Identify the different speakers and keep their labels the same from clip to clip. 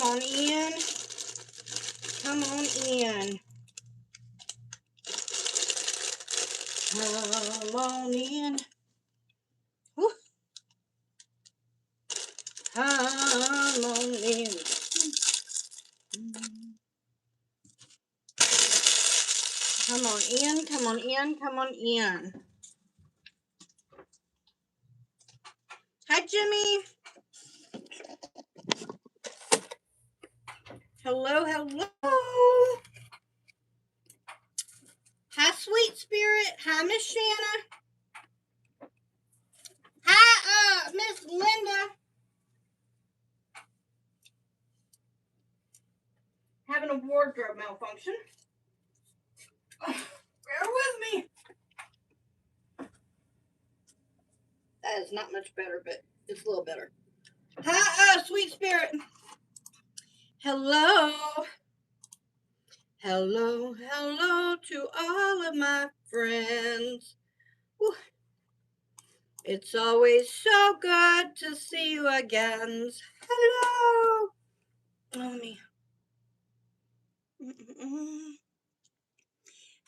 Speaker 1: on in. Come on in. Come on in. Woo. Come on in. Come on in, come on in, come on in. Hi, Jimmy. Hello, hello. Hi, Sweet Spirit. Hi, Miss Shanna. Hi, Miss Linda. Having a wardrobe malfunction. Oh, bear with me. That is not much better, but it's a little better. Hi, Sweet Spirit. Hello. Hello, hello to all of my friends. Whew. It's always so good to see you again. Hello. Oh, me.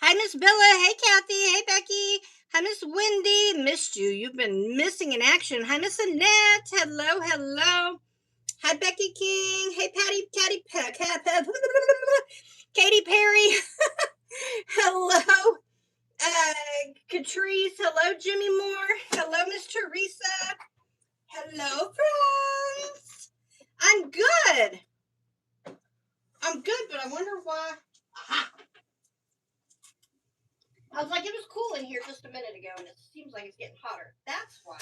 Speaker 1: Hi, Miss Billa. Hey, Kathy. Hey, Becky. Hi, Miss Wendy. Missed you. You've been missing in action. Hi, Miss Annette. Hello, hello. Hi, Becky King. Hey, Katy Perry. Hello. Catrice. Hello, Jimmy Moore. Hello, Miss Teresa. Hello, friends. I'm good. I'm good, but I wonder why. Aha. I was like, it was cool in here just a minute ago, and it seems like it's getting hotter. That's why.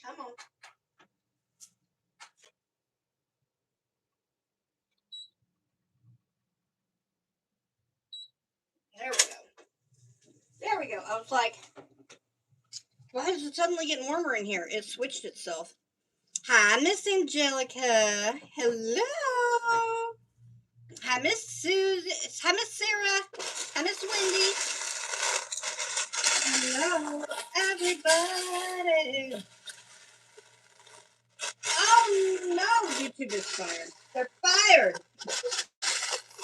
Speaker 1: Come on. There we go. There we go. I was like, why is it suddenly getting warmer in here? It switched itself. Hi, Miss Angelica. Hello. Hi, Miss Susie. Hi, Miss Sarah. Hi, Miss Wendy. Hello, everybody. Oh, no. YouTube is fired. They're fired.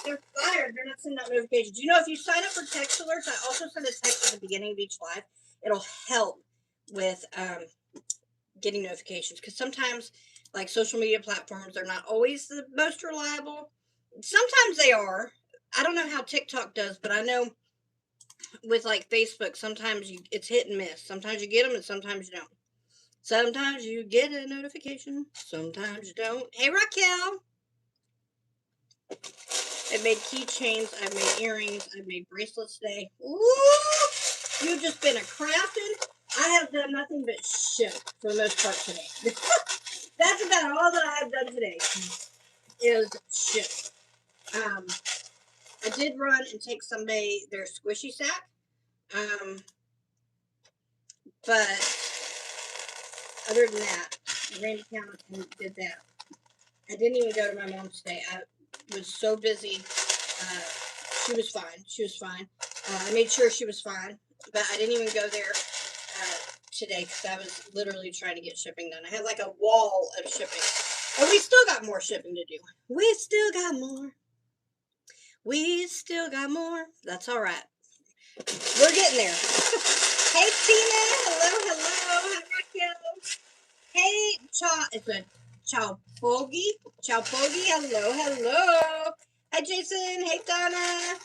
Speaker 1: They're fired. They're not sending out notifications. You know, if you sign up for text alerts, I also send a text at the beginning of each live. It'll help with getting notifications, because sometimes, like, social media platforms are not always the most reliable. Sometimes they are. I don't know how TikTok does, but I know with, like, Facebook, sometimes it's hit and miss. Sometimes you get them and sometimes you don't. Sometimes you get a notification, sometimes you don't. Hey, Raquel. I've made keychains, I've made earrings, I've made bracelets today. Woo! You've just been a crafting. I have done nothing but shit for the most part today. That's about all that I have done today is shit. I did run and take somebody their squishy sack. But other than that, I ran to town and did that. I didn't even go to my mom's today. I was so busy. She was fine. She was fine. I made sure she was fine, but I didn't even go there today because I was literally trying to get shipping done. I had like a wall of shipping. And we still got more shipping to do. We still got more. We still got more. That's all right. We're getting there. Hey, Tina. Hello, hello. Hi, Raquel. Hey, it's a Chowpogi. Chowpogi. Hello, hello. Hi, Jason. Hey, Donna.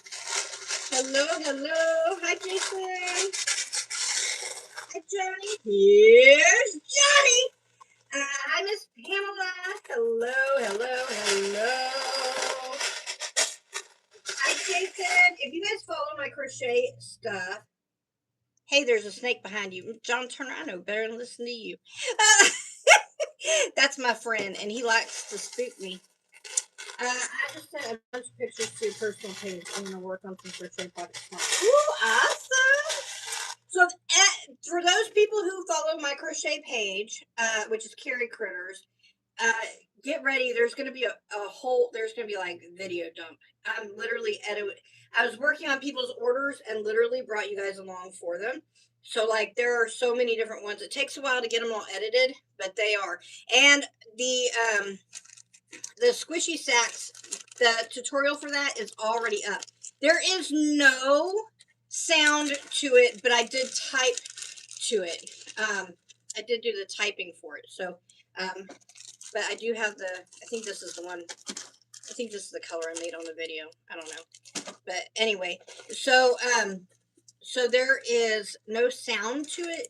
Speaker 1: Hello, hello. Hi, Jason. Hi, Johnny. Here's Johnny. Hi, Miss Pamela. Hello, hello, hello. Hi, Jason. If you guys follow my crochet stuff, hey, there's a snake behind you. John Turner, I know better than listen to you. That's my friend, and he likes to spook me. I just sent a bunch of pictures to your personal page. I'm going to work on some crochet projects tomorrow. Ooh, awesome! So, for those people who follow my crochet page, which is Carey Critters, get ready. There's going to be there's going to be like video dump. I'm literally I was working on people's orders and literally brought you guys along for them. So, like, there are so many different ones. It takes a while to get them all edited, but they are. And the squishy sacks, the tutorial for that is already up. There is no sound to it, but I did type to it. I did do the typing for it. So, but I do have the, I think this is the one, I think this is the color I made on the video. I don't know. But anyway, so, so there is no sound to it,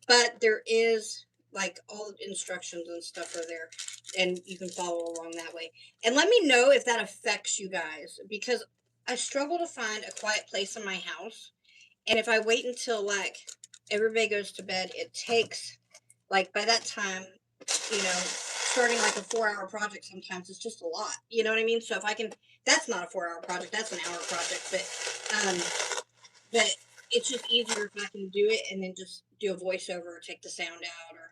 Speaker 1: but there is like all the instructions and stuff are there, and you can follow along that way. And let me know if that affects you guys, because I struggle to find a quiet place in my house. And if I wait until like everybody goes to bed, it takes like by that time, you know, starting like a 4-hour project sometimes it's just a lot. You know what I mean? So if I can, that's not a 4-hour project, that's an hour project, but it's just easier if I can do it and then just do a voiceover or take the sound out, or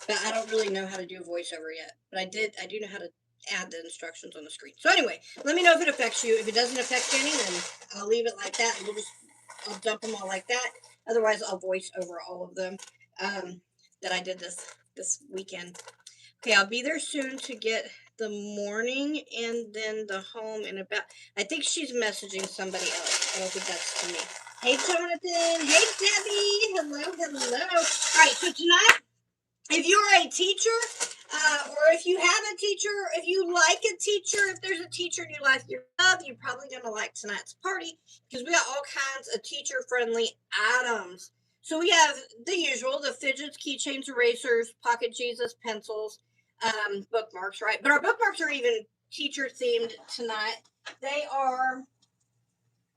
Speaker 1: but I don't really know how to do a voiceover yet. But I do know how to add the instructions on the screen. So anyway, let me know if it affects you. If it doesn't affect any, then I'll leave it like that and I'll dump them all like that. Otherwise I'll voice over all of them that I did this weekend. Okay, I'll be there soon to get the morning and then the home in about, I think she's messaging somebody else. I don't think that's to me. Hey, Jonathan. Hey, Debbie. Hello, hello. All right, so tonight, if you're a teacher, or if you have a teacher, if you like a teacher, if there's a teacher in your life you love, you're probably going to like tonight's party because we got all kinds of teacher-friendly items. So we have the usual, the fidgets, keychains, erasers, pocket Jesus, pencils, bookmarks, right? But our bookmarks are even teacher-themed tonight. They are,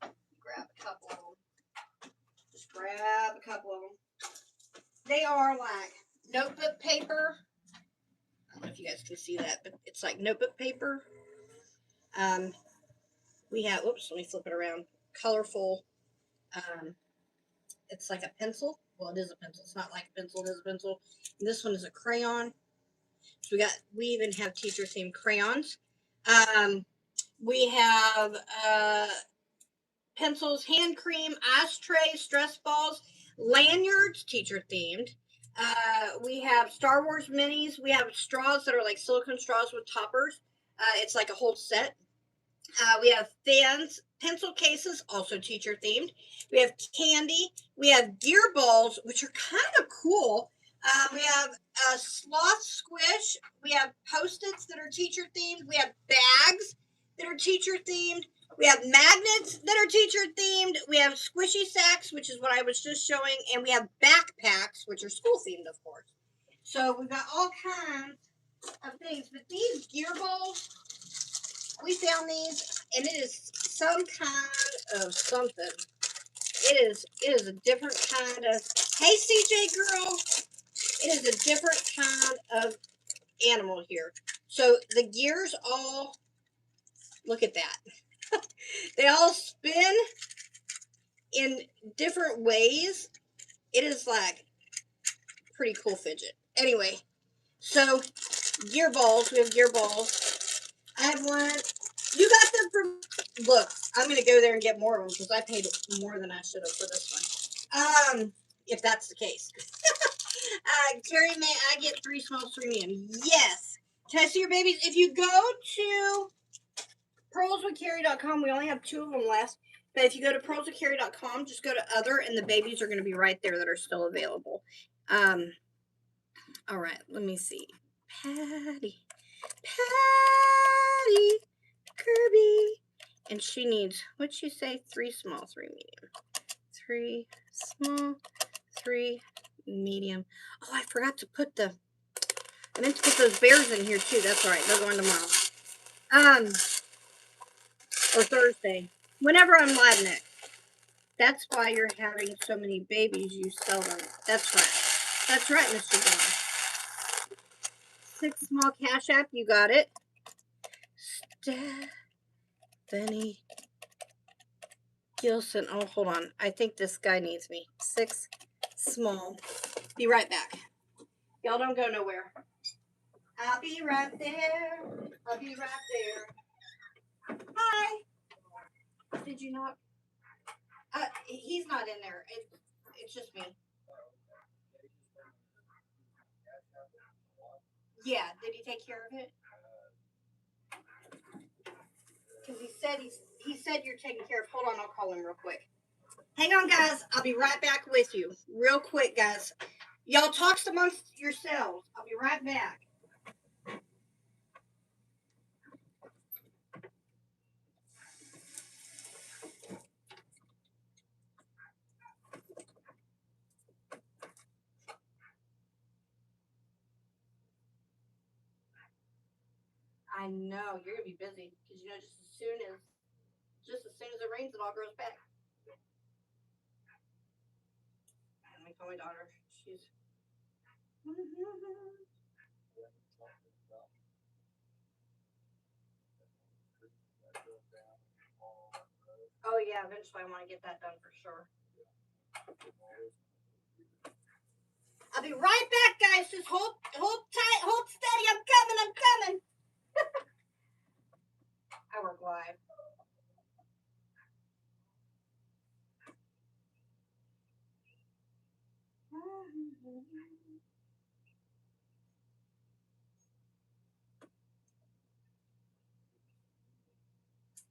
Speaker 1: grab a couple of them. Just grab a couple of them. They are like notebook paper. I don't know if you guys can see that, but it's like notebook paper. We have, oops, let me flip it around. Colorful. It's like a pencil. Well, it is a pencil. It's not like a pencil. It is a pencil. And this one is a crayon. So we even have teacher-themed crayons. We have pencils, hand cream, ashtrays, stress balls, lanyards, teacher themed. We have Star Wars minis. We have straws that are like silicone straws with toppers. It's like a whole set. We have fans, pencil cases, also teacher themed. We have candy. We have gear balls, which are kind of cool. We have a sloth squish. We have Post-its that are teacher themed. We have bags that are teacher themed. We have magnets that are teacher themed. We have squishy sacks, which is what I was just showing. And we have backpacks, which are school themed, of course. So we've got all kinds of things. But these gear balls, we found these, and it is some kind of something. It is a different kind of, hey CJ girl, it is a different kind of animal here. So the gears all, look at that. They all spin in different ways. It is like pretty cool fidget. Anyway, so gear balls, we have gear balls. I have one. You got them from, look, I'm going to go there and get more of them because I paid more than I should have for this one. If that's the case. Carrie, may I get 3 small, 3 medium? Yes. Can I see your babies? If you go to PearlsWithCarey.com, we only have 2 of them left. But if you go to PearlsWithCarey.com, just go to other, and the babies are going to be right there that are still available. All right, let me see. Patty, Kirby. And she needs, what'd she say? 3 small, 3 medium. 3 small, 3 medium. Oh, I forgot to put I meant to put those bears in here too. That's all right. They'll go in tomorrow. Or Thursday. Whenever I'm live next. That's why you're having so many babies. You sell them. That's right. That's right, Mr. John. 6 small Cash App. You got it. Stephanie Gilson. Oh, hold on. I think this guy needs me. 6 small. Be right back. Y'all don't go nowhere. I'll be right there. I'll be right there. Hi. Did you not? He's not in there. It's just me. Yeah. Did he take care of it? because he said you're taken care of. Hold on, I'll call him real quick. Hang on, guys. I'll be right back with you. Real quick, guys. Y'all talk amongst yourselves. I'll be right back. I know you're gonna be busy because you know just as soon as it rains, it all grows back. Let me call my daughter. She's. Oh yeah, eventually I want to get that done for sure. I'll be right back, guys. Just hold tight, hold steady. I'm coming. I work live.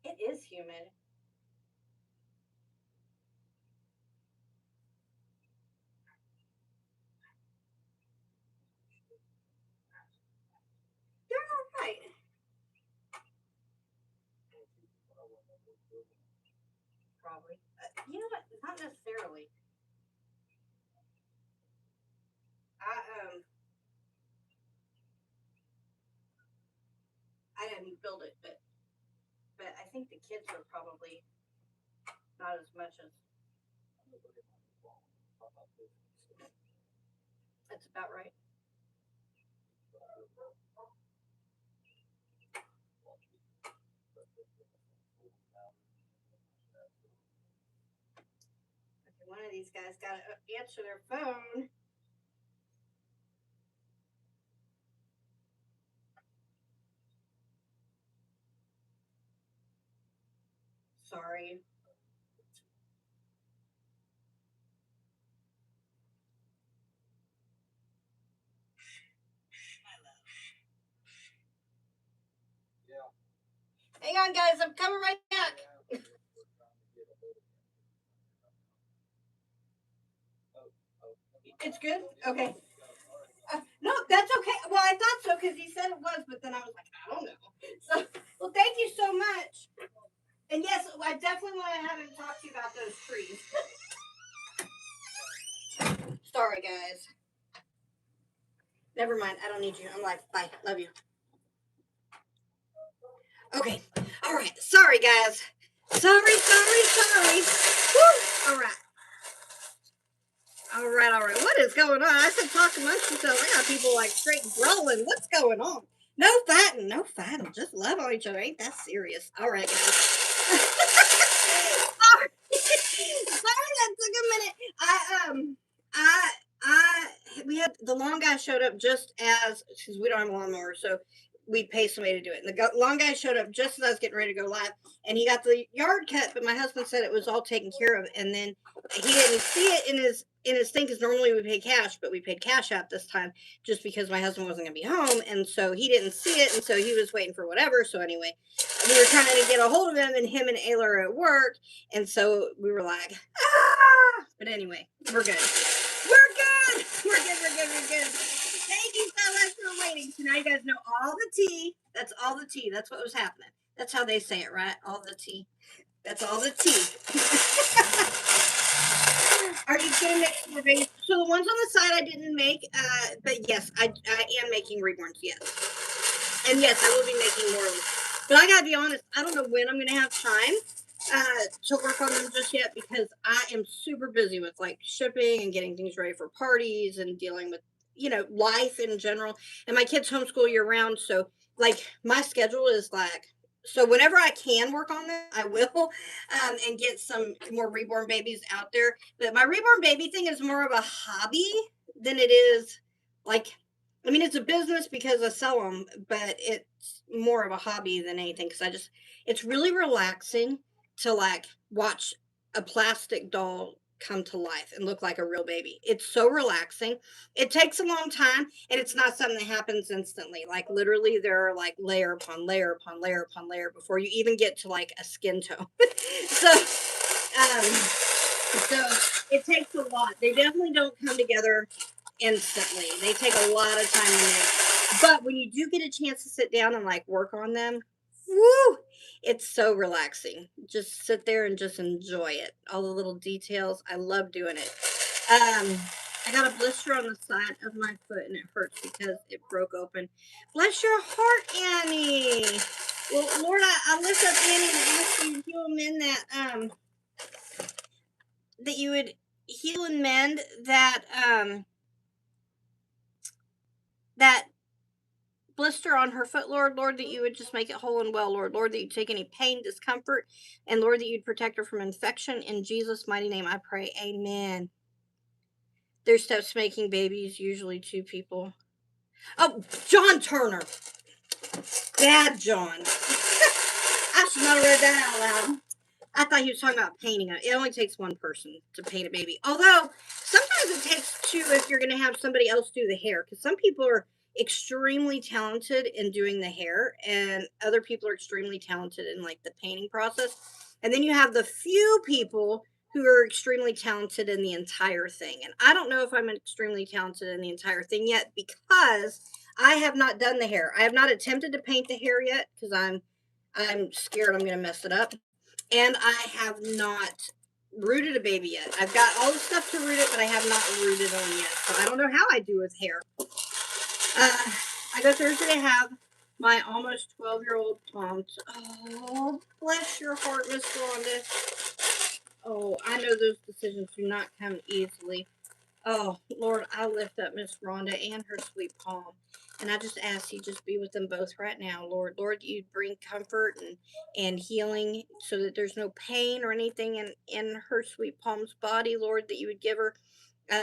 Speaker 1: It is humid. They're all right. Probably. You know what? Not necessarily. I I didn't build it, but I think the kids are probably not as much as. That's about right. Okay, one of these guys got to answer their phone. Sorry. Hang on, guys. I'm coming right back. It's good? Okay. No, that's okay. Well, I thought so because he said it was, but then I was like, I don't know. So, well, thank you so much. And yes, I definitely want to have him talk to you about those trees. Sorry, guys. Never mind. I don't need you. I'm like, bye. Love you. Okay. All right. Sorry, guys. Sorry. Woo. All right. All right. What is going on? I said talk amongst yourselves. I got people like straight brawling. What's going on? No fighting. Just love on each other. Ain't that serious? All right, guys. Sorry. Sorry that took a minute. We had the long guy showed up just as because we don't have a lawnmower, so we pay somebody to do it. And the long guy showed up just as I was getting ready to go live, and he got the yard cut. But my husband said it was all taken care of, and then he didn't see it in his thing because normally we pay cash, but we paid cash out this time just because my husband wasn't going to be home, and so he didn't see it, and so he was waiting for whatever. So anyway, we were trying to get a hold of him, and him and Ayla are at work, and so we were like, ah! But anyway, we're good. We're good. Thank you so much for waiting. So now you guys know all the tea. That's all the tea. That's what was happening. That's how they say it, right? All the tea. That's all the tea. Are you gonna make more babies? So the ones on the side I didn't make, but yes, I am making reborns. Yes, and yes, I will be making more of them. But I gotta be honest, I don't know when I'm gonna have time to work on them just yet because I am super busy with like shipping and getting things ready for parties and dealing with life in general. And my kids homeschool year round, so like my schedule is like so whenever I can work on them, I will, and get some more reborn babies out there. But my reborn baby thing is more of a hobby than it is like. I mean, it's a business because I sell them, but it's more of a hobby than anything because it's really relaxing to like watch a plastic doll come to life and look like a real baby. It's so relaxing. It takes a long time, and it's not something that happens instantly. Like literally there are like layer upon layer upon layer upon layer before you even get to like a skin tone. So so it takes a lot. They definitely don't come together instantly. They take a lot of time to make. But when you do get a chance to sit down and like work on them, woo, it's so relaxing. Just sit there and just enjoy it. All the little details. I love doing it. I got a blister on the side of my foot and it hurts because it broke open. Bless your heart, Annie. Well, Lord, I lift up Annie and ask you to heal and mend that you would heal and mend that blister on her foot, Lord. Lord, that you would just make it whole and well, Lord. Lord, that you'd take any pain, discomfort, and Lord, that you'd protect her from infection. In Jesus' mighty name, I pray. Amen. Their steps making babies, usually two people. Oh, John Turner. Bad John. I should not have read that out loud. I thought he was talking about painting it. It only takes one person to paint a baby. Although, sometimes it takes two if you're going to have somebody else do the hair. Because some people are extremely talented in doing the hair. And other people are extremely talented in, like, the painting process. And then you have the few people who are extremely talented in the entire thing. And I don't know if I'm extremely talented in the entire thing yet. Because I have not done the hair. I have not attempted to paint the hair yet. Because I'm scared I'm going to mess it up. And I have not rooted a baby yet. I've got all the stuff to root it, but I have not rooted one yet. So I don't know how I do with hair. I go Thursday to have my almost 12-year-old pumped. Oh, bless your heart, Miss Rhonda. Oh, I know those decisions do not come easily. Oh, Lord, I lift up Miss Rhonda and her sweet palm. And I just ask you just be with them both right now, Lord. Lord, you bring comfort and healing so that there's no pain or anything in her sweet palm's body, Lord, that you would give her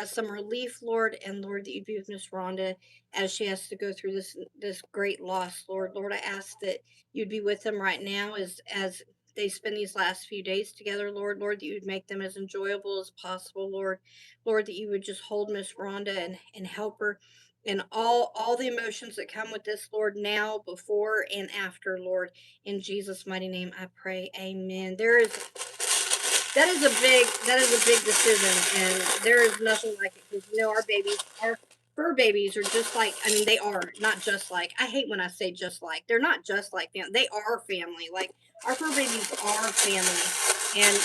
Speaker 1: some relief, Lord, and Lord, that you'd be with Miss Rhonda as she has to go through this great loss, Lord. Lord, I ask that you'd be with them right now as they spend these last few days together, Lord. Lord, that you would make them as enjoyable as possible, Lord. Lord, that you would just hold Miss Rhonda and help her and all the emotions that come with this, Lord, now, before, and after, Lord. In Jesus' mighty name, I pray. Amen. That is a big decision, and there is nothing like it, because our fur babies are just like, I mean, they are not just like, I hate when I say just like, they're not just like family, they are family. Like, our fur babies are family, and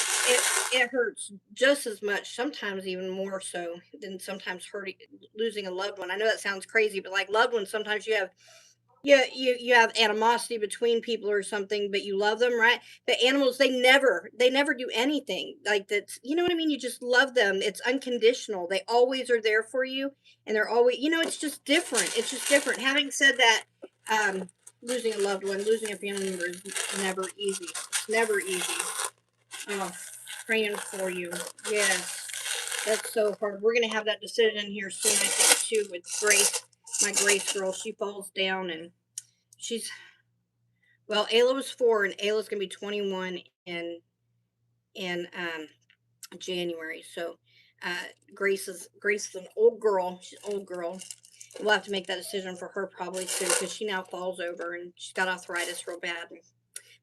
Speaker 1: it hurts just as much, sometimes even more so than sometimes losing a loved one. I know that sounds crazy, but like loved ones, sometimes you have, yeah, you have animosity between people or something, but you love them, right? The animals, they never do anything like that. You know what I mean? You just love them. It's unconditional. They always are there for you, and they're always, it's just different. It's just different. Having said that, losing a loved one, losing a family member is never easy. It's never easy. Oh, praying for you. Yes, that's so hard. We're gonna have that decision here soon, I think, too, with Grace, my Grace girl. She falls down and she's, well, Ayla was 4 and Ayla's gonna be 21 in January. So Grace is an old girl. She's an old girl. We'll have to make that decision for her probably soon, because she now falls over and she's got arthritis real bad.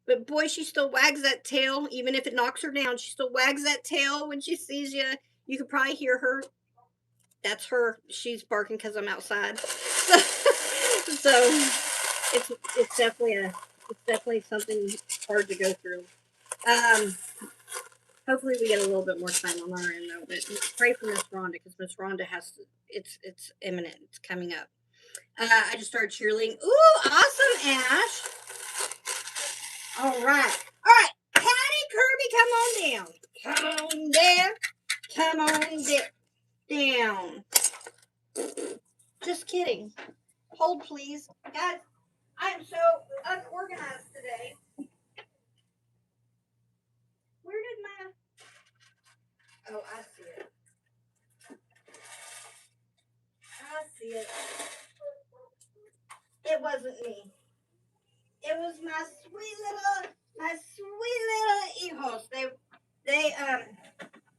Speaker 1: But boy, she still wags that tail. Even if it knocks her down, she still wags that tail when she sees you. You could probably hear her. That's her. She's barking because I'm outside. So it's definitely something hard to go through. Um, Hopefully we get a little bit more time on our end though. But pray for Miss Rhonda, because Miss Rhonda has to. It's imminent. It's coming up. I just started cheerleading. Ooh, awesome, Ash. All right. Patty Kirby, come on down. Come on down. Come on down. Just kidding. Hold, please. Guys, I am so unorganized today. Where did my... Oh, I see it. I see it. It wasn't me. It was my sweet little hijos. They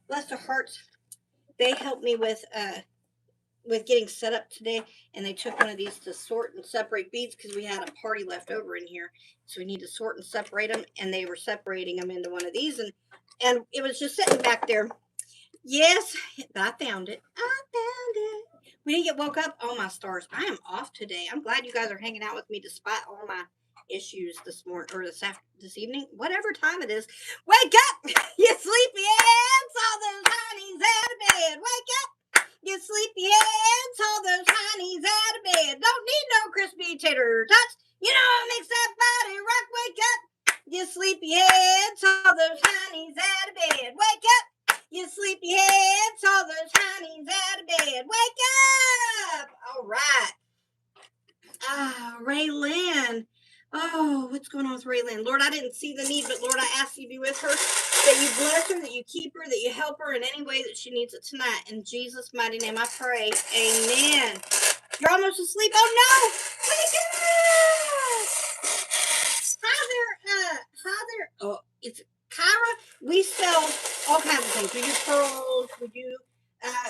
Speaker 1: bless their hearts. They helped me with getting set up today, and they took one of these to sort and separate beads because we had a party left over in here, so we need to sort and separate them, and they were separating them into one of these, and it was just sitting back there. Yes, I found it. I found it. We didn't get woke up. Oh my stars! I am off today. I'm glad you guys are hanging out with me despite all my issues this morning or this evening, whatever time it is. Wake up, you sleepy ants! All those honeys out of bed. Wake up, you sleepy ants! All those honeys out of bed. Don't need no crispy tater tots. You know what makes that body rock. Wake up, you sleepy ants! All those honeys out of bed. Wake up. You sleepy heads, all those honeys out of bed. Wake up! All right. Raylan. Oh, what's going on with Raylan? Lord, I didn't see the need, but Lord, I ask you to be with her, that you bless her, that you keep her, that you help her in any way that she needs it tonight. In Jesus' mighty name I pray. Amen. You're almost asleep. Oh, no! Wake up! Hi there. Oh, it's Kyra. We sell all kinds of things. We do pearls. We do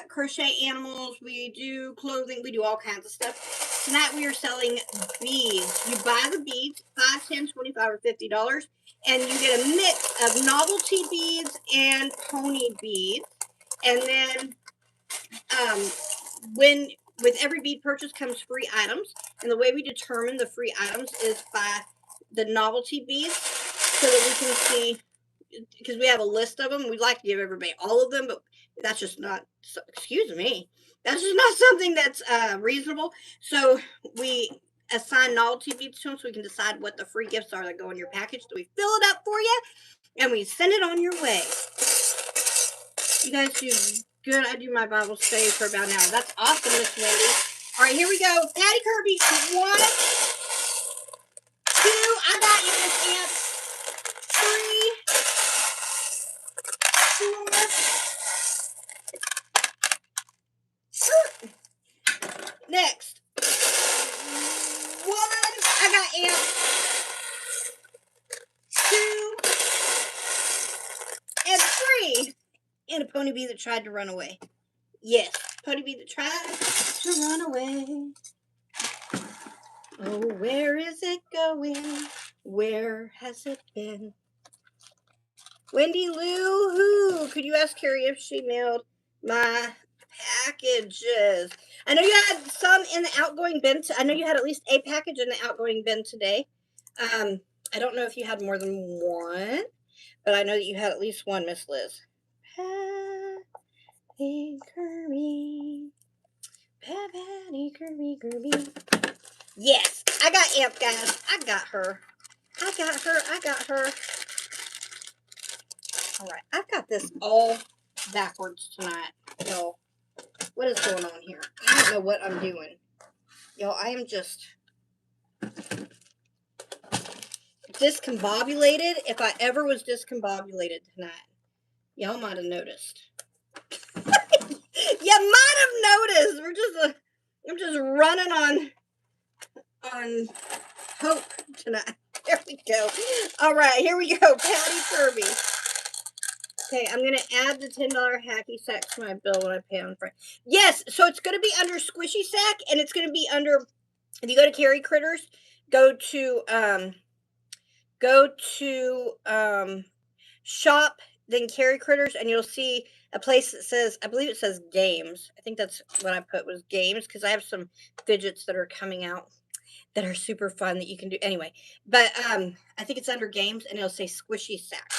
Speaker 1: crochet animals. We do clothing. We do all kinds of stuff. Tonight we are selling beads. You buy the beads, $5, $10, $25, or $50, and you get a mix of novelty beads and pony beads. And then with every bead purchase comes free items. And the way we determine the free items is by the novelty beads, so that we can see, because we have a list of them. We'd like to give everybody all of them, but that's just not, excuse me, that's just not something that's reasonable. So we assign novelty beads to them so we can decide what the free gifts are that go in your package. So we fill it up for you and we send it on your way. You guys do good. I do my Bible study for about an hour. That's awesome, Miss Wendy. All right, here we go. Patty Kirby, 1, 2, I got you, Miss Aunt. 3, 4. Next. 1, I got Aunt. 2, and 3. And a pony bee that tried to run away. Yes, pony bee that tried to run away. Oh, where is it going? Where has it been? Wendy Lou, who? Could you ask Carrie if she mailed my packages? I know you had some in the outgoing bin. I know you had at least a package in the outgoing bin today. I don't know if you had more than one, but I know that you had at least one, Miss Liz. Patty Kirby. Patty Kirby. Yes, I got Amp, guys. I got her. All right, I've got this all backwards tonight. So, what is going on here? I don't know what I'm doing. Y'all, I am just discombobulated. If I ever was discombobulated tonight, y'all might have noticed. You might have noticed. I'm just running on hope tonight. There we go. All right, here we go. Patty Kirby. Okay, I'm going to add the $10 hacky sack to my bill when I pay on Friday. Yes, so it's going to be under Squishy Sack, and it's going to be under, if you go to Carrie Critters, go to shop, then Carrie Critters, and you'll see a place that says, I believe it says games. I think that's what I put was games, because I have some fidgets that are coming out that are super fun that you can do anyway. But I think it's under games, and it'll say Squishy Sack.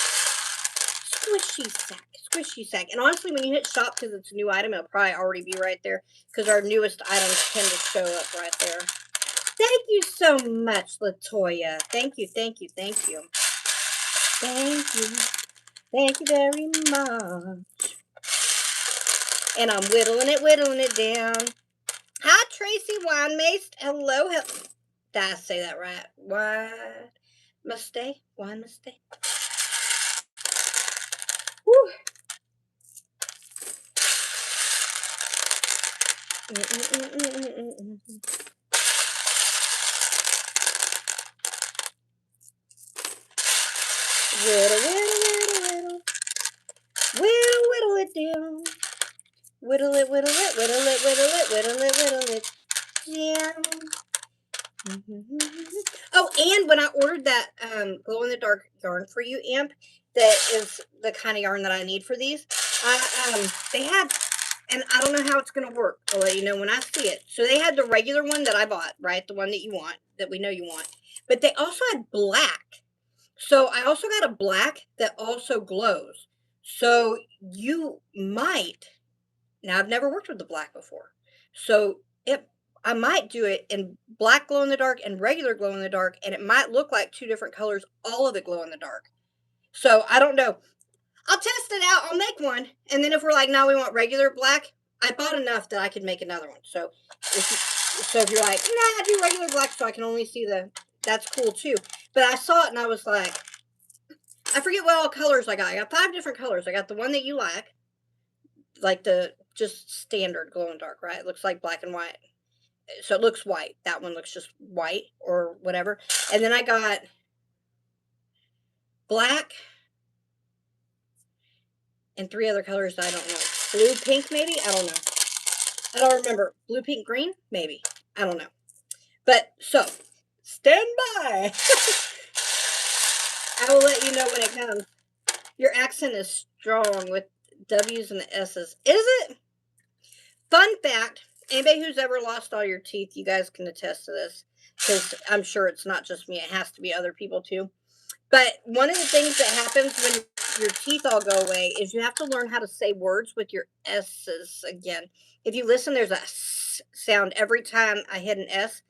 Speaker 1: Squishy Sack. And honestly, when you hit shop, because it's a new item, it'll probably already be right there, because our newest items tend to show up right there. Thank you so much, Latoya. Thank you. Thank you very much. And I'm whittling it down. Hi, Tracy Winemace. Hello. Did I say that right? Wine mistake. Whew. Whittle it Whittle it, whittle it, whittle it, whittle it, whittle it, whittle it down. Oh, and when I ordered that glow-in-the-dark yarn for you, Amp, that is the kind of yarn that I need for these, they had, and I don't know how it's going to work. I'll let you know when I see it. So they had the regular one that I bought, right? The one that you want, that we know you want. But they also had black. So I also got a black that also glows. So you might, now I've never worked with the black before. So I might do it in black glow in the dark and regular glow in the dark, and it might look like two different colors, all of it glow in the dark. So I don't know. I'll test it out. I'll make one. And then if we're like, no, we want regular black, I bought enough that I could make another one. So if you're like, nah, I do regular black so I can only see that's cool too. But I saw it and I was like, I forget what all colors I got. I got 5 different colors. I got the one that you like the just standard glow in dark, right? It looks like black and white. So it looks white. That one looks just white or whatever. And then I got black and 3 other colors I don't know. Blue, pink, maybe? I don't know. I don't remember. Blue, pink, green? Maybe. I don't know. But, so, stand by. I will let you know when it comes. Your accent is strong with W's and the S's. Is it? Fun fact, anybody who's ever lost all your teeth, you guys can attest to this. Because I'm sure it's not just me. It has to be other people too. But one of the things that happens when your teeth all go away is you have to learn how to say words with your S's again. If you listen, there's a S sound every time I hit an S.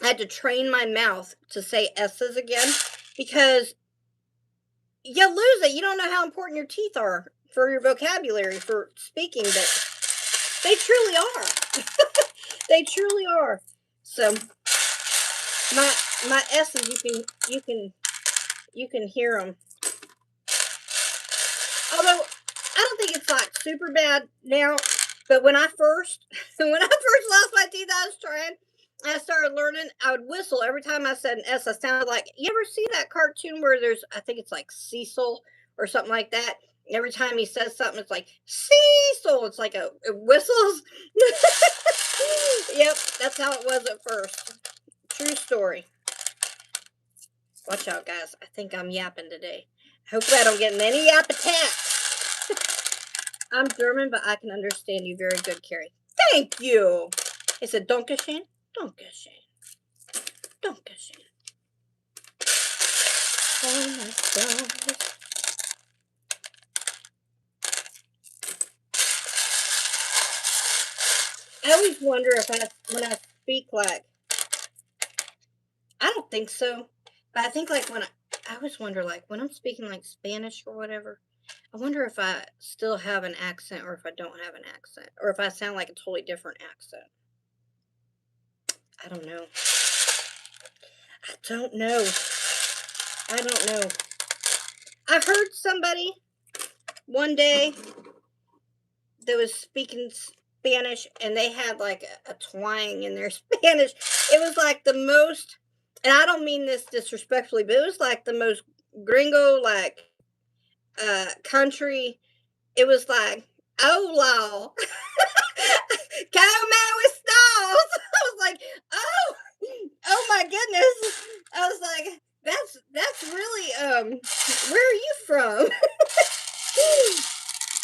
Speaker 1: I had to train my mouth to say S's again because you lose it. You don't know how important your teeth are for your vocabulary, for speaking, but they truly are. They truly are. So my S's, you can hear them. Although I don't think it's like super bad now, but when I first lost my teeth, I started learning. I would whistle every time I said an S. I sounded like, you ever see that cartoon where I think it's like Cecil or something like that. Every time he says something, it's like Cecil. It's like it whistles. Yep, that's how it was at first. True story. Watch out, guys. I think I'm yapping today. Hopefully I don't get in any yap attacks. I'm German, but I can understand you very good, Carrie. Thank you. It's a Dankeschön. Dankeschön. Dankeschön. Oh my God. I always wonder when I speak like, I don't think so, but I think like I always wonder like when I'm speaking like Spanish or whatever, I wonder if I still have an accent or if I don't have an accent or if I sound like a totally different accent. I don't know. I don't know. I don't know. I heard somebody one day that was speaking Spanish and they had like a twang in their Spanish. It was like the most, and I don't mean this disrespectfully, but it was like the most gringo, like country. It was like, oh, come with stars. I was like, oh my goodness. I was like, that's really, where are you from?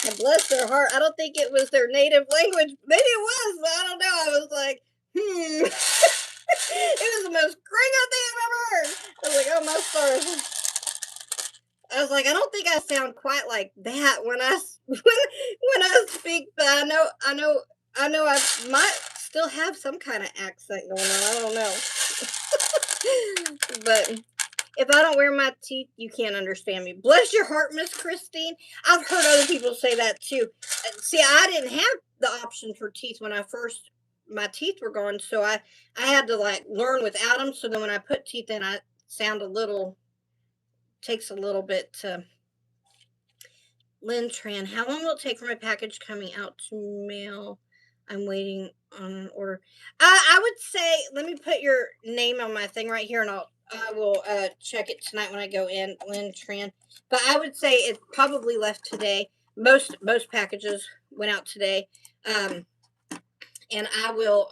Speaker 1: And bless their heart, I don't think it was their native language. Maybe it was, but I don't know. I was like, It was the most gringo thing I've ever heard. I was like, oh my stars. I was like, I don't think I sound quite like that when I speak, but I know I might still have some kind of accent going on. I don't know. But if I don't wear my teeth, you can't understand me. Bless your heart, Miss Christine. I've heard other people say that too. See, I didn't have the option for teeth when my teeth were gone, so I had to like learn without them. So then when I put teeth in, I sound takes a little bit to. Lynn Tran, how long will it take for my package coming out to mail? I'm waiting on an order. I would say, let me put your name on my thing right here, and I will check it tonight when I go in, Lynn Tran. But I would say it probably left today. Most packages went out today. And I will,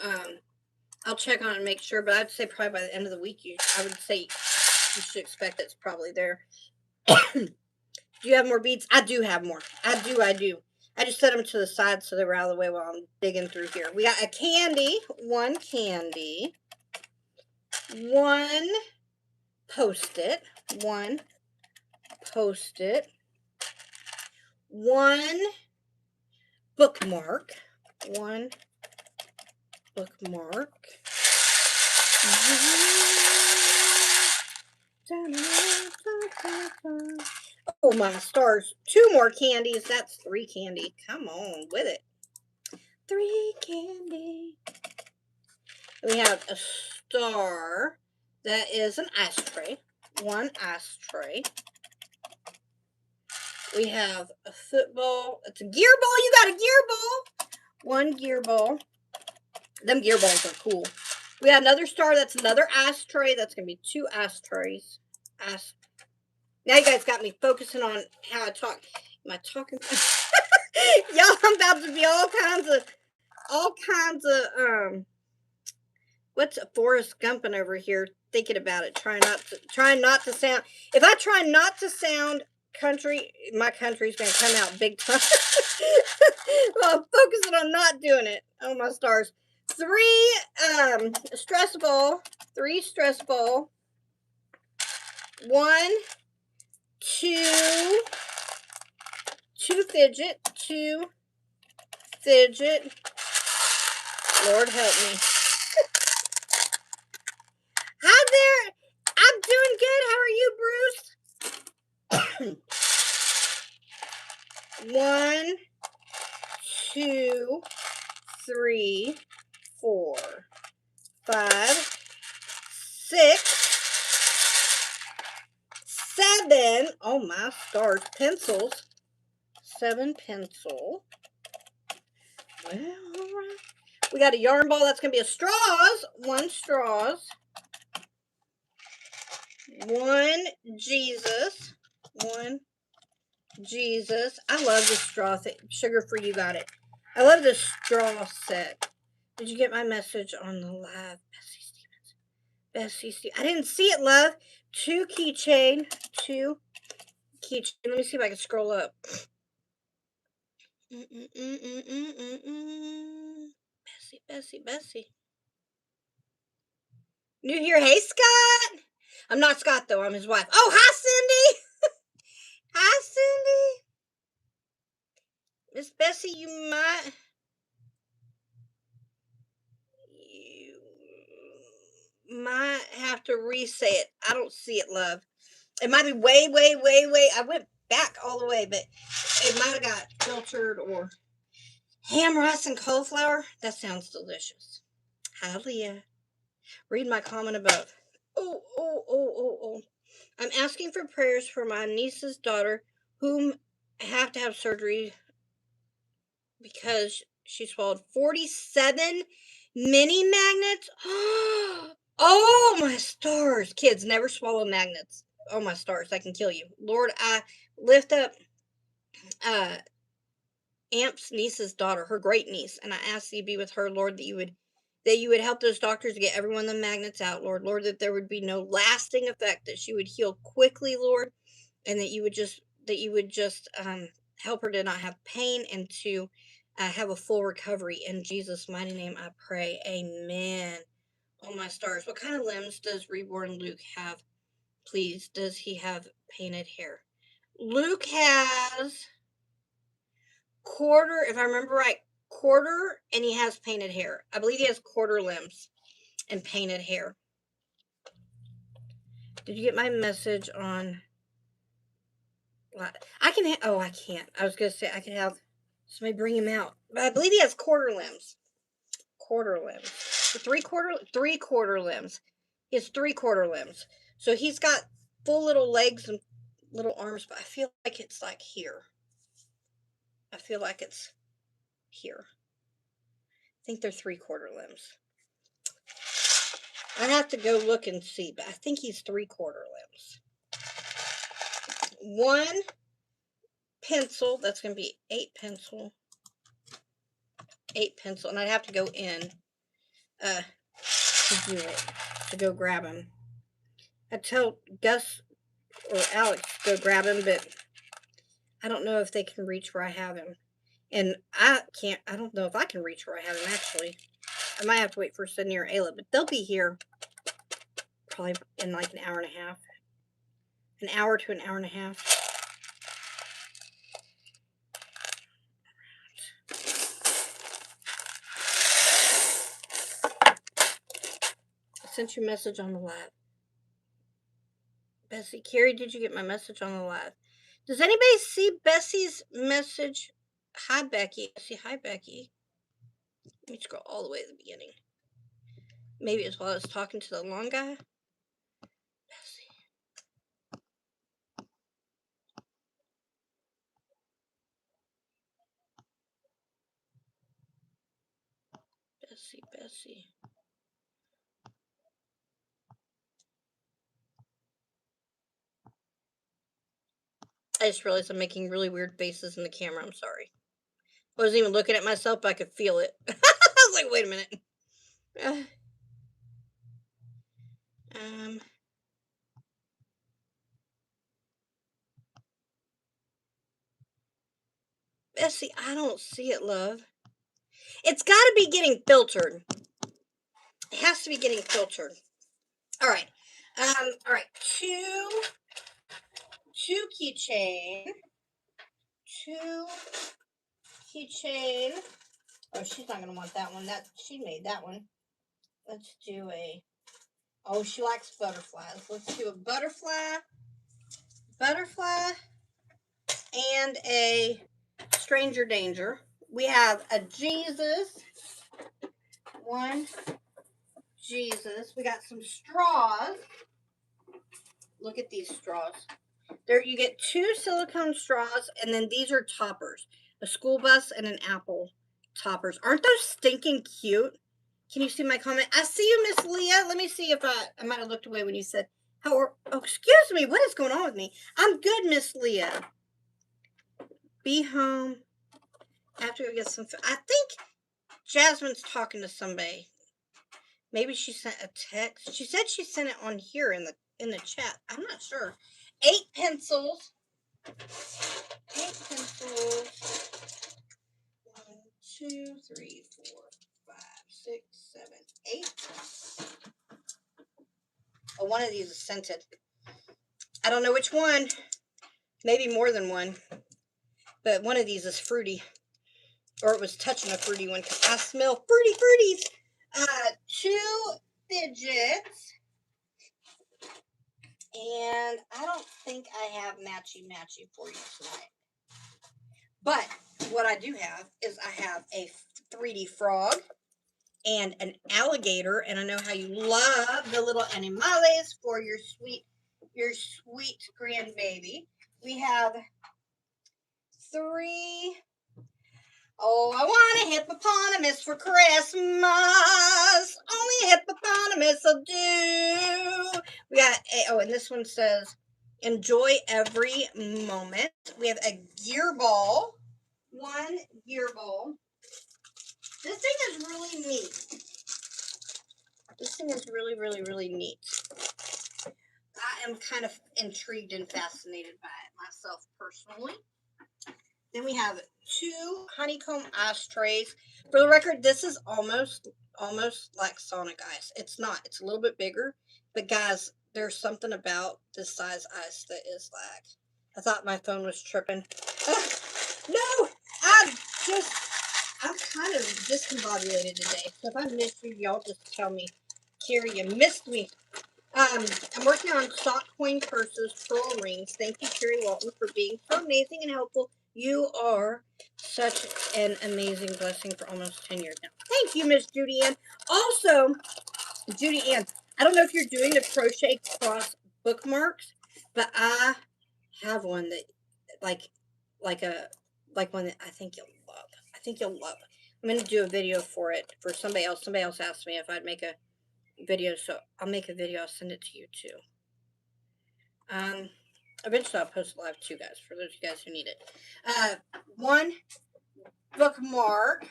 Speaker 1: I'll check on it and make sure, but I'd say probably by the end of the week, I would say you should expect it's probably there. Do you have more beads? I do have more. I do. I just set them to the side so they were out of the way while I'm digging through here. We got a candy, one post-it, one post-it, one bookmark, one bookmark. Oh my stars, 2 more candies. That's 3 candy. Come on with it. 3 candy. We have a star that is an ice tray. 1 ice tray. We have a football. It's a gear ball. You got a gear ball. 1 gear ball. Them gear balls are cool. We have another star. That's another ice tray. That's going to be 2 ice trays. Now you guys got me focusing on how I talk. Am I talking? Y'all, I'm about to be all kinds of, what's Forrest Gumping over here thinking about it, trying not to sound, if I try not to sound country, my country's going to come out big time. Well, I'm focusing on not doing it. Oh my stars. 3 stress ball, 3 stress ball, 1, 2 fidget, 2 fidget. Lord help me. Hi there. I'm doing good. How are you, Bruce? 1, 2, 3, 4, 5, 6, 7. Oh my stars. Pencils. 7 pencil. Well, all right. We got a yarn ball. That's going to be a straws. 1 straws. 1 Jesus. 1 Jesus. I love this straw thing. Sugar Free, you got it. I love this straw set. Did you get my message on the live? Bessie Stevens. I didn't see it, love. 2 keychain. 2 keychain. Let me see if I can scroll up. Bessie. New here. Hey, Scott. I'm not Scott, though. I'm his wife. Oh, hi, Cindy. Hi, Cindy. Miss Bessie, you might have to re-say it. I don't see it, love. It might be way. I went back all the way, but it might have got filtered or ham, rice, and cauliflower. That sounds delicious. Hi, Leah. Read my comment above. Oh. I'm asking for prayers for my niece's daughter, whom have to have surgery because she swallowed 47 mini magnets. Oh my stars. Kids, never swallow magnets. Oh my stars, that can kill you. Lord, I lift up Amp's niece's daughter, her great niece, and I ask you to be with her, Lord, that you would help those doctors to get everyone the magnets out, Lord, that there would be no lasting effect, that she would heal quickly, Lord, and that you would just help her to not have pain and to have a full recovery. In Jesus' mighty name I pray. Amen. Oh my stars. What kind of limbs does reborn Luke have? Please, does he have painted hair? Luke has quarter, if I remember right, quarter, and he has painted hair. I believe he has quarter limbs and painted hair. Did you get my message on? I can. Oh, I can't. I was gonna say I can have somebody bring him out, but I believe he has quarter limbs. Quarter limbs. 3/4 limbs. He has 3/4 limbs. So he's got full little legs and little arms, but I feel like it's like here. I feel like it's here. I think they're 3/4 limbs. I have to go look and see, but I think he's 3/4 limbs. 1 pencil, that's going to be 8 pencil. 8 pencil, and I'd have to go in to do it, to go grab them. I tell Gus or Alex to go grab him, but I don't know if they can reach where I have him. And I don't know if I can reach where I have him, actually. I might have to wait for Sydney or Ayla, but they'll be here probably in like an hour and a half. An hour to an hour and a half. I sent you a message on the live. Bessie, Carrie, did you get my message on the live? Does anybody see Bessie's message? Hi, Becky. Bessie, hi, Becky. Let me scroll all the way to the beginning. Maybe it's while I was talking to the long guy. Bessie. Bessie. I just realized I'm making really weird faces in the camera. I'm sorry. I wasn't even looking at myself, but I could feel it. I was like, wait a minute. Bessie, I don't see it, love. It's got to be getting filtered. It has to be getting filtered. All right. All right. Two keychain. Oh, she's not gonna want that one. She made that one. Let's do a. Oh, she likes butterflies. Let's do a butterfly, and a stranger danger. We have a Jesus. One Jesus. We got some straws. Look at these straws. There, you get 2 silicone straws, and then these are toppers. A school bus and an apple toppers. Aren't those stinking cute? Can you see my comment? I see you, Miss Leah. Let me see if I might have looked away when you said, oh, excuse me. What is going on with me? I'm good, Miss Leah. Be home after we get some food. I think Jasmine's talking to somebody. Maybe she sent a text. She said she sent it on here in the chat. I'm not sure. 8 pencils. 8 pencils. 1, 2, 3, 4, 5, 6, 7, 8. Oh, one of these is scented. I don't know which one. Maybe more than one. But one of these is fruity. Or it was touching a fruity one. Because I smell fruities. 2 fidgets. And I don't think I have matchy for you tonight. But what I do have is I have a 3D frog and an alligator. And I know how you love the little animales for your sweet grandbaby. We have 3. Oh, I want a hippopotamus for Christmas. Only a hippopotamus will do. We got and this one says, enjoy every moment. We have a gear ball. 1 gear ball. This thing is really neat. This thing is really, really, really neat. I am kind of intrigued and fascinated by it myself personally. Then we have 2 honeycomb ashtrays. For the record, this is almost like Sonic Ice. It's not. It's a little bit bigger. But guys, there's something about this size ice that is like, I thought my phone was tripping. No! I'm kind of discombobulated today. So if I missed you, y'all just tell me. Carrie, you missed me. I'm working on sock coin purses, pearl rings. Thank you, Carrie Walton, for being so amazing and helpful. You are such an amazing blessing for almost 10 years now. Thank you, Miss Judy Ann. Also, Judy Ann, I don't know if you're doing the crochet cross bookmarks, but I have one that like one that I think you'll love. I'm going to do a video for it for somebody else. Somebody else asked me if I'd make a video, so I'll make a video. I'll send it to you too. Eventually I'll post it live too, guys, for those of you guys who need it. 1 bookmark,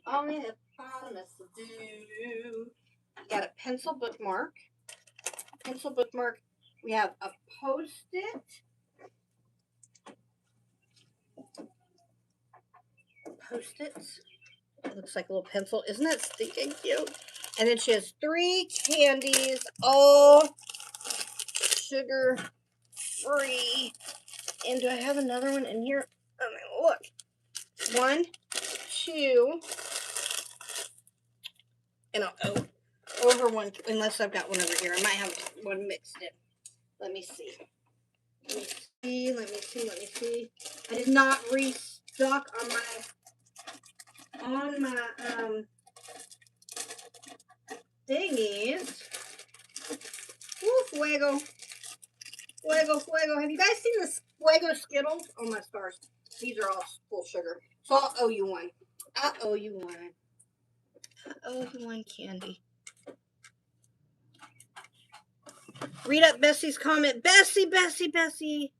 Speaker 1: All the hippopotamus will do. Got a pencil bookmark. Pencil bookmark. We have a Post-it. Post-its. It looks like a little pencil. Isn't that stinking cute? And then she has 3 candies, all sugar free. And do I have another one in here? Oh, look. 1, 2, and over one, unless I've got one over here. I might have one mixed in. Let me see. Let me see. I did not restock on my thingies. Ooh, fuego. Have you guys seen the fuego Skittles? Oh my stars. These are all full sugar. So I'll owe you one. Candy. Read up Bessie's comment. Bessie.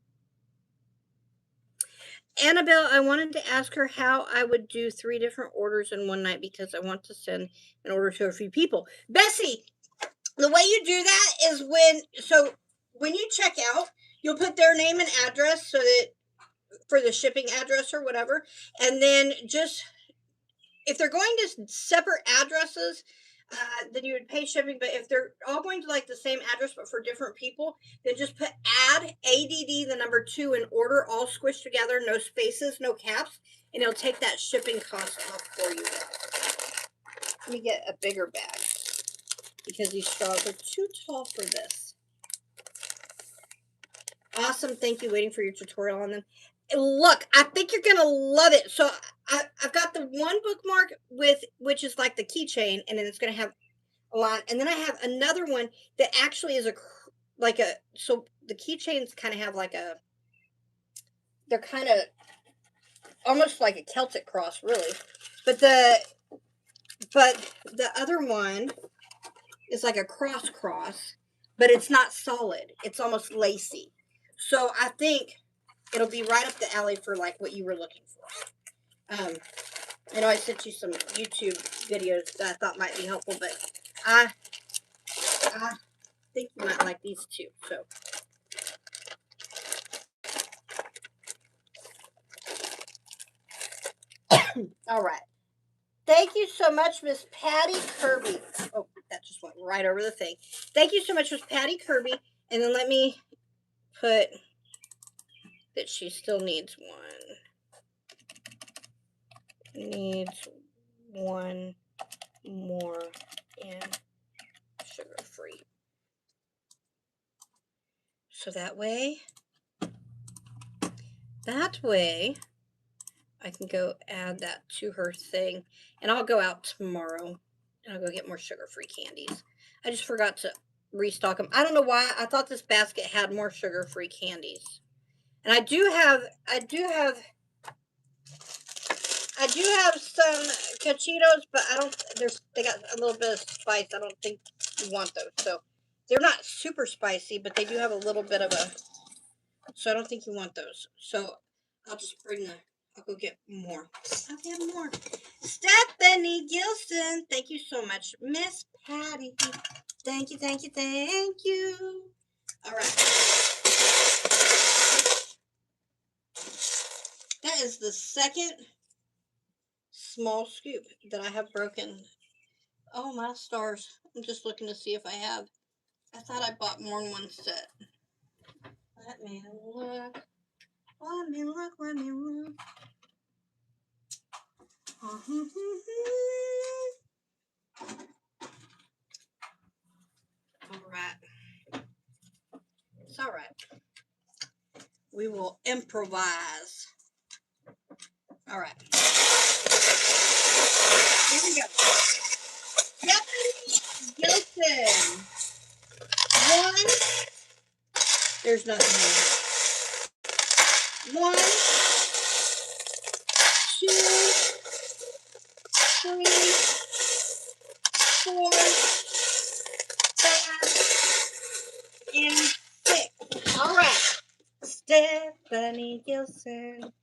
Speaker 1: Annabelle, I wanted to ask her how I would do 3 different orders in one night because I want to send an order to a few people. Bessie, the way you do that is when you check out, you'll put their name and address so that for the shipping address or whatever, and then just if they're going to separate addresses, then you would pay shipping. But if they're all going to like the same address but for different people, then just put add the number 2 and order all squished together, no spaces, no caps, and it'll take that shipping cost off for you. Let me get a bigger bag because these straws are too tall for this. Awesome, thank you. Waiting for your tutorial on them. Look, I think you're gonna love it. So I've got the one bookmark which is like the keychain, and then it's gonna have a lot, and then I have another one that actually is so the keychains kind of have they're kind of almost like a Celtic cross, really, but the other one is like a cross, but it's not solid. It's almost lacy. So I think it'll be right up the alley for like what you were looking for. I know I sent you some YouTube videos that I thought might be helpful, but I think you might like these too. So all right. Thank you so much, Miss Patty Kirby. Oh, that just went right over the thing. Thank you so much, Miss Patty Kirby. And then let me put that she still needs one. Needs one more in sugar-free. So that way I can go add that to her thing. And I'll go out tomorrow and I'll go get more sugar-free candies. I just forgot to restock them. I don't know why. I thought this basket had more sugar-free candies. And I do have some cachitos, but they got a little bit of spice. I don't think you want those. So they're not super spicy, but they do have a little bit of so I don't think you want those. So I'll just I'll go get more. I'll get more. Stephanie Gilson, thank you so much. Miss Patty, thank you. All right. That is the second small scoop that I have broken. Oh, my stars. I'm just looking to see if I have. I thought I bought more than one set. Let me look. All right. It's all right. We will improvise. All right. Here we go. Stephanie Gilson. 1. There's nothing in there. 1, 2, 3, 4, 5, and 6. All right. Stephanie Gilson.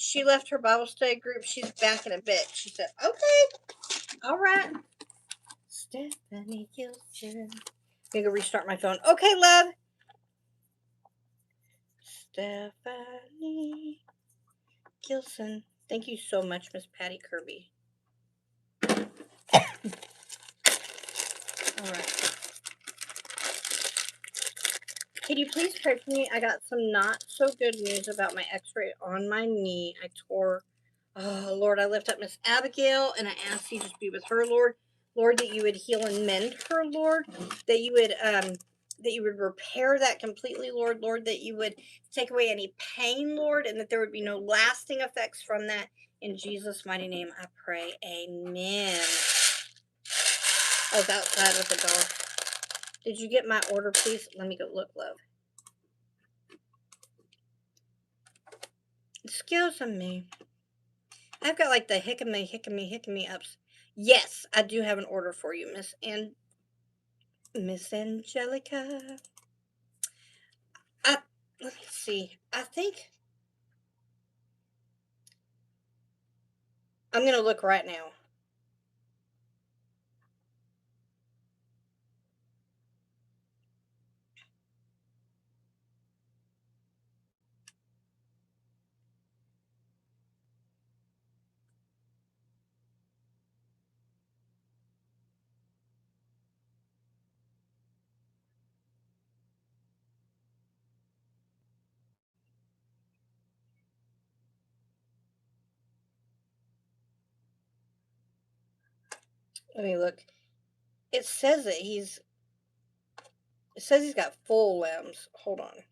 Speaker 1: She left her Bible study group. She's back in a bit. She said, okay, all right. Stephanie Gilson. I'm going to restart my phone. Okay, love. Stephanie Gilson. Thank you so much, Miss Patty Kirby. All right. Can you please pray for me? I got some not so good news about my x-ray on my knee. I tore. Oh, Lord, I lift up Miss Abigail, and I ask you to be with her, Lord. Lord, that you would heal and mend her, Lord. That you would repair that completely, Lord. Lord, that you would take away any pain, Lord, and that there would be no lasting effects from that. In Jesus' mighty name, I pray. Amen. I was outside with the dog. Did you get my order, please? Let me go look, love. Excuse me. I've got like the hickamy ups. Yes, I do have an order for you, Miss Angelica. Let me see. I think I'm gonna look right now. Let me look. It says that he's got full limbs. Hold on.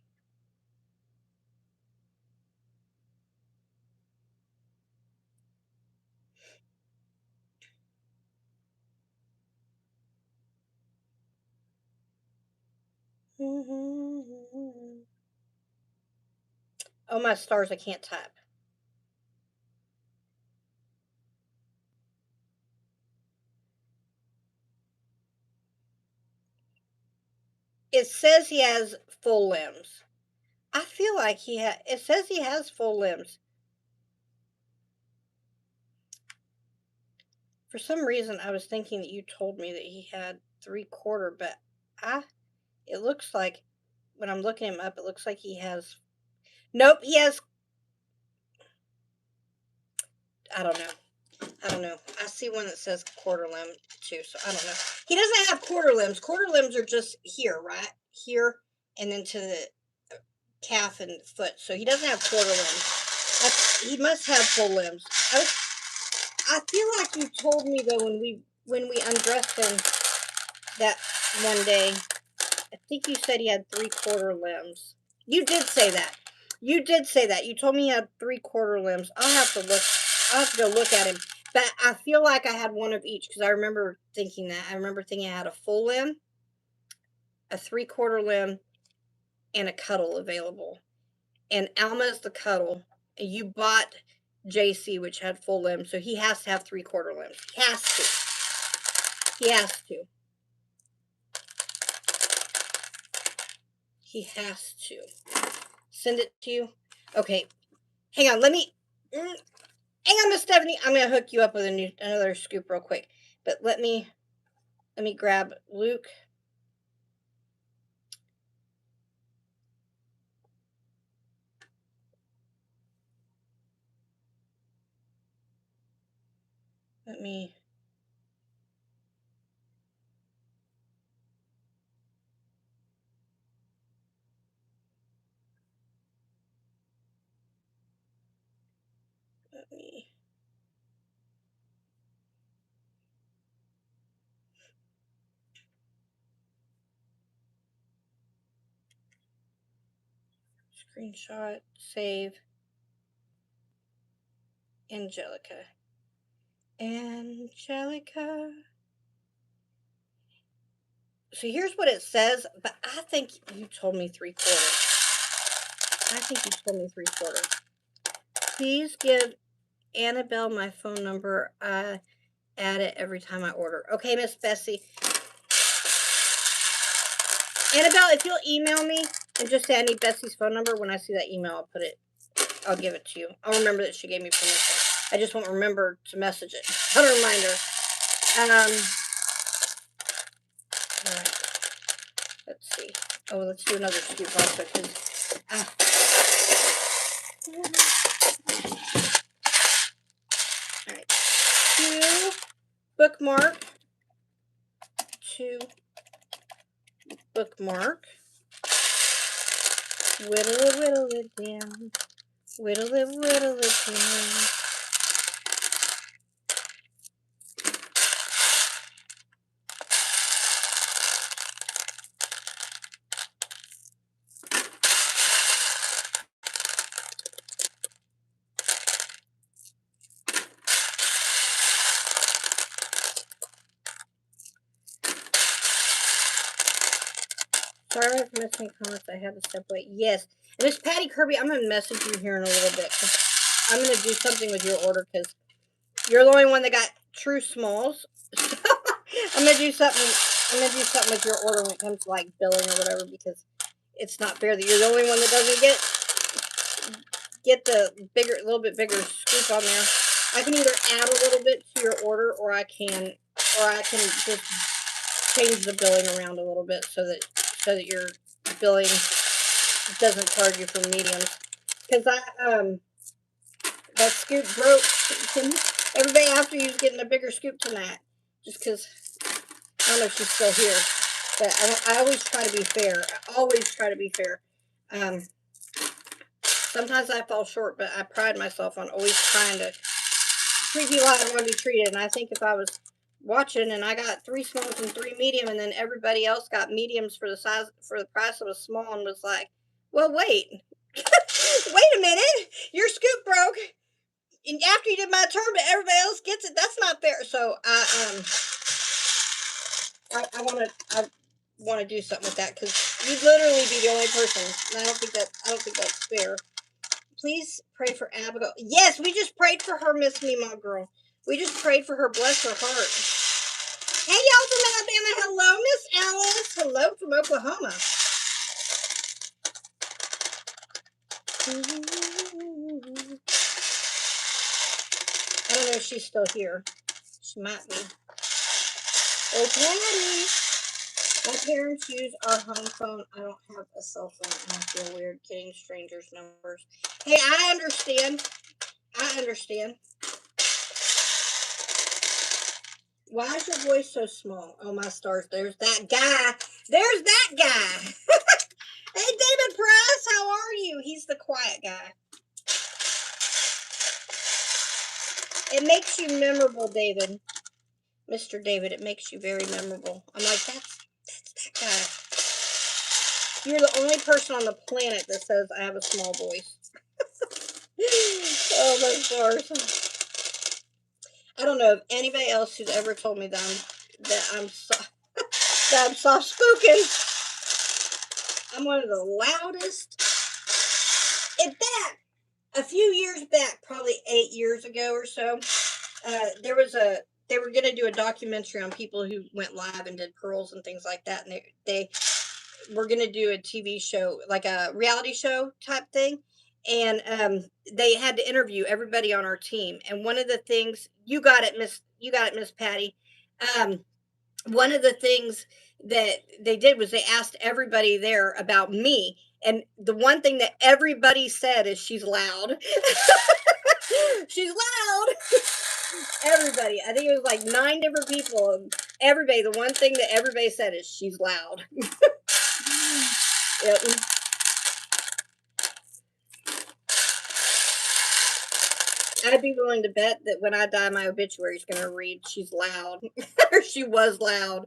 Speaker 1: Oh my stars, I can't type. It says he has full limbs. I feel like it says he has full limbs. For some reason, I was thinking that you told me that he had 3/4, but it looks like when I'm looking him up, it looks like he has. Nope, he has. I don't know. I see one that says quarter limb too, so I don't know. He doesn't have quarter limbs. Quarter limbs are just here, right here, and then to the calf and foot. So he doesn't have quarter limbs. He must have full limbs. I feel like you told me though when we undressed him that one day. I think you said he had 3/4 limbs. You did say that. You did say that. You told me he had 3/4 limbs. I'll have to look. I'll have to go look at him. But I feel like I had one of each because I remember thinking that. I remember thinking I had a full limb, a 3/4 limb, and a cuddle available. And Alma is the cuddle. And you bought JC, which had full limbs, so he has to have 3/4 limbs. He has to. He has to. He has to. Send it to you. Okay. Hang on. Let me. Hang on, Miss Stephanie. I'm gonna hook you up with another scoop real quick. But let me grab Luke. Let me. Screenshot, save. Angelica. So here's what it says, but I think you told me 3/4. I think you told me 3/4. Please give Annabelle my phone number. I add it every time I order. Okay, Miss Bessie. Annabelle, if you'll email me and just say I need Bessie's phone number, when I see that email, I'll put it I'll give it to you. I'll remember that she gave me permission. I just won't remember to message it. Put a reminder. All right. Let's see. Oh, let's do another scoop also, because all right. Two bookmark. Whittle it down. Whittle it down. Sorry for missing comments. I had to step away. Yes. And Miss Patty Kirby, I'm going to message you here in a little bit. I'm going to do something with your order because you're the only one that got true smalls. So I'm going to do something. I'm going to do something with your order when it comes to like billing or whatever, because it's not fair that you're the only one that doesn't get the little bit bigger scoop on there. I can either add a little bit to your order, or I can just change the billing around a little bit so that your billing doesn't charge you for mediums. Because that scoop broke. Everybody after you's getting a bigger scoop tonight. Just because I don't know if she's still here, but I always try to be fair. Sometimes I fall short, but I pride myself on always trying to treat people how I want to be treated. And I think if I was watching and I got 3 smalls and 3 medium, and then everybody else got mediums for the price of a small, and was like, well, wait a minute, your scoop broke, and after you did my turn, but everybody else gets it. That's not fair. So I want to do something with that, because you'd literally be the only person, and I don't think that's fair. Please pray for Abigail. Yes, we just prayed for her, Miss Meemaw girl. We just prayed for her. Bless her heart. Hey, y'all from Alabama. Hello, Miss Alice. Hello from Oklahoma. I don't know if she's still here. She might be. Oh, Patty. My parents use our home phone. I don't have a cell phone, and I feel weird getting strangers' numbers. Hey, I understand. Why is your voice so small? Oh, my stars. There's that guy. Hey, David Price, how are you? He's the quiet guy. It makes you memorable, David. Mr. David, it makes you very memorable. I'm like, that's that guy. You're the only person on the planet that says I have a small voice. Oh, my stars. I don't know if anybody else who's ever told me that I'm soft spoken. I'm one of the loudest. In fact, a few years back, probably 8 years ago or so, they were going to do a documentary on people who went live and did pearls and things like that, and they were going to do a TV show, like a reality show type thing, and they had to interview everybody on our team. And one of the things, you got it, Miss Patty. One of the things that they did was they asked everybody there about me, and the one thing that everybody said is she's loud. She's loud. Everybody, I think it was like 9 different people, and everybody, the one thing that everybody said is she's loud. Yep. I'd be willing to bet that when I die, my obituary is going to read, she's loud. Or she was loud.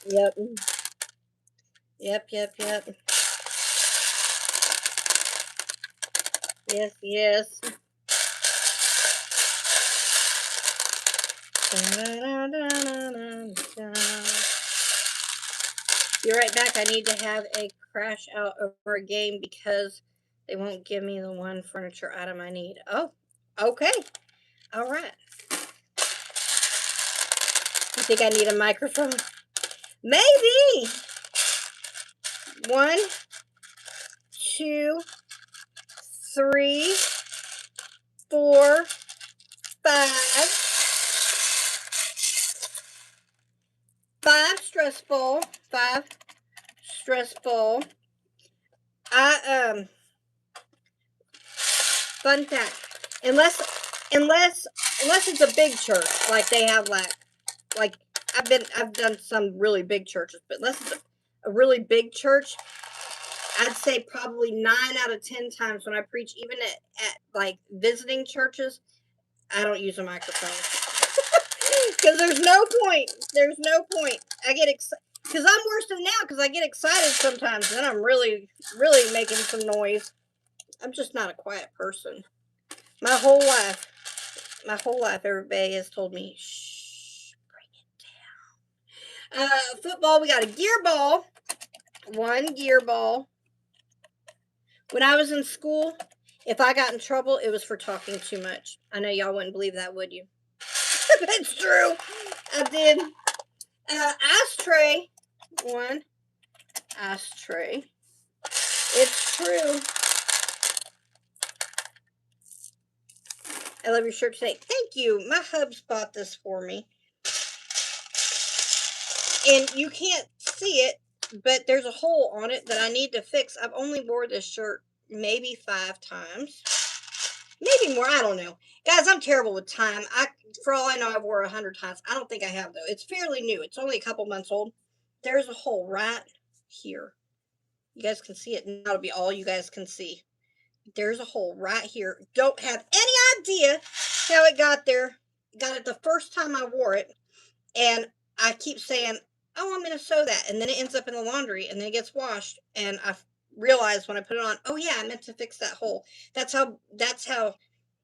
Speaker 1: Yep. Yep. Yes. Be right back. I need to have a crash out over a game because they won't give me the one furniture item I need. Oh, okay. All right. You think I need a microphone? Maybe. 1, 2, 3, 4, 5. 5 stressful. 5 stressful. Fun fact. Unless it's a big church, like they have like I've done some really big churches, but unless it's a really big church, I'd say probably 9 out of 10 times when I preach, even at like visiting churches, I don't use a microphone. Because there's no point. There's no point. I get excited. Because I'm worse than now, because I get excited sometimes. Then I'm really, really making some noise. I'm just not a quiet person. My whole life, everybody has told me, shh, bring it down. Football, we got a gear ball. 1 gear ball. When I was in school, if I got in trouble, it was for talking too much. I know y'all wouldn't believe that, would you? That's true. I did. Ashtray. 1 ashtray. It's true. I love your shirt today. Thank you. My hubs bought this for me. And you can't see it, but there's a hole on it that I need to fix. I've only wore this shirt maybe 5 times. Maybe more. I don't know. Guys, I'm terrible with time. For all I know, I've wore 100 times. I don't think I have, though. It's fairly new. It's only a couple months old. There's a hole right here. You guys can see it. And that'll be all you guys can see. There's a hole right here. Don't have any idea how it got there. Got it the first time I wore it. And I keep saying, oh, I'm going to sew that. And then it ends up in the laundry. And then it gets washed. And I realized when I put it on, oh, yeah, I meant to fix that hole. That's how,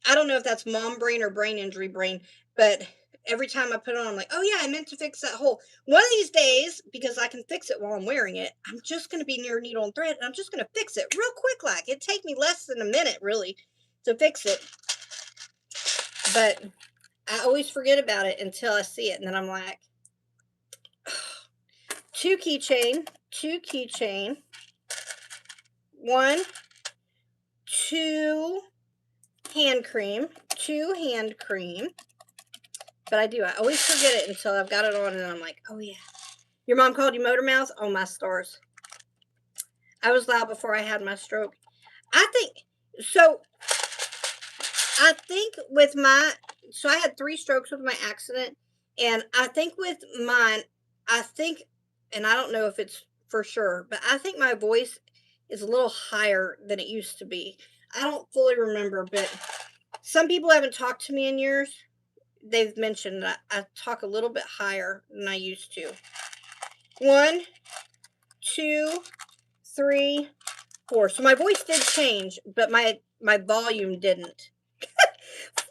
Speaker 1: I don't know if that's mom brain or brain injury brain. But every time I put it on, I'm like, oh, yeah, I meant to fix that hole. One of these days, because I can fix it while I'm wearing it, I'm just going to be near needle and thread, and I'm just going to fix it real quick. Like, it'd take me less than a minute, really, to fix it. But I always forget about it until I see it, and then I'm like, 2 keychain, 1, 2 hand cream, But I always forget it until I've got it on, and I'm like, oh, yeah. Your mom called you motor mouth? Oh, my stars. I was loud before I had my stroke. I think with so I had 3 strokes with my accident, and I think with mine, and I don't know if it's for sure, but I think my voice is a little higher than it used to be. I don't fully remember, but some people haven't talked to me in years. They've mentioned that I talk a little bit higher than I used to. 1, 2, 3, 4. So my voice did change, but my volume didn't.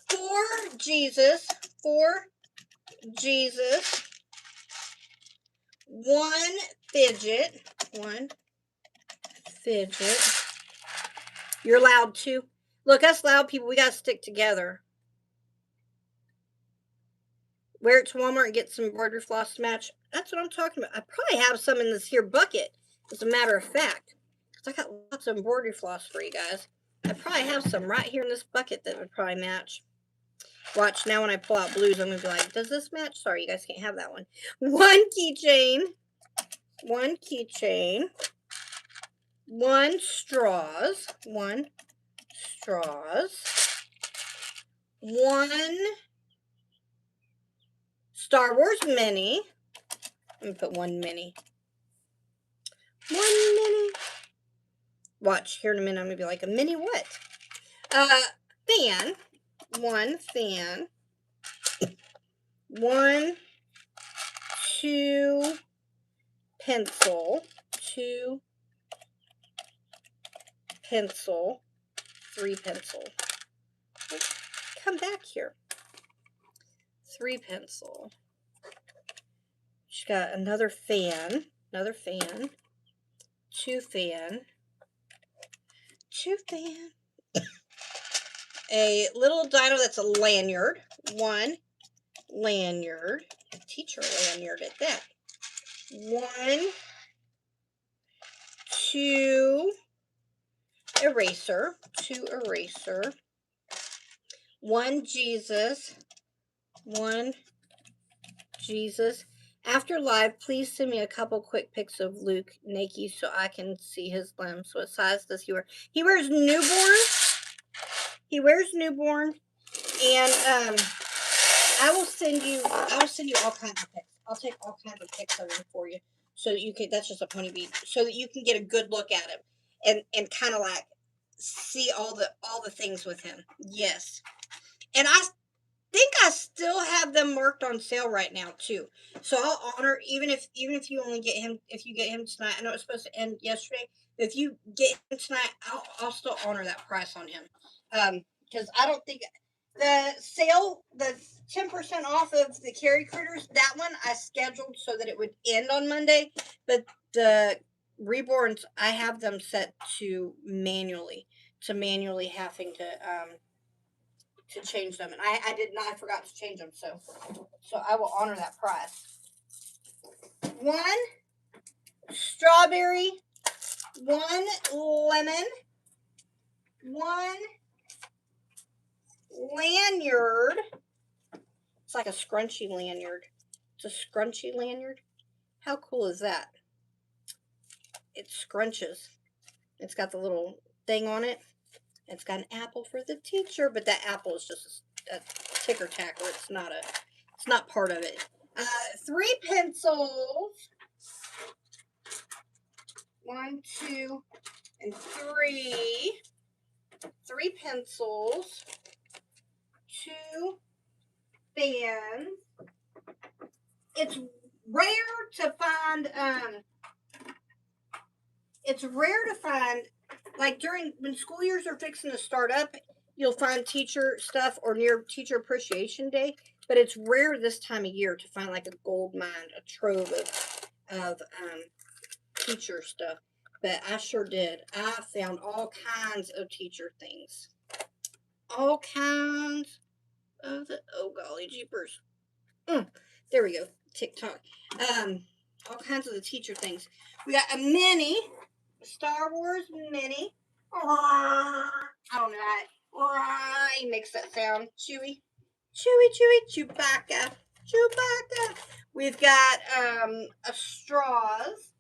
Speaker 1: 4 Jesus. 1 fidget. You're loud too. Look, us loud people, we got to stick together. Wear it to Walmart and get some embroidery floss to match. That's what I'm talking about. I probably have some in this here bucket, as a matter of fact. Because I got lots of embroidery floss for you guys. I probably have some right here in this bucket that would probably match. Watch, now when I pull out blues, I'm going to be like, does this match? Sorry, you guys can't have that one. 1 keychain. 1 straws. 1 Star Wars mini. I'm going to put 1 mini. 1 mini. Watch, here in a minute, I'm going to be like, a mini what? Fan. 1 fan. 1, 2 pencil. 2 pencil. 3 pencil. Come back here. 3 pencil. She's got another fan. 2 fan. A little dino that's a lanyard. 1 lanyard. A teacher lanyard at that. 1, 2 eraser, 2 eraser, 1 Jesus, 1 Jesus. After live, please send me a couple quick pics of Luke naked so I can see his limbs. What size does he wear? He wears newborn. He wears newborn, and I will send you all kinds of pics. I'll take all kinds of pics of him for you, so that you can. That's just a pony bee, so that you can get a good look at him and kind of like see all the things with him. Yes, and I think I still have them marked on sale right now too. So I'll honor even if you only get him if you get him tonight. I know it's supposed to end yesterday. But if you get him tonight, I'll still honor that price on him. Because I don't think the sale, the 10% off of the Carey Critters, that one I scheduled so that it would end on Monday. But the reborns, I have them set to manually having to change them, and I did not. I forgot to change them, so I will honor that price. 1 strawberry, 1 lemon, 1 lanyard. It's like a scrunchy lanyard. It's a scrunchy lanyard. How cool is that? It scrunches. It's got the little thing on it. It's got an apple for the teacher, but that apple is just a ticker tacker. It's not part of it. 3 pencils. 1, 2, and 3. 3 pencils. 2 fans. It's rare to find. It's rare to find, like when school years are fixing to start up, you'll find teacher stuff or near Teacher Appreciation Day. But it's rare this time of year to find like a gold mine, a trove of teacher stuff. But I sure did. I found all kinds of teacher things. All kinds of oh golly jeepers. There we go. TikTok. All kinds of the teacher things. We got a mini, Star Wars mini. I don't know how he makes that sound. Chewy. Chewbacca. We've got straws.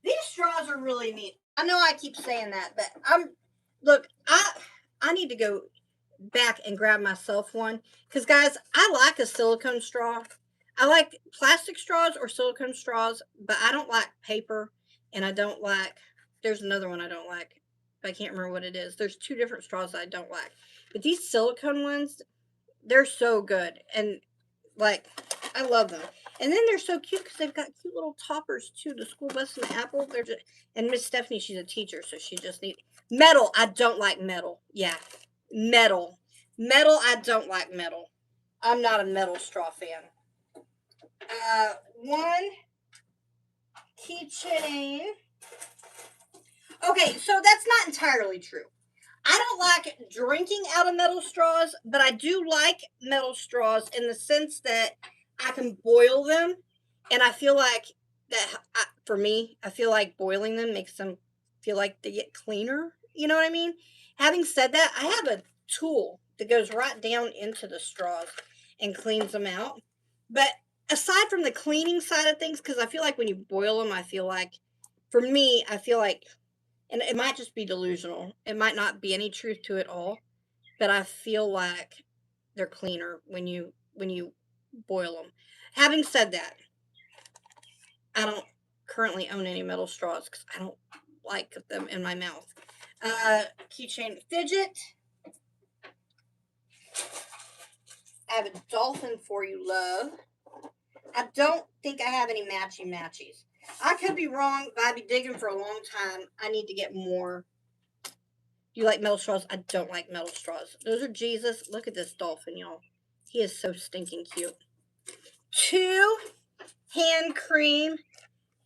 Speaker 1: These straws are really neat. I know I keep saying that, but I need to go back and grab myself one, because guys, I like a silicone straw. I like plastic straws or silicone straws, but I don't like paper, and I don't like, there's another one I don't like, but I can't remember what it is. There's 2 different straws I don't like, but these silicone ones, they're so good, and like I love them. And then they're so cute because they've got cute little toppers too. The school bus and the apple. They're just, and Miss Stephanie, she's a teacher, so she just needs metal. I don't like metal. Yeah, metal. I don't like metal. I'm not a metal straw fan. 1 keychain. Okay, so that's not entirely true. I don't like drinking out of metal straws, but I do like metal straws in the sense that I can boil them, and I feel like that, for me, I feel like boiling them makes them feel like they get cleaner. You know what I mean? Having said that, I have a tool that goes right down into the straws and cleans them out. But aside from the cleaning side of things, because I feel like when you boil them, for me, I feel like, and it might just be delusional, it might not be any truth to it all, but I feel like they're cleaner when you boil them. Having said that, I don't currently own any metal straws because I don't like them in my mouth. Keychain fidget. I have a dolphin for you, love. I don't think I have any matchies. I could be wrong, but I'd be digging for a long time. I need to get more. Do you like metal straws? I don't like metal straws. Those are Jesus. Look at this dolphin, y'all. He is so stinking cute. 2 hand cream.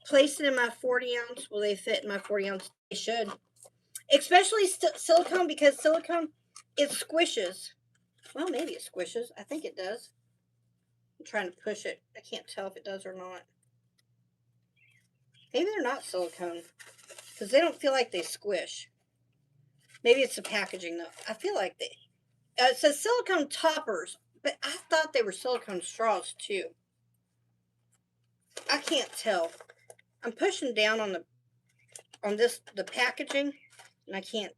Speaker 1: Place it in my 40 ounce. Will they fit in my 40 ounce? They should. Especially silicone, because silicone, it squishes. Well, maybe it squishes. I think it does. I'm trying to push it. I can't tell if it does or not. Maybe they're not silicone. because they don't feel like they squish. Maybe it's the packaging though. I feel like they. It says silicone toppers, but I thought they were silicone straws too. I can't tell. I'm pushing down on the packaging, and I can't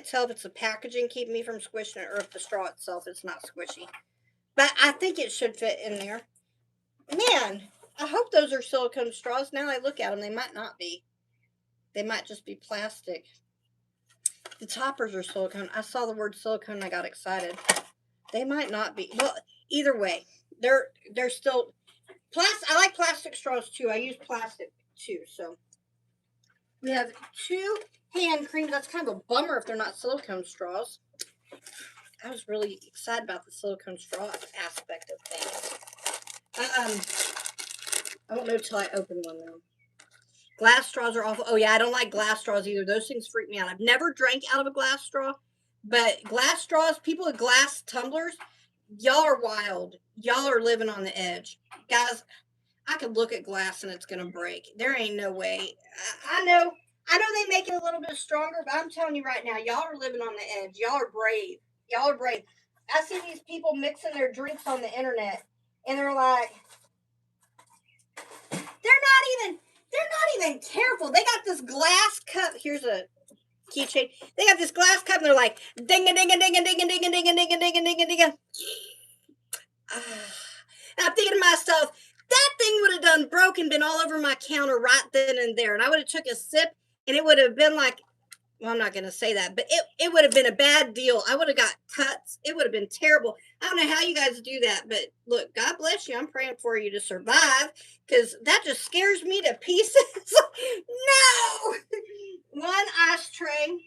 Speaker 1: tell if it's the packaging keeping me from squishing it or if the straw itself is not squishy. But I think it should fit in there. Man, I hope those are silicone straws. Now I look at them, they might not be. They might just be plastic. The toppers are silicone. I saw the word silicone and I got excited. They might not be. Well, either way, they're still plastic. I like plastic straws too. I use plastic too. So we have 2 hand creams. That's kind of a bummer if they're not silicone straws. I was really excited about the silicone straw aspect of things. I don't know till I open one though. Glass straws are awful. Oh yeah, I don't like glass straws either. Those things freak me out. I've never drank out of a glass straw, but glass straws, people with glass tumblers, y'all are wild. Y'all are living on the edge. Guys, I could look at glass and it's going to break. There ain't no way. I know they make it a little bit stronger, but I'm telling you right now, y'all are living on the edge. Y'all are brave. Y'all are brave. I see these people mixing their drinks on the internet, and they're like, they're not even careful. They got this glass cup. Here's a keychain. They got this glass cup, and they're like, ding a ding a ding a ding a ding a ding a ding a ding a ding a ding a. I'm thinking to myself, that thing would have done broken, been all over my counter right then and there, and I would have took a sip, and it would have been like, well, I'm not going to say that, but it would have been a bad deal. I would have got cuts. It would have been terrible. I don't know how you guys do that, but look, God bless you. I'm praying for you to survive, because that just scares me to pieces. No! One ashtray.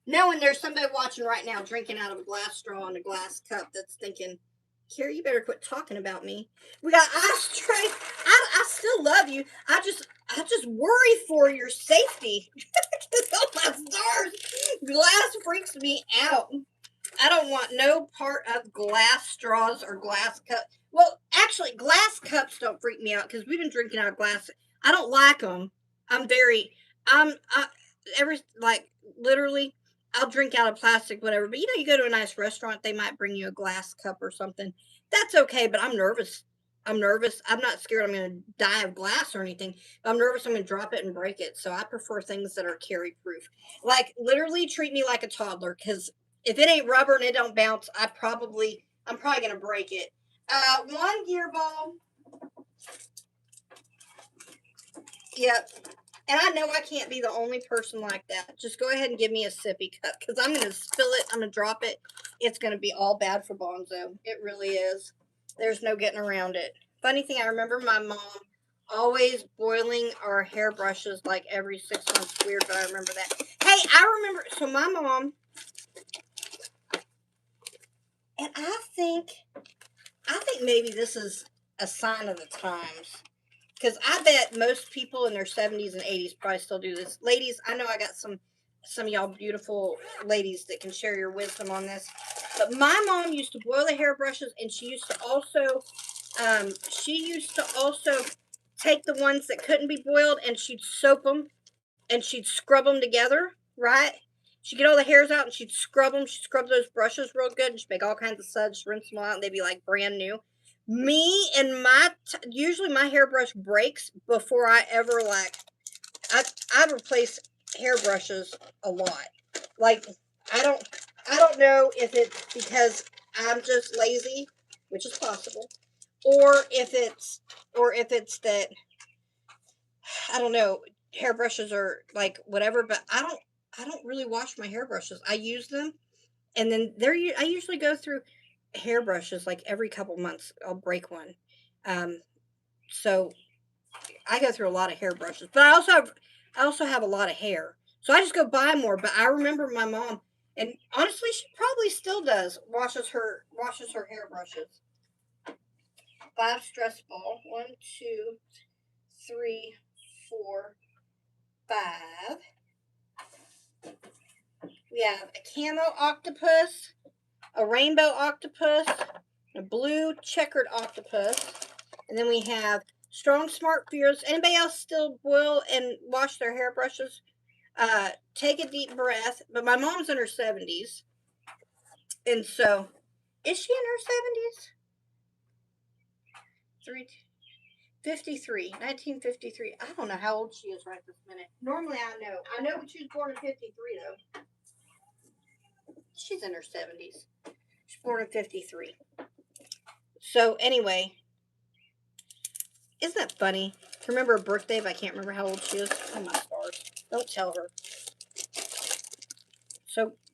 Speaker 1: Knowing there's somebody watching right now drinking out of a glass straw and a glass cup that's thinking, Carrie, you better quit talking about me. We got ashtray. I still love you. I just worry for your safety. Oh my stars. Glass freaks me out. I don't want no part of glass straws or glass cups. Well, actually, glass cups don't freak me out because we've been drinking out of glass. I don't like them. Literally, I'll drink out of plastic, whatever. But you go to a nice restaurant, they might bring you a glass cup or something. That's okay, but I'm nervous. I'm nervous. I'm not scared I'm going to die of glass or anything. But I'm nervous I'm going to drop it and break it. So I prefer things that are Carey proof. Like, literally treat me like a toddler, because if it ain't rubber and it don't bounce, I'm probably going to break it. 1 gear ball. Yep. And I know I can't be the only person like that. Just go ahead and give me a sippy cup, because I'm going to spill it. I'm going to drop it. It's going to be all bad for Bonzo. It really is. There's no getting around it. Funny thing, I remember my mom always boiling our hairbrushes like every 6 months. Weird, but I remember that. Hey, I remember. So my mom, and I think maybe this is a sign of the times. Because I bet most people in their 70s and 80s probably still do this. Ladies, I know I got some of y'all beautiful ladies that can share your wisdom on this. But my mom used to boil the hairbrushes, and she used to also take the ones that couldn't be boiled, and she'd soap them, and she'd scrub them together, right? She'd get all the hairs out, and she'd scrub them. She'd scrub those brushes real good, and she'd make all kinds of suds, rinse them out, and they'd be like brand new. Me and usually my hairbrush breaks before I ever I replace hairbrushes a lot. Like, I don't know if it's because I'm just lazy, which is possible, or if it's that, I don't know, hairbrushes are like whatever, but I don't really wash my hairbrushes. I use them, and then I usually go through hairbrushes like every couple months. I'll break one. So I go through a lot of hairbrushes, but I also have a lot of hair. So I just go buy more. But I remember my mom, and honestly, she probably still does, washes her hairbrushes. 5 stress ball. 1, 2, 3, 4, 5. We have a camo octopus, a rainbow octopus, a blue checkered octopus, and then we have Strong, smart, fierce. Anybody else still boil and wash their hairbrushes? Take a deep breath. But my mom's in her 70s. And so, is she in her 70s? 1953. I don't know how old she is right this minute. Normally I know. I know she was born in 53, though. She's in her 70s. She's born in 53. So, anyway, isn't that funny? To remember her birthday, but I can't remember how old she is. Oh, my stars. Don't tell her.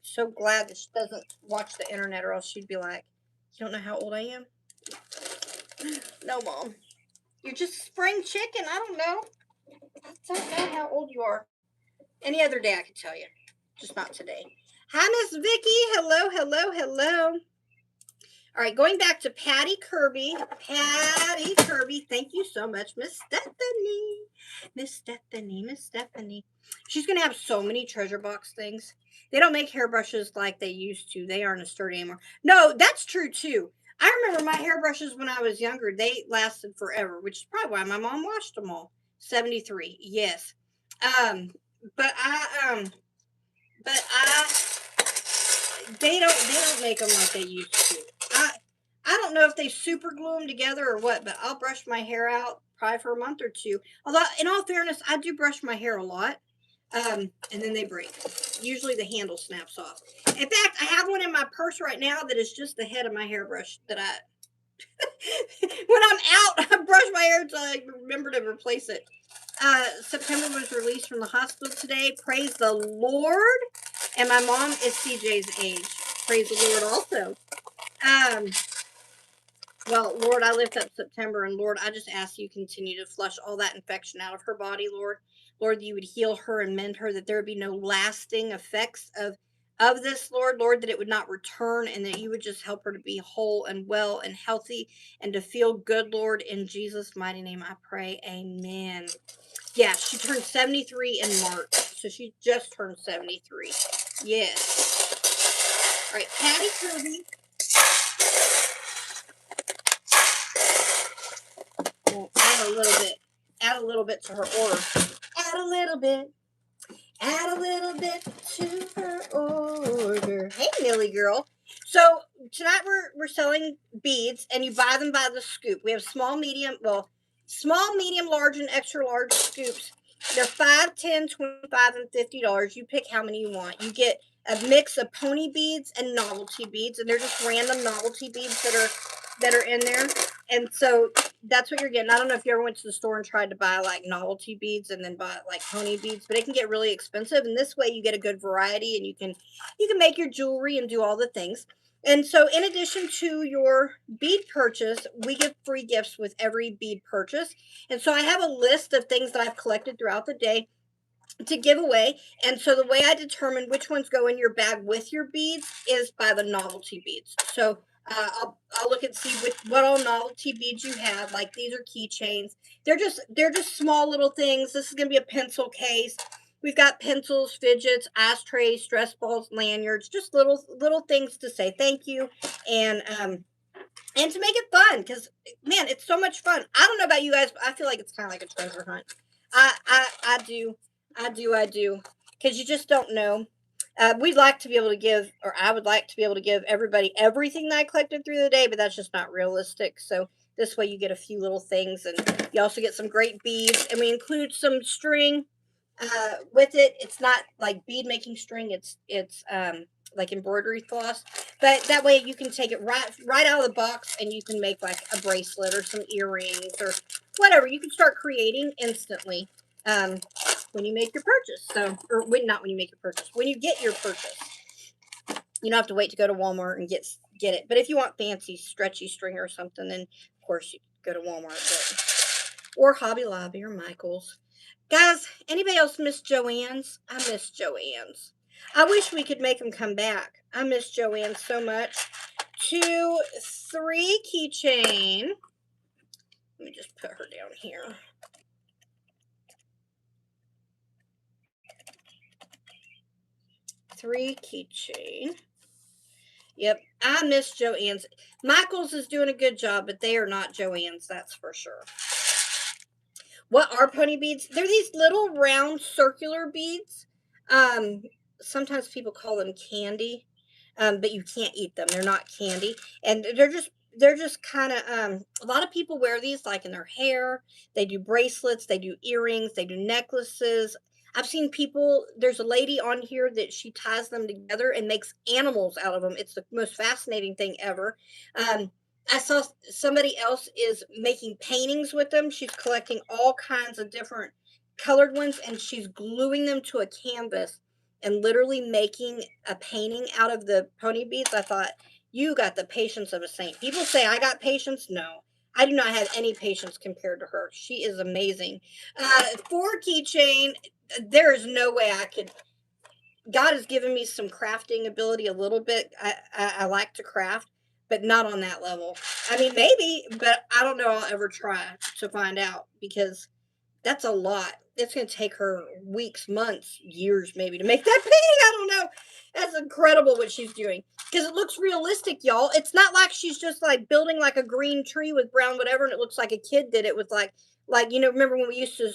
Speaker 1: So glad that she doesn't watch the internet, or else she'd be like, you don't know how old I am? No, Mom. You're just spring chicken. I don't know. I don't know how old you are. Any other day I could tell you. Just not today. Hi, Miss Vicky. Hello, hello, hello. All right, going back to Patty Kirby. Patty Kirby, thank you so much, Miss Stephanie. Miss Stephanie, Miss Stephanie. She's going to have so many treasure box things. They don't make hairbrushes like they used to. They aren't as sturdy anymore. No, that's true, too. I remember my hairbrushes when I was younger. They lasted forever, which is probably why my mom washed them all. 73, yes. But I they don't make them like they used to. I don't know if they super glue them together or what, but I'll brush my hair out probably for a month or two. Although, in all fairness, I do brush my hair a lot, and then they break. Usually the handle snaps off. In fact, I have one in my purse right now that is just the head of my hairbrush that when I'm out, I brush my hair until I remember to replace it. September was released from the hospital today. Praise the Lord. And my mom is CJ's age. Praise the Lord also. Well, Lord, I lift up September, and Lord, I just ask you continue to flush all that infection out of her body, Lord. Lord, you would heal her and mend her, that there would be no lasting effects of this, Lord. Lord, that it would not return, and that you would just help her to be whole and well and healthy and to feel good, Lord. In Jesus' mighty name, I pray. Amen. Yeah, she turned 73 in March, so she just turned 73. Yes. All right, Patty Kirby. We'll add a little bit to her order. Add a little bit to her order. Hey, Millie girl. So tonight we're selling beads, and you buy them by the scoop. We have small, medium, large, and extra large scoops. They're $5, $10, $25, and $50. You pick how many you want. You get a mix of pony beads and novelty beads, and they're just random novelty beads that are in there. And so that's what you're getting. I don't know if you ever went to the store and tried to buy like novelty beads and then buy like pony beads, but it can get really expensive. And this way you get a good variety, and you can make your jewelry and do all the things. And so in addition to your bead purchase, we give free gifts with every bead purchase. And so I have a list of things that I've collected throughout the day to give away. And so the way I determine which ones go in your bag with your beads is by the novelty beads. So I'll look and see what all novelty beads you have. Like these are keychains. They're just small little things. This is gonna be a pencil case. We've got pencils, fidgets, ashtrays, stress balls, lanyards, just little things to say thank you and to make it fun, because man, it's so much fun. I don't know about you guys, but I feel like it's kind of like a treasure hunt. I do, because you just don't know. We'd like to be able to give, or I would like to be able to give everybody everything that I collected through the day, but that's just not realistic. So this way you get a few little things, and you also get some great beads, and we include some string with it. It's not like bead making string. It's like embroidery floss, but that way you can take it right out of the box, and you can make like a bracelet or some earrings or whatever. You can start creating instantly when you make your purchase. So, or not when you make your purchase, when you get your purchase. You don't have to wait to go to Walmart and get it. But if you want fancy stretchy string or something, then of course you go to Walmart, or Hobby Lobby or Michael's. Guys, anybody else miss Joann's? I miss Joann's. I wish we could make them come back. I miss Joann's so much. 2, 3 keychain. Let me just put her down here. Three keychain. Yep, I miss Joann's. Michael's is doing a good job, but they are not Joann's, that's for sure. What are pony beads? They're these little round circular beads. Um, Sometimes people call them candy, but you can't eat them. They're not candy, and they're just kind of a lot of people wear these like in their hair. They do bracelets, they do earrings, they do necklaces. I've seen people, there's a lady on here that she ties them together and makes animals out of them. It's the most fascinating thing ever. Um, I saw somebody else is making paintings with them. She's collecting all kinds of different colored ones and she's gluing them to a canvas and literally making a painting out of the pony beads. I thought, you got the patience of a saint. People say I got patience. No, I do not have any patience compared to her. She is amazing. For keychain, there is no way I could. God has given me some crafting ability a little bit. I like to craft, but not on that level. I mean, maybe, but I don't know. I'll ever try to find out because that's a lot. It's going to take her weeks, months, years maybe to make that painting. I don't know. That's incredible what she's doing because it looks realistic, y'all. It's not like she's just like building like a green tree with brown whatever, and it looks like a kid did it with like remember when we used to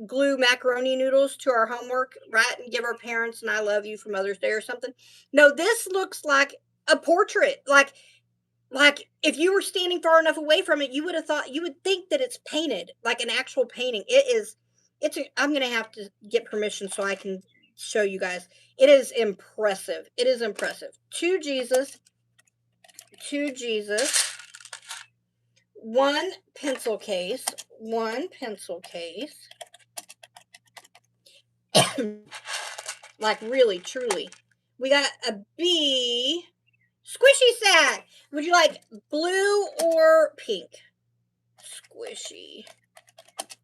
Speaker 1: glue macaroni noodles to our homework, right, and give our parents an "I love you" for Mother's Day or something. No, this looks like a portrait, like if you were standing far enough away from it, you would have thought, you would think that it's painted like an actual painting. It is. I'm gonna have to get permission so I can show you guys. It is impressive. It is impressive. To Jesus, to Jesus. One pencil case. One pencil case. Like really, truly. We got a bee squishy sack. Would you like blue or pink? Squishy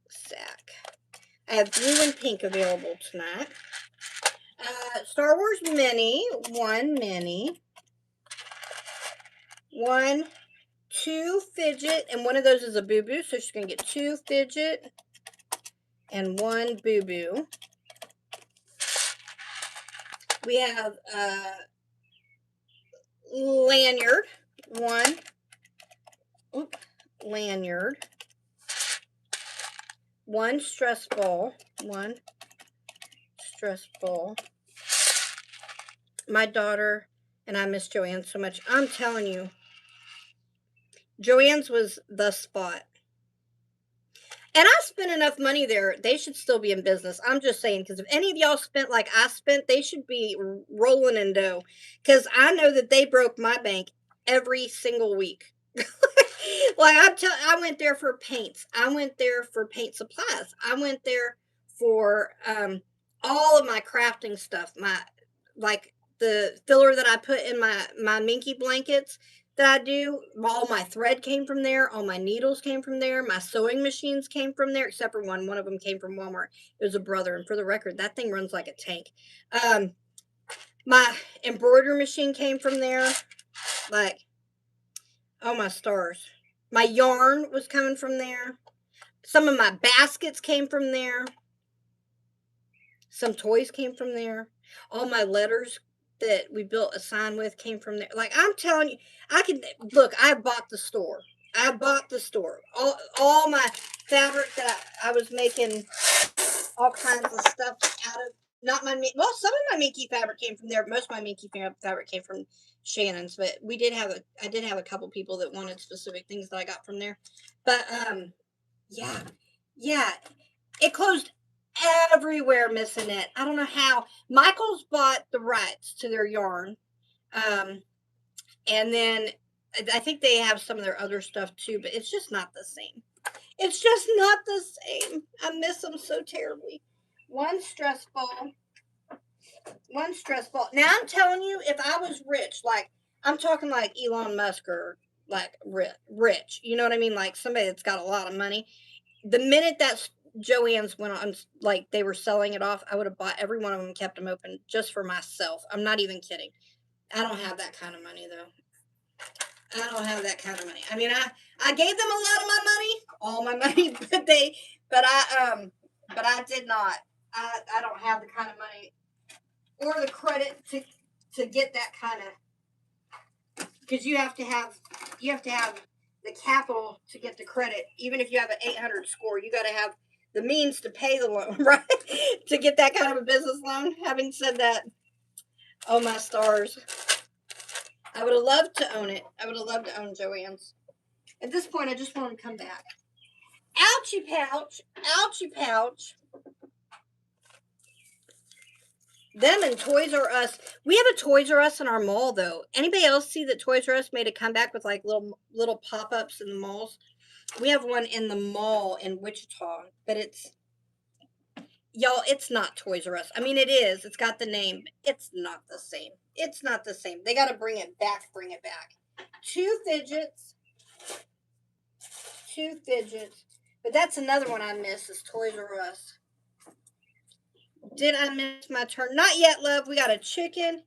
Speaker 1: sack. I have blue and pink available tonight. Star Wars mini. One, two fidget, and one of those is a boo-boo, so she's going to get two fidget and one boo-boo. We have lanyard. Lanyard. One stress ball. My daughter and I miss Joanne so much. I'm telling you, Joanne's was the spot. And I spent enough money there. They should still be in business. I'm just saying, because if any of y'all spent like I spent, they should be rolling in dough. Because I know that they broke my bank every single week. Like I went there for paints. I went there for paint supplies. I went there for all of my crafting stuff. Like the filler that I put in my minky blankets that I do. All my thread came from there. All my needles came from there. My sewing machines came from there, except for one. One of them came from Walmart. It was a brother, and for the record, that thing runs like a tank. My embroidery machine came from there. Like, oh my stars. My yarn was coming from there. Some of my baskets came from there. Some toys came from there. All my letters that we built a sign with came from there. Like, I'm telling you, I can look. I bought the store. All my fabric that I was making all kinds of stuff out of. Not my well, some of my minky fabric came from there. But most of my minky fabric came from Shannon's, but I did have a couple people that wanted specific things that I got from there. But yeah, yeah, it closed everywhere, Miss Annette. I don't know how. Michael's bought the rights to their yarn. And then I think they have some of their other stuff too, but it's just not the same. It's just not the same. I miss them so terribly. One stress ball. Now I'm telling you, if I was rich, like I'm talking like Elon Musk or like rich, you know what I mean? Like somebody that's got a lot of money. The minute that Joann's went on, like they were selling it off, I would have bought every one of them and kept them open just for myself. I'm not even kidding. I don't have that kind of money though. I don't have that kind of money. I mean, I gave them a lot of my money, all my money, but I did not. I don't have the kind of money or the credit to get that kind of, because you have to have the capital to get the credit. Even if you have an 800 score, you got to have the means to pay the loan, right? To get that kind of a business loan. Having said that, oh my stars. I would have loved to own it. I would have loved to own Joann's. At this point, I just want them to come back. Ouchie pouch. Ouchie pouch. Them and Toys R Us. We have a Toys R Us in our mall, though. Anybody else see that Toys R Us made a comeback with like little pop-ups in the malls? We have one in the mall in Wichita, but it's, y'all, it's not Toys R Us. I mean, it is. It's got the name. It's not the same. It's not the same. They got to bring it back. Bring it back. Two fidgets. But that's another one I miss is Toys R Us. Did I miss my turn? Not yet, love. We got a chicken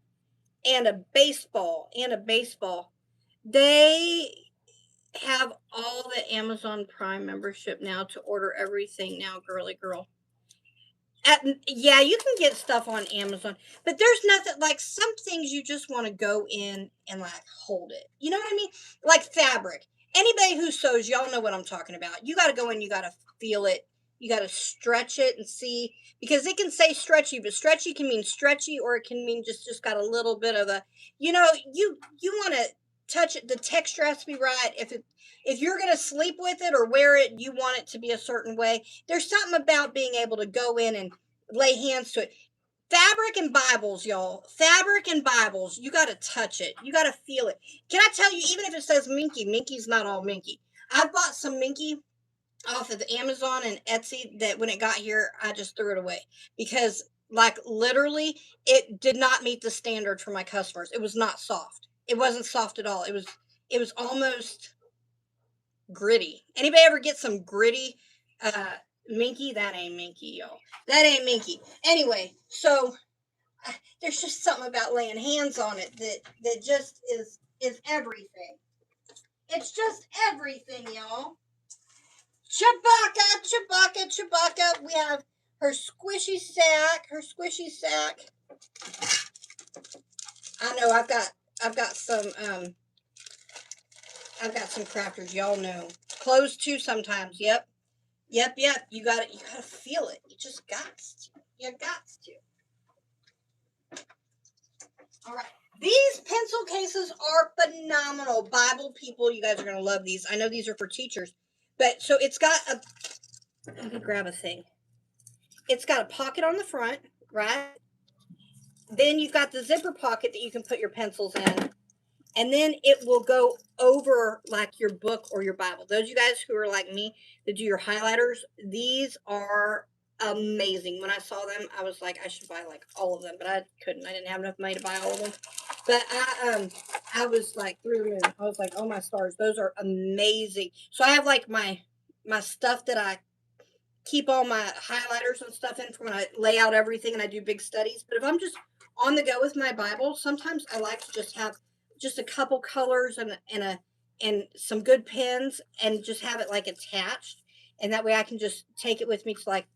Speaker 1: and a baseball. They have all the Amazon Prime membership now to order everything now, girly girl. Yeah, you can get stuff on Amazon, but there's nothing like some things you just want to go in and like hold it. You know what I mean? Like fabric. Anybody who sews, y'all know what I'm talking about. You got to go in, you got to feel it. You got to stretch it and see, because it can say stretchy, but stretchy can mean stretchy, or it can mean just got a little bit of a, you want to touch it. The texture has to be right. If you're going to sleep with it or wear it, you want it to be a certain way. There's something about being able to go in and lay hands to it. Fabric and Bibles, y'all. Fabric and Bibles. You got to touch it. You got to feel it. Can I tell you, even if it says Minky, Minky's not all Minky. I bought some Minky off of Amazon and Etsy that when it got here, I just threw it away because, like, literally, it did not meet the standard for my customers. It was not soft. It wasn't soft at all. It was almost gritty. Anybody ever get some gritty Minky? That ain't Minky, y'all. That ain't Minky. Anyway, so there's just something about laying hands on it that just is everything. It's just everything, y'all. Chewbacca. We have her squishy sack. I know I've got some crafters, y'all know. Clothes too sometimes. Yep. You gotta feel it. You just got to. All right. These pencil cases are phenomenal. Bible people, you guys are gonna love these. I know these are for teachers, but so it's got a. Let me grab a thing. It's got a pocket on the front, right? Then you've got the zipper pocket that you can put your pencils in. And then it will go over like your book or your Bible. Those of you guys who are like me that do your highlighters, these are amazing. When I saw them, I was like, I should buy like all of them, but I couldn't. I didn't have enough money to buy all of them. But I was like through the moon. I was like, oh my stars, those are amazing. So I have like my stuff that I keep all my highlighters and stuff in for when I lay out everything and I do big studies. But if I'm just on the go with my Bible, sometimes I like to just have just a couple colors and some good pens and just have it like attached. And that way I can just take it with me to like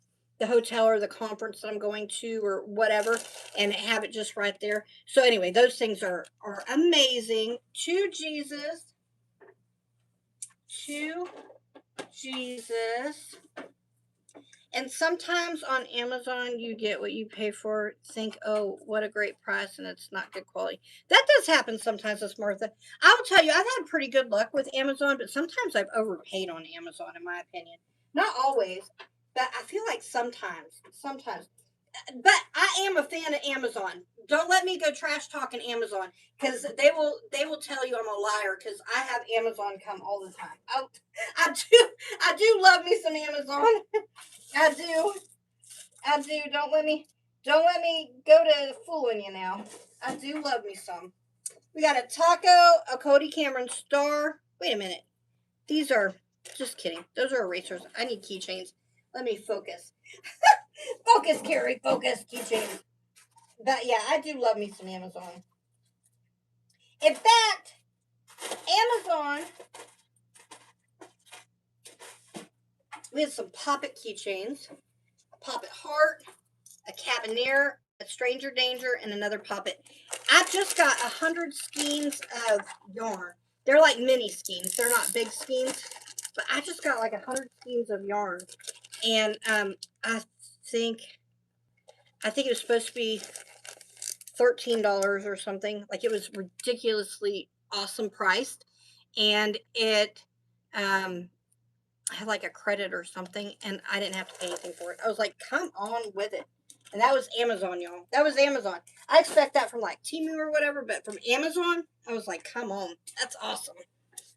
Speaker 1: the hotel or the conference that I'm going to or whatever and have it just right there. So anyway, those things are amazing. To Jesus. And sometimes on Amazon, you get what you pay for. Think, oh, what a great price, and it's not good quality. That does happen sometimes, Miss Martha. I will tell you, I've had pretty good luck with Amazon, but sometimes I've overpaid on Amazon, in my opinion. Not always, but I feel like sometimes. But I am a fan of Amazon. Don't let me go trash talking Amazon because they will tell you I'm a liar because I have Amazon come all the time. I do love me some Amazon. I do. Don't let me go to fooling you now. I do love me some. We got a taco, a Cody Cameron star. Wait a minute. These are just kidding. Those are erasers. I need keychains. Let me focus. Focus, Carrie. Focus, keychains. But yeah, I do love me some Amazon. In fact, Amazon, we have some Pop-It keychains. A Pop-It heart, a Cabineer, a Stranger Danger, and another Pop-It. I've just got 100 skeins of yarn. They're like mini skeins. They're not big skeins. But I just got like 100 skeins of yarn. And I think it was supposed to be $13 or something. Like, it was ridiculously awesome priced, and it had like a credit or something, and I didn't have to pay anything for it. I was like, come on with it. And that was Amazon, y'all. That was Amazon. I expect that from like Temu or whatever, but from Amazon, I was like, come on. That's awesome.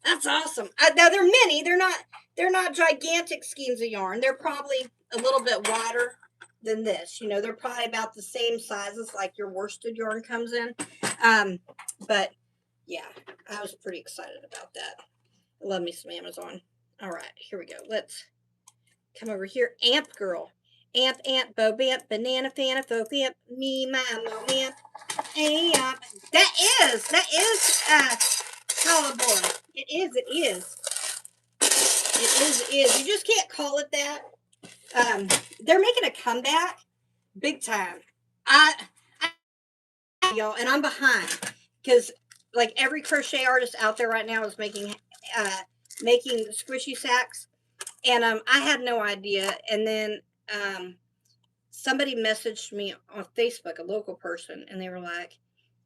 Speaker 1: That's awesome. Now they're mini. They're not gigantic skeins of yarn. They're probably a little bit wider than this. You know, they're probably about the same sizes like your worsted yarn comes in. But yeah, I was pretty excited about that. I love me some Amazon. All right, here we go. Let's come over here. Amp girl. Amp, amp, bo, bamp, banana, fana, fo, bamp, me, my, mo, amp, amp. That is Caliborn. It is. It is. You just can't call it that. They're making a comeback big time. Y'all, and I'm behind because like every crochet artist out there right now is making squishy sacks, and I had no idea. And then somebody messaged me on Facebook, a local person, and they were like,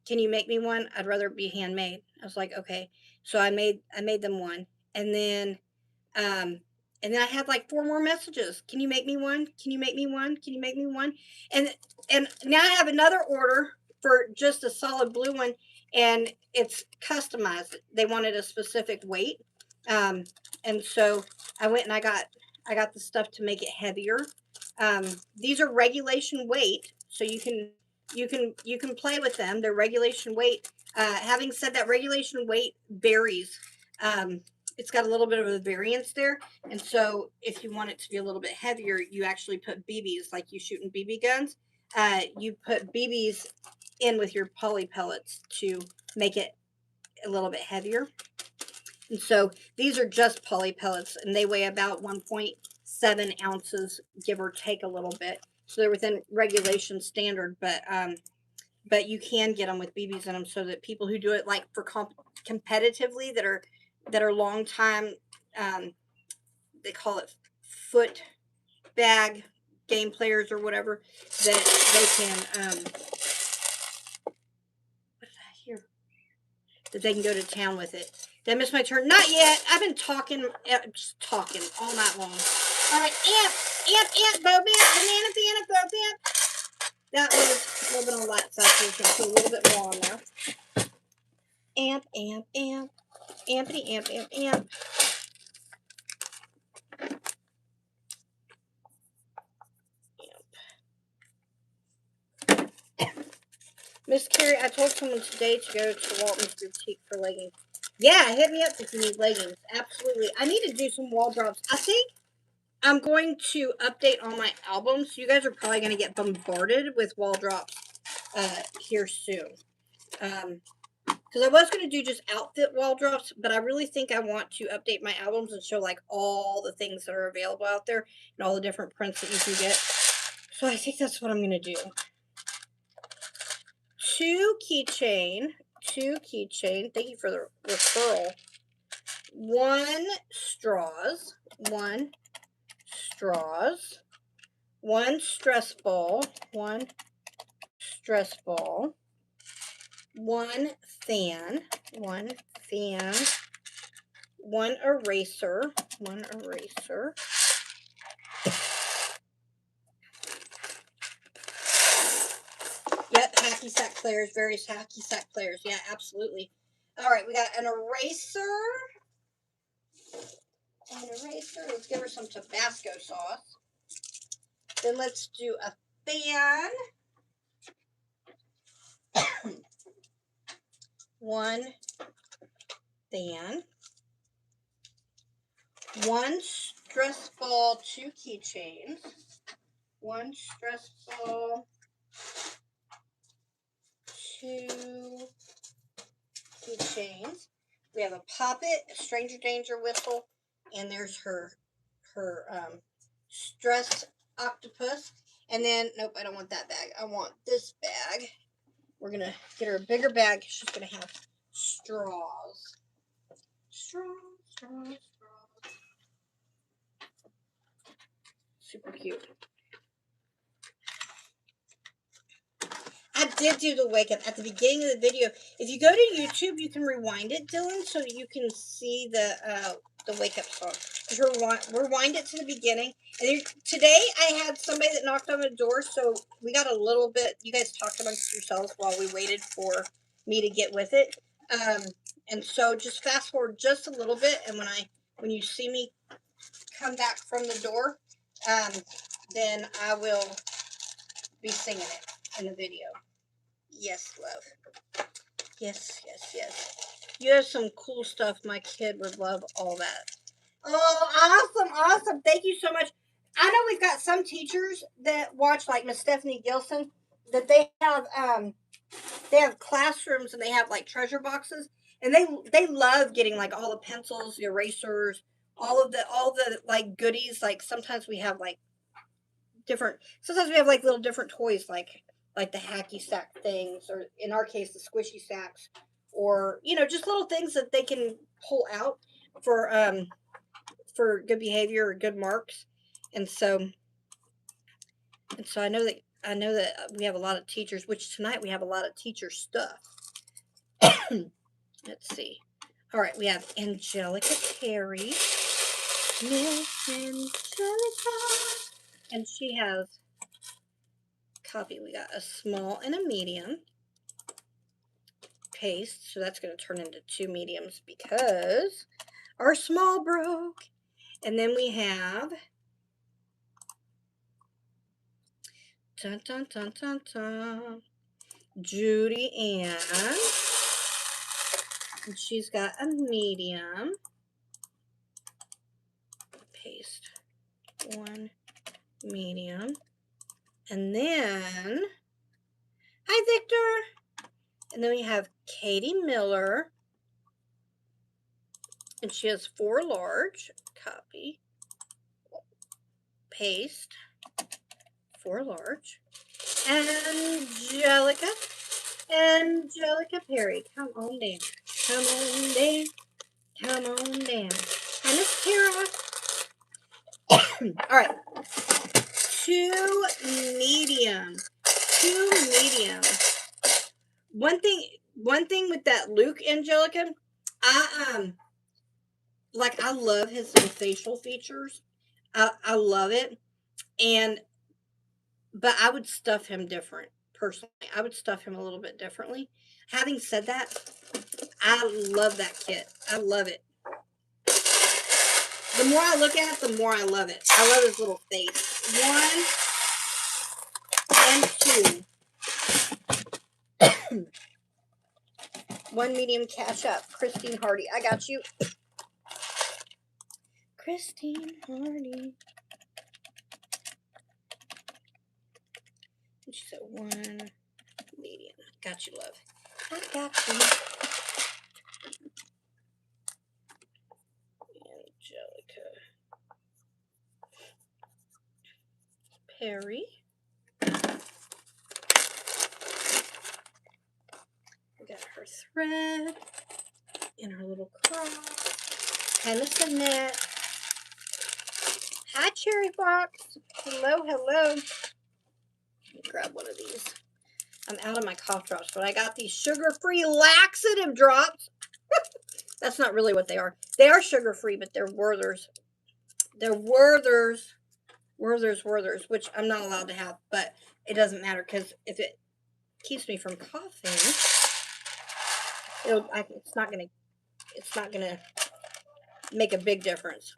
Speaker 1: "Can you make me one? I'd rather it be handmade." I was like, "Okay." So I made them one, and then I had like 4 more messages. Can you make me one? Can you make me one? Can you make me one? And now I have another order for just a solid blue one, and it's customized. They wanted a specific weight, and so I went and I got the stuff to make it heavier. These are regulation weight, so you can play with them. They're regulation weight. Having said that, regulation weight varies. It's got a little bit of a variance there, and so if you want it to be a little bit heavier, you actually put BBs, like you shooting BB guns. You put BBs in with your poly pellets to make it a little bit heavier. And so these are just poly pellets, and they weigh about 1.7 ounces, give or take a little bit. So they're within regulation standard, but you can get them with BBs in them, so that people who do it like for competitively, that are long time, they call it foot bag game players or whatever, that they can what's that here? That they can go to town with it. Did I miss my turn? Not yet. I've been talking, just talking all night long. All right, amp, bo, bamp, banana, banana, bo, bamp. That was a little bit on the light side, so we can put a little bit more on there. Amp, amp, amp, ampity, amp, amp, amp. Miss Carey, I told someone today to go to Walton's Boutique for leggings. Yeah, hit me up if you need leggings. Absolutely. I need to do some wall drops. I think I'm going to update all my albums. You guys are probably going to get bombarded with wall drops here soon. Because I was going to do just outfit wall drops, but I really think I want to update my albums and show like all the things that are available out there and all the different prints that you can get. So I think that's what I'm going to do. 2 keychain. Thank you for the referral. 1 straws. 1 stress ball. 1 stress ball. 1 fan. 1 eraser. 1 eraser. Yep, hacky sack players, various hacky sack players. Yeah, absolutely. All right, we got an eraser. Let's give her some Tabasco sauce. Then let's do a fan. 1 fan. 1 stress ball, 2 keychains. 1 stress ball, 2 keychains. We have a poppet, a stranger danger whistle, and there's her stress octopus. And then, nope, I don't want that bag. I want this bag. We're going to get her a bigger bag. She's going to have straws. Straws. super cute. I did do the wake up at the beginning of the video. If you go to YouTube, you can rewind it, Dylan, so you can see the wake up song. Just rewind it to the beginning. And today I had somebody that knocked on the door, so we got a little bit. You guys talked amongst yourselves while we waited for me to get with it. And so just fast forward just a little bit, and when you see me come back from the door, then I will be singing it in the video. Yes, love. Yes, yes, yes. You have some cool stuff. My kid would love all that. Oh, awesome, awesome. Thank you so much. I know we've got some teachers that watch, like Miss Stephanie Gilson, that they have classrooms and they have like treasure boxes, and they love getting like all the pencils, the erasers, all the like goodies. Like sometimes we have like little different toys, like the hacky sack things, or in our case the squishy sacks, or just little things that they can pull out for good behavior or good marks. And so I know that we have a lot of teachers, which tonight we have a lot of teacher stuff. Let's see. All right, we have Angelica Carey, Miss Angelica, and she has copy. We got a small and a medium paste, so that's going to turn into 2 mediums because our small broke. And then we have dun, dun, dun, dun, dun, Judy Ann, and she's got a medium paste, 1 medium. And then hi Victor. And then we have Katie Miller, and she has 4 large, copy, paste, 4 large. Angelica Perry, come on down, come on down, come on down. Hi, Miss Kara. All right, 2 medium. One thing with that Luke, Angelica, I love his little facial features. I love it, but I would stuff him different. Personally, I would stuff him a little bit differently. Having said that, I love that kit. I love it. The more I look at it, the more I love it. I love his little face. 1 and 2. 1 medium cash up. Christine Hardy. I got you. Christine Hardy. She said 1 medium. Got you, love. I got you. Angelica Perry. We got her thread and her little cross. Hi, Miss Annette. Hi, Cherry Fox. Hello, hello. Let me grab one of these. I'm out of my cough drops, but I got these sugar-free laxative drops. That's not really what they are. They are sugar-free, but they're Werther's. They're Werther's, which I'm not allowed to have, but it doesn't matter because if it keeps me from coughing, it's not gonna make a big difference.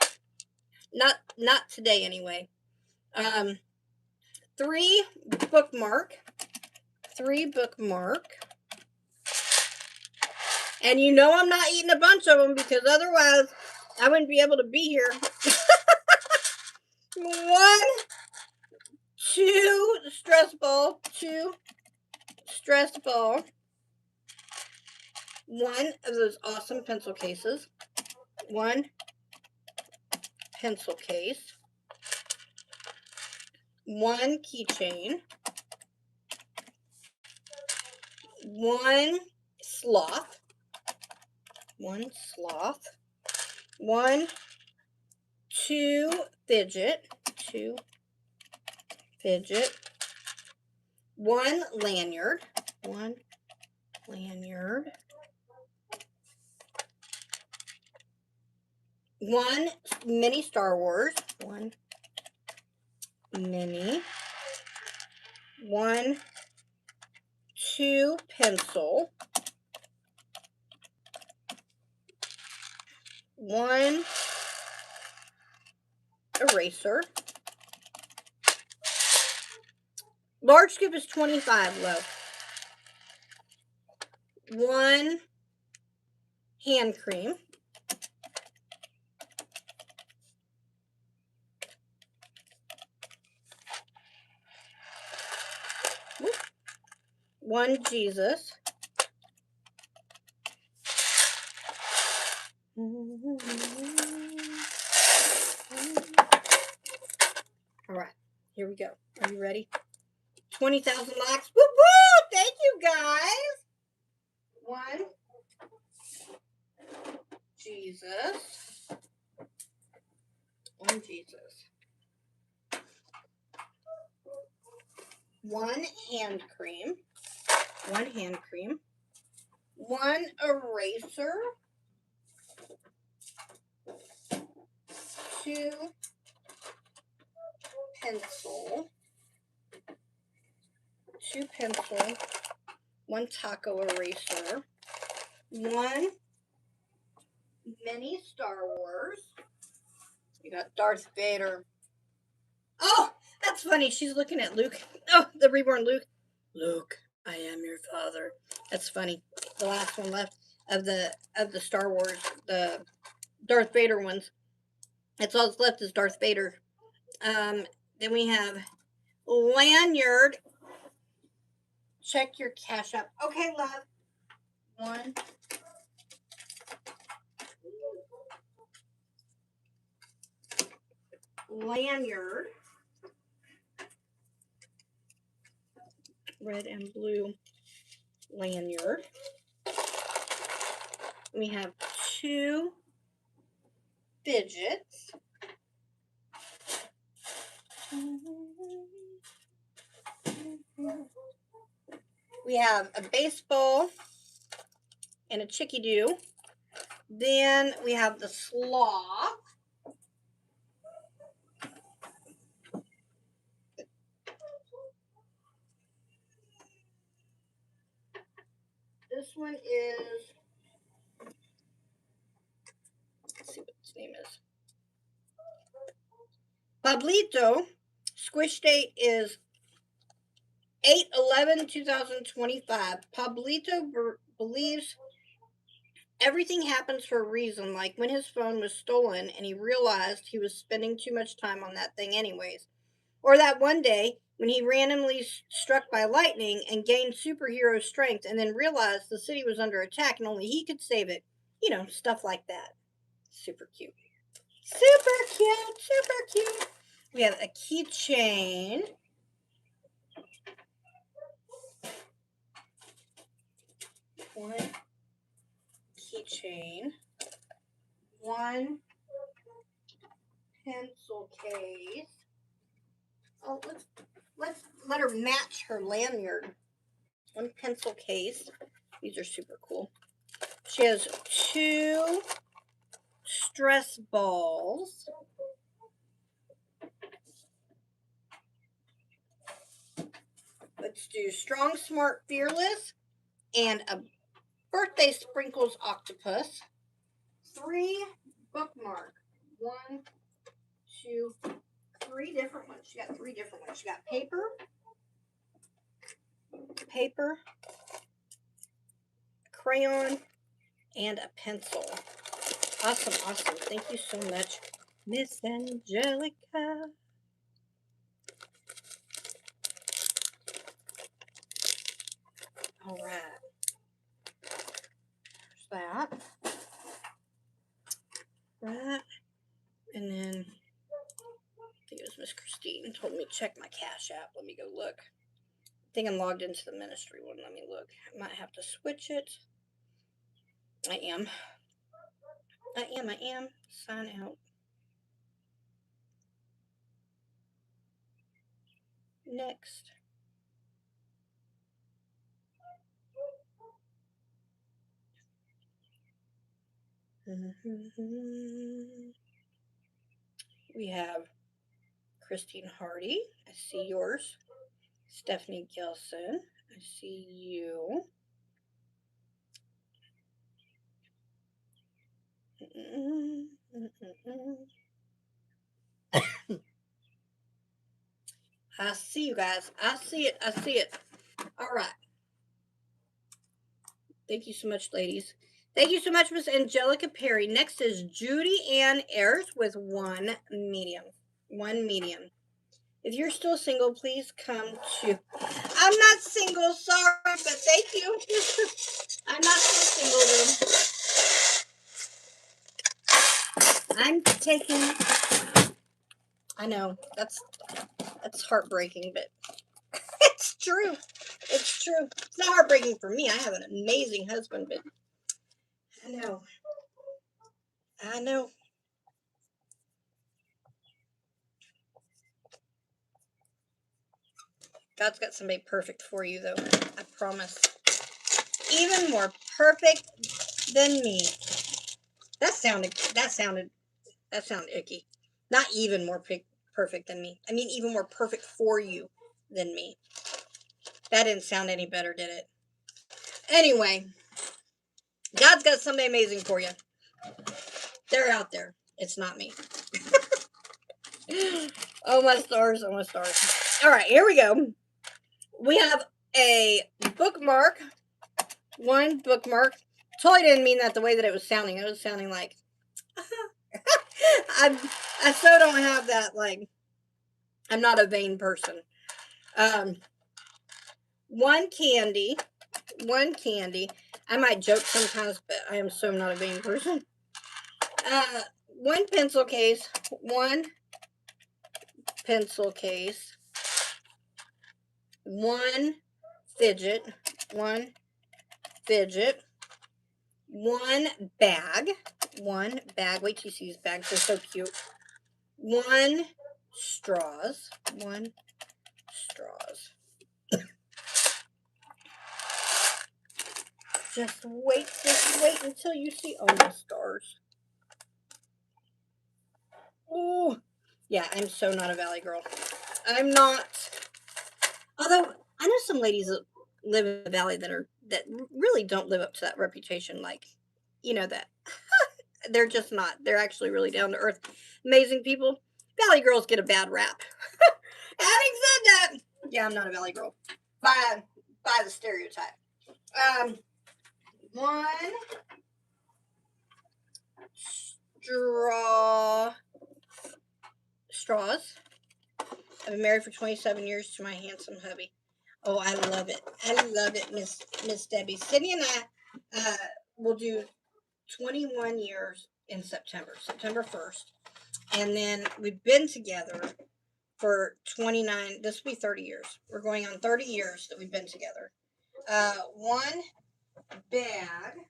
Speaker 1: Not today anyway. 3 bookmark. And you know I'm not eating a bunch of them because otherwise I wouldn't be able to be here. 1, 2 stress ball. 1 of those awesome pencil cases. 1 pencil case. 1 keychain. 1 sloth. 1 sloth. 1, 2 fidget. 2 fidget, 1 lanyard, 1 lanyard, 1 mini Star Wars, 1 mini, 1 2 pencil, 1 eraser. Large scoop is 25, low. 1 hand cream. 1 Jesus. All right, here we go. Are you ready? 20,000 likes. Woo woo! Thank you guys. 1 Jesus. 1 Jesus. 1 hand cream. 1 hand cream. 1 eraser. 2 pencil. 2 pencil. 1 taco eraser. 1 mini Star Wars. You got Darth Vader. Oh, that's funny. She's looking at Luke. Oh, the reborn Luke. Luke, I am your father. That's funny. The last one left of the Star Wars, the Darth Vader ones. That's all that's left is Darth Vader. Then we have lanyard. Check your cash up. Okay, love. 1. Lanyard. Red and blue lanyard. We have 2 fidgets. We have a baseball and a chickadee. Then we have the sloth. This one is, let's see what its name is. Pablito. Squish date is 8/11/2025. Pablito believes everything happens for a reason, like when his phone was stolen and he realized he was spending too much time on that thing anyways. Or that one day when he randomly struck by lightning and gained superhero strength and then realized the city was under attack and only he could save it. You know, stuff like that. Super cute. Super cute. Super cute. We have a keychain. One keychain. 1 pencil case. Oh, let's let her match her lanyard. 1 pencil case. These are super cool. She has 2 stress balls. Let's do Strong, Smart, Fearless and a Birthday Sprinkles octopus. 3 bookmark. 1, 2, 3 different ones. She got 3 different ones. She got paper, crayon, and a pencil. Awesome, awesome. Thank you so much, Miss Angelica. All right. There's that. Right. And then I think it was Miss Christine told me to check my Cash App. Let me go look. I think I'm logged into the ministry one. Let me look. I might have to switch it. I am. Sign out. next? We have Christine Hardy. I see yours. Stephanie Gilson. I see you. I see you guys. I see it. I see it. All right. Thank you so much, ladies. Thank you so much, Miss Angelica Perry. Next is Judy Ann Ayers with one medium. One medium. If you're still single, please come to. I'm not single, sorry, but thank you. I'm not still single, though. I'm taking. I know that's heartbreaking, but it's true. It's true. It's not heartbreaking for me. I have an amazing husband, but I know. I know. God's got somebody perfect for you, though. I promise. Even more perfect than me. That sounded icky. Not even more perfect than me. I mean, even more perfect for you than me. That didn't sound any better, did it? Anyway, God's got somebody amazing for you. They're out there. It's not me. Oh, my stars. Oh, my stars. All right, here we go. We have a bookmark. One bookmark. Totally didn't mean that the way that it was sounding. It was sounding like... I so don't have that, like... I'm not a vain person. One candy. I might joke sometimes, but I am so not a vain person. One pencil case. One pencil case. One fidget. One fidget. One bag. One bag. Wait till you see these bags. They're so cute. One straws. One straws. Just wait until you see. Oh, my stars. Oh, yeah, I'm so not a valley girl. I'm not. Although I know some ladies that live in the valley that really don't live up to that reputation. Like, you know that they're just not. They're actually really down to earth, amazing people. Valley girls get a bad rap. Having said that, yeah, I'm not a valley girl by the stereotype. One straws. I've been married for 27 years to my handsome hubby. Oh, I love it. I love it, Miss Debbie. Cindy and I will do 21 years in September 1st. And then we've been together for 29, this will be 30 years. We're going on 30 years that we've been together. One bag.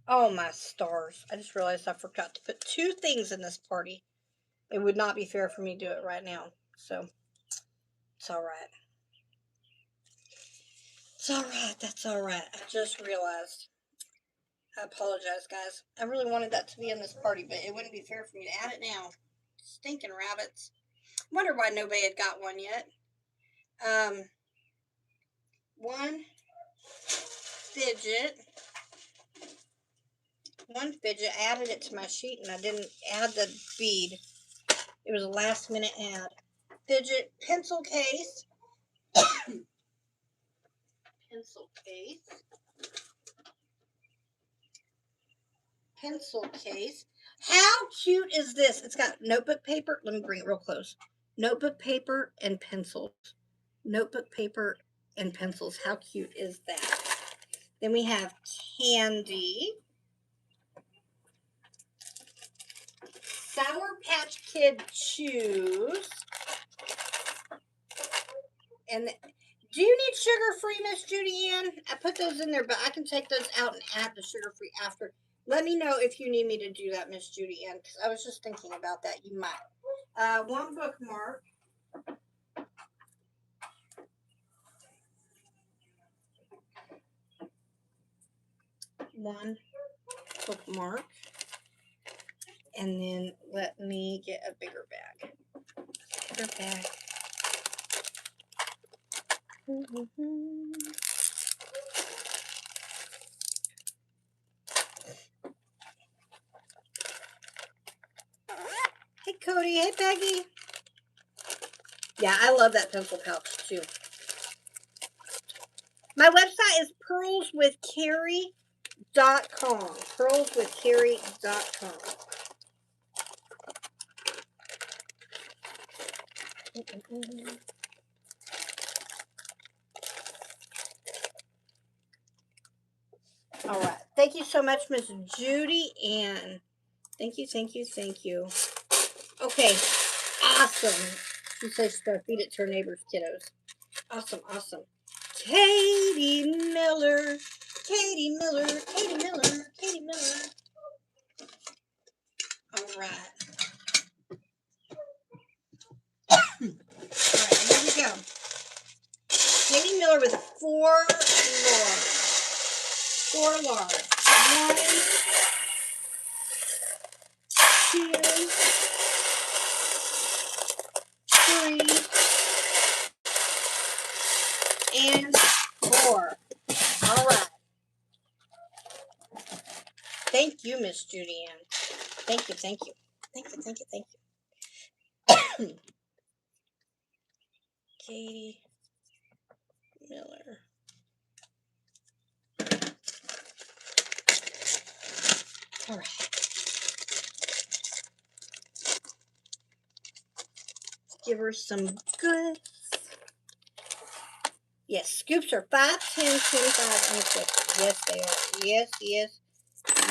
Speaker 1: Oh, my stars. I just realized I forgot to put two things in this party. It would not be fair for me to do it right now. So, it's all right. It's all right. That's all right. I just realized. I apologize, guys. I really wanted that to be in this party, but it wouldn't be fair for me to add it now. Stinking rabbits. Wonder why nobody had got one yet. One fidget. One fidget. I added it to my sheet and I didn't add the bead. It was a last minute add. Fidget pencil case. Pencil case. Pencil case. How cute is this? It's got notebook paper. Let me bring it real close. Notebook paper and pencils. Notebook paper and pencils. How cute is that? Then we have candy. Sour Patch Kid Chews. And do you need sugar-free, Miss Judy Ann? I put those in there, but I can take those out and add the sugar-free after. Let me know if you need me to do that, Miss Judy Ann, because I was just thinking about that. You might. One bookmark. One bookmark. And then let me get a bigger bag. Bigger bag. Hey, Cody. Hey, Peggy. Yeah, I love that pencil pouch, too. My website is PearlsWithCarey.com. PearlsWithCarey.com. All right. Thank you so much, Miss Judy Ann. Thank you, thank you, thank you. Okay. Awesome. She says she's going to feed it to her neighbor's kiddos. Awesome, awesome. Katie Miller. Katie Miller. Katie Miller. Katie Miller. All right. All right, here we go. Katie Miller with 4 large. 4 large. 1, 2, 3, and 4. All right. Thank you, Miss Judy Ann. Thank you, thank you. Thank you, thank you, thank you. Katie Miller. All right. Let's give her some good. Yes, scoops are 5, 10, 25, and 50. Yes, they are. Yes, yes,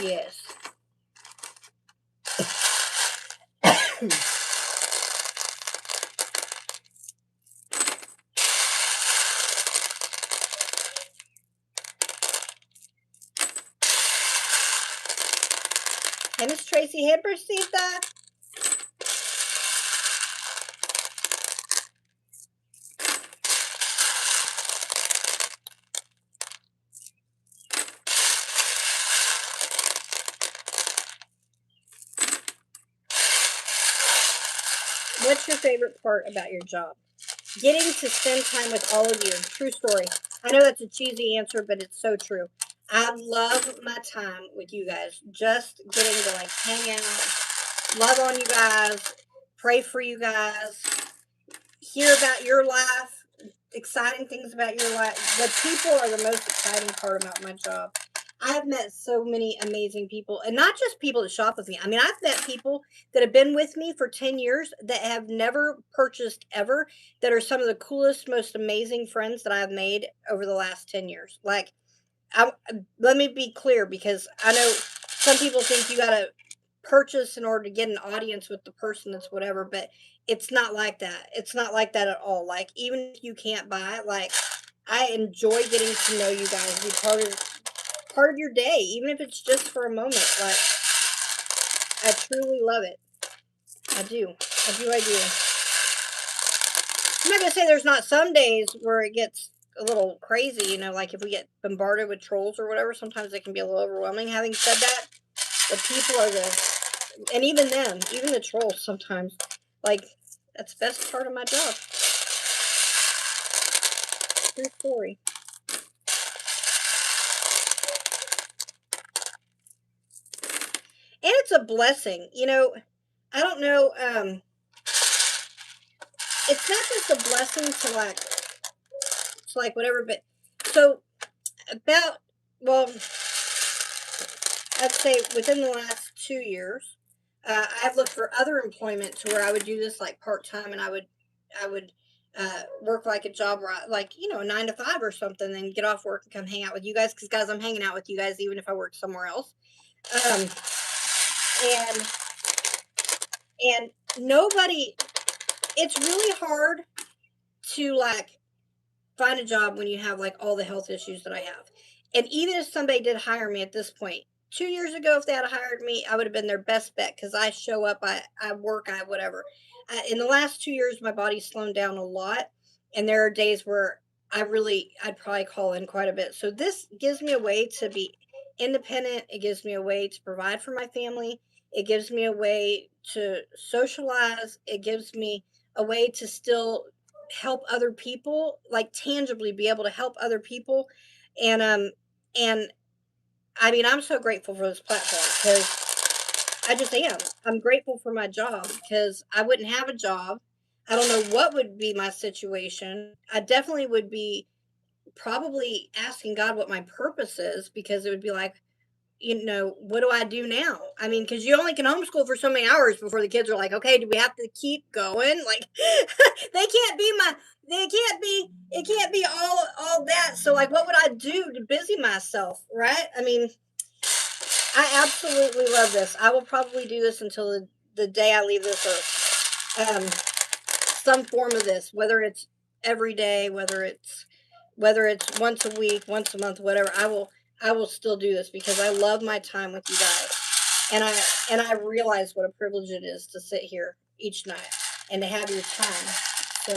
Speaker 1: yes. Hey, Miss Tracy. Hey, Persita. What's your favorite part about your job? Getting to spend time with all of you. True story. I know that's a cheesy answer, but it's so true. I love my time with you guys. Just getting to like hang out, love on you guys, pray for you guys, hear about your life, exciting things about your life. The people are the most exciting part about my job. I've met so many amazing people, and not just people that shop with me. I mean, I've met people that have been with me for 10 years that have never purchased ever, that are some of the coolest, most amazing friends that I've made over the last 10 years. Like, let me be clear, because I know some people think you got to purchase in order to get an audience with the person that's whatever, but it's not like that. It's not like that at all. Like, even if you can't buy it, like, I enjoy getting to know you guys, be part of your day, even if it's just for a moment. Like, I truly love it. I do. I do. I'm not gonna say there's not some days where it gets a little crazy, you know, like if we get bombarded with trolls or whatever, sometimes it can be a little overwhelming. Having said that, the people are and even them, even the trolls sometimes, like, that's the best part of my job. True story. And it's a blessing, you know. I don't know, it's not just a blessing to like whatever, but so about, well, I'd say within the last 2 years, I've looked for other employment to where I would do this like part time, and I would work like a job where like, you know, a 9 to 5 or something, then get off work and come hang out with you guys. Because guys, I'm hanging out with you guys even if I work somewhere else. And And nobody, it's really hard to like find a job when you have like all the health issues that I have. And even if somebody did hire me at this point, 2 years ago, if they had hired me, I would have been their best bet because I show up, I work, I whatever. In the last 2 years, my body's slowed down a lot. And there are days where I'd probably call in quite a bit. So this gives me a way to be independent. It gives me a way to provide for my family. It gives me a way to socialize. It gives me a way to still help other people, like tangibly be able to help other people. And I mean, I'm so grateful for this platform because I just am. I'm grateful for my job because I wouldn't have a job. I don't know what would be my situation. I definitely would be probably asking God what my purpose is, because it would be like, what do I do now? I mean, because you only can homeschool for so many hours before the kids are like, okay, do we have to keep going? Like, they can't be it can't be all that. So, like, what would I do to busy myself, right? I mean, I absolutely love this. I will probably do this until the day I leave this earth. Some form of this, whether it's every day, whether it's once a week, once a month, whatever. I will still do this because I love my time with you guys. And I realize what a privilege it is to sit here each night and to have your time. So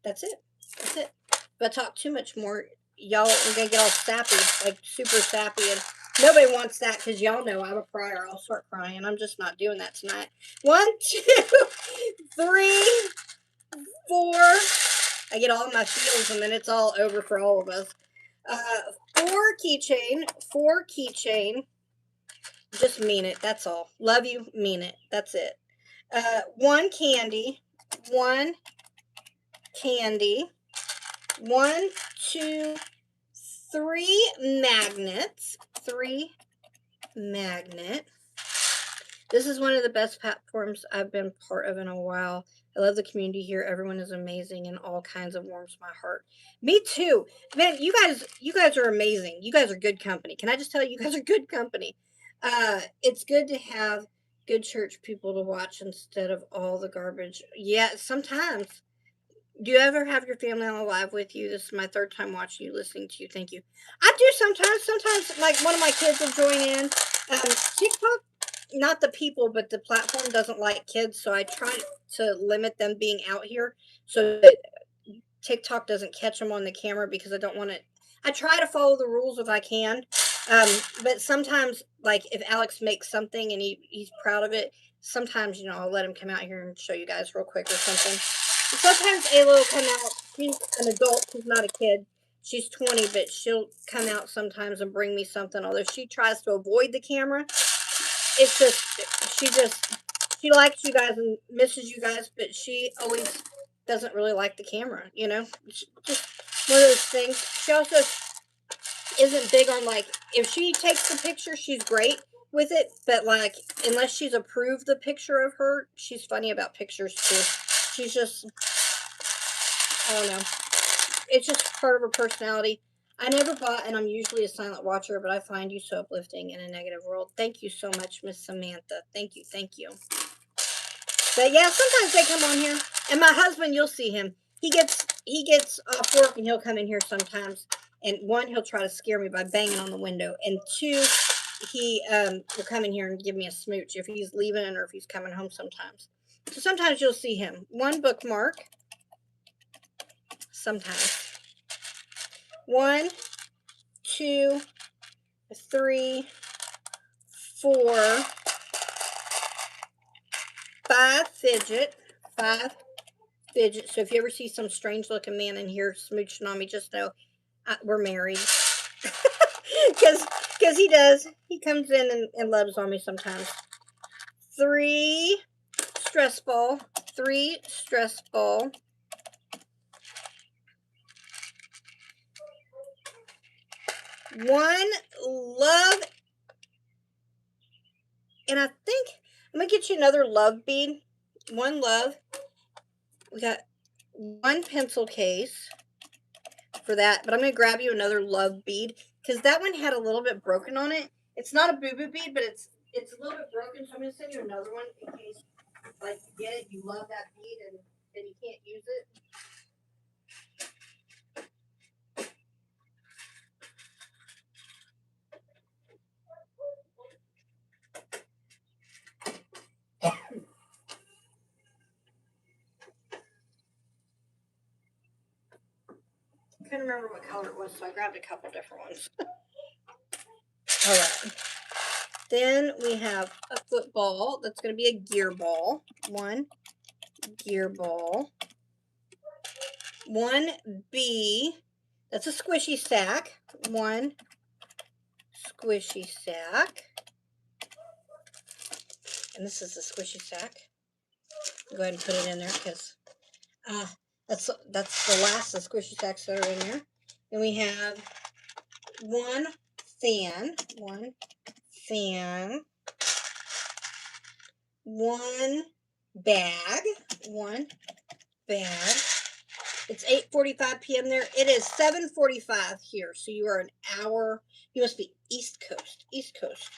Speaker 1: that's it. That's it. If I talk too much more, y'all are gonna get all sappy, like super sappy, and nobody wants that because y'all know I'm a crier. I'll start crying. I'm just not doing that tonight. 1, 2, 3, 4. I get all my feels, and then it's all over for all of us. 4 keychain. Just mean it. That's all. Love you. Mean it. That's it. 1 candy. 1 candy. 1, 2, 3 magnets. 3 magnet. This is one of the best platforms I've been part of in a while. I love the community here. Everyone is amazing and all kinds of warms my heart. Me too. Man, you guys are amazing. You guys are good company. Can I just tell you, you guys are good company. It's good to have good church people to watch instead of all the garbage. Yeah, sometimes. Do you ever have your family on live with you? This is my 3rd time watching you, listening to you. Thank you. I do sometimes. Sometimes, like, one of my kids will join in. TikTok, not the people, but the platform doesn't like kids, so I try to limit them being out here so that TikTok doesn't catch them on the camera, because I don't want it. I try to follow the rules if I can, but sometimes, like, if Alex makes something and he's proud of it, sometimes, I'll let him come out here and show you guys real quick or something. Sometimes Ayla will come out. She's an adult. She's not a kid. She's 20, but she'll come out sometimes and bring me something. Although she tries to avoid the camera, it's she likes you guys and misses you guys, but she always doesn't really like the camera. It's just one of those things. She also isn't big on, like, if she takes the picture, she's great with it, but, like, unless she's approved the picture of her, she's funny about pictures too. She's just, I don't know. It's just part of her personality. I never bought, and I'm usually a silent watcher, but I find you so uplifting in a negative world. Thank you so much, Miss Samantha. Thank you, thank you. But yeah, sometimes they come on here, and my husband, you'll see him. He gets off work and he'll come in here sometimes. And 1, he'll try to scare me by banging on the window, and 2, he will come in here and give me a smooch if he's leaving or if he's coming home sometimes. So sometimes you'll see him. 1 bookmark. Sometimes. 1, 2, 3, 4, 5 fidget. 5 fidget. So if you ever see some strange looking man in here smooching on me, just know we're married. Because he does. He comes in and loves on me sometimes. 3 stress ball. 3 stress ball. 1 love. And I think I'm going to get you another love bead. 1 love. We got 1 pencil case for that. But I'm going to grab you another love bead, because that one had a little bit broken on it. It's not a boo-boo bead, but it's a little bit broken, so I'm gonna send you another one in case, like, you get it, you love that bead, and then you can't use it. I couldn't remember what color it was, so I grabbed a couple different ones. All right. Then we have a football that's going to be a gear ball. One gear ball. 1B, that's a squishy sack. One squishy sack. And this is the squishy sack. Go ahead and put it in there because that's the last of the squishy sacks that are in there. Then we have one fan. One fan. One bag. One bag. It's 8:45 p.m. there. It is 7:45 here, so you are an hour. You must be East Coast. East Coast.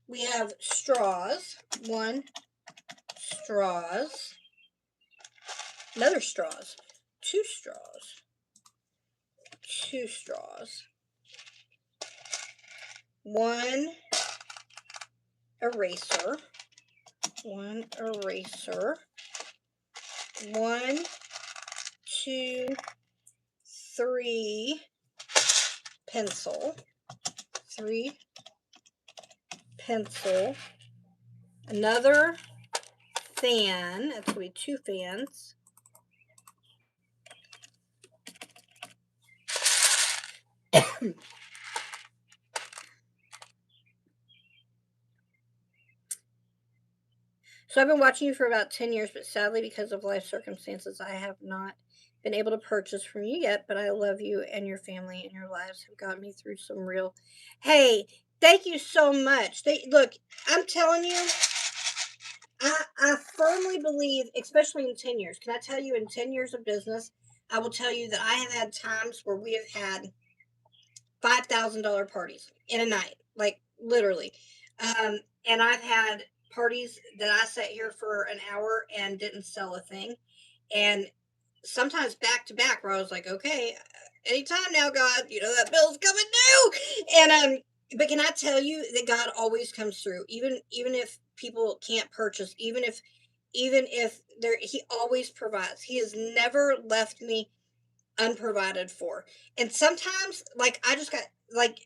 Speaker 1: We have straws. One straws. Another straws. Two straws. Two straws. One eraser. One eraser. One, two, three pencil. Three pencil. Another fan. That's going to be two fans. So I've been watching you for about 10 years, but sadly, because of life circumstances, I have not been able to purchase from you yet, but I love you and your family and your lives have gotten me through some real. Hey, thank you so much. Look, I'm telling you, I firmly believe, especially in 10 years, can I tell you in 10 years of business, I will tell you that I have had times where we have had $5,000 parties in a night, like literally. And I've had parties that I sat here for an hour and didn't sell a thing. And sometimes back to back where I was like, okay, anytime now, God, that bill's coming due. And but can I tell you that God always comes through, even if people can't purchase, even if he always provides. He has never left me unprovided for. And sometimes, like, I just got, like,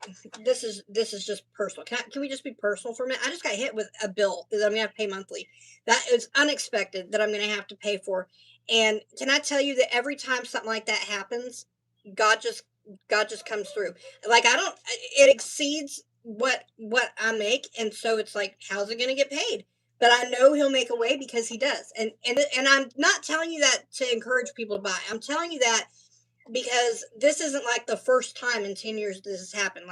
Speaker 1: this is just personal. Can we just be personal for a minute? I just got hit with a bill that I'm gonna have to pay monthly. That is unexpected that I'm gonna have to pay for. And can I tell you that every time something like that happens, God just God just comes through. Like, I don't, it exceeds what I make, and so it's like, how's it gonna get paid? But I know he'll make a way because he does. And I'm not telling you that to encourage people to buy. I'm telling you that because this isn't like the first time in 10 years this has happened.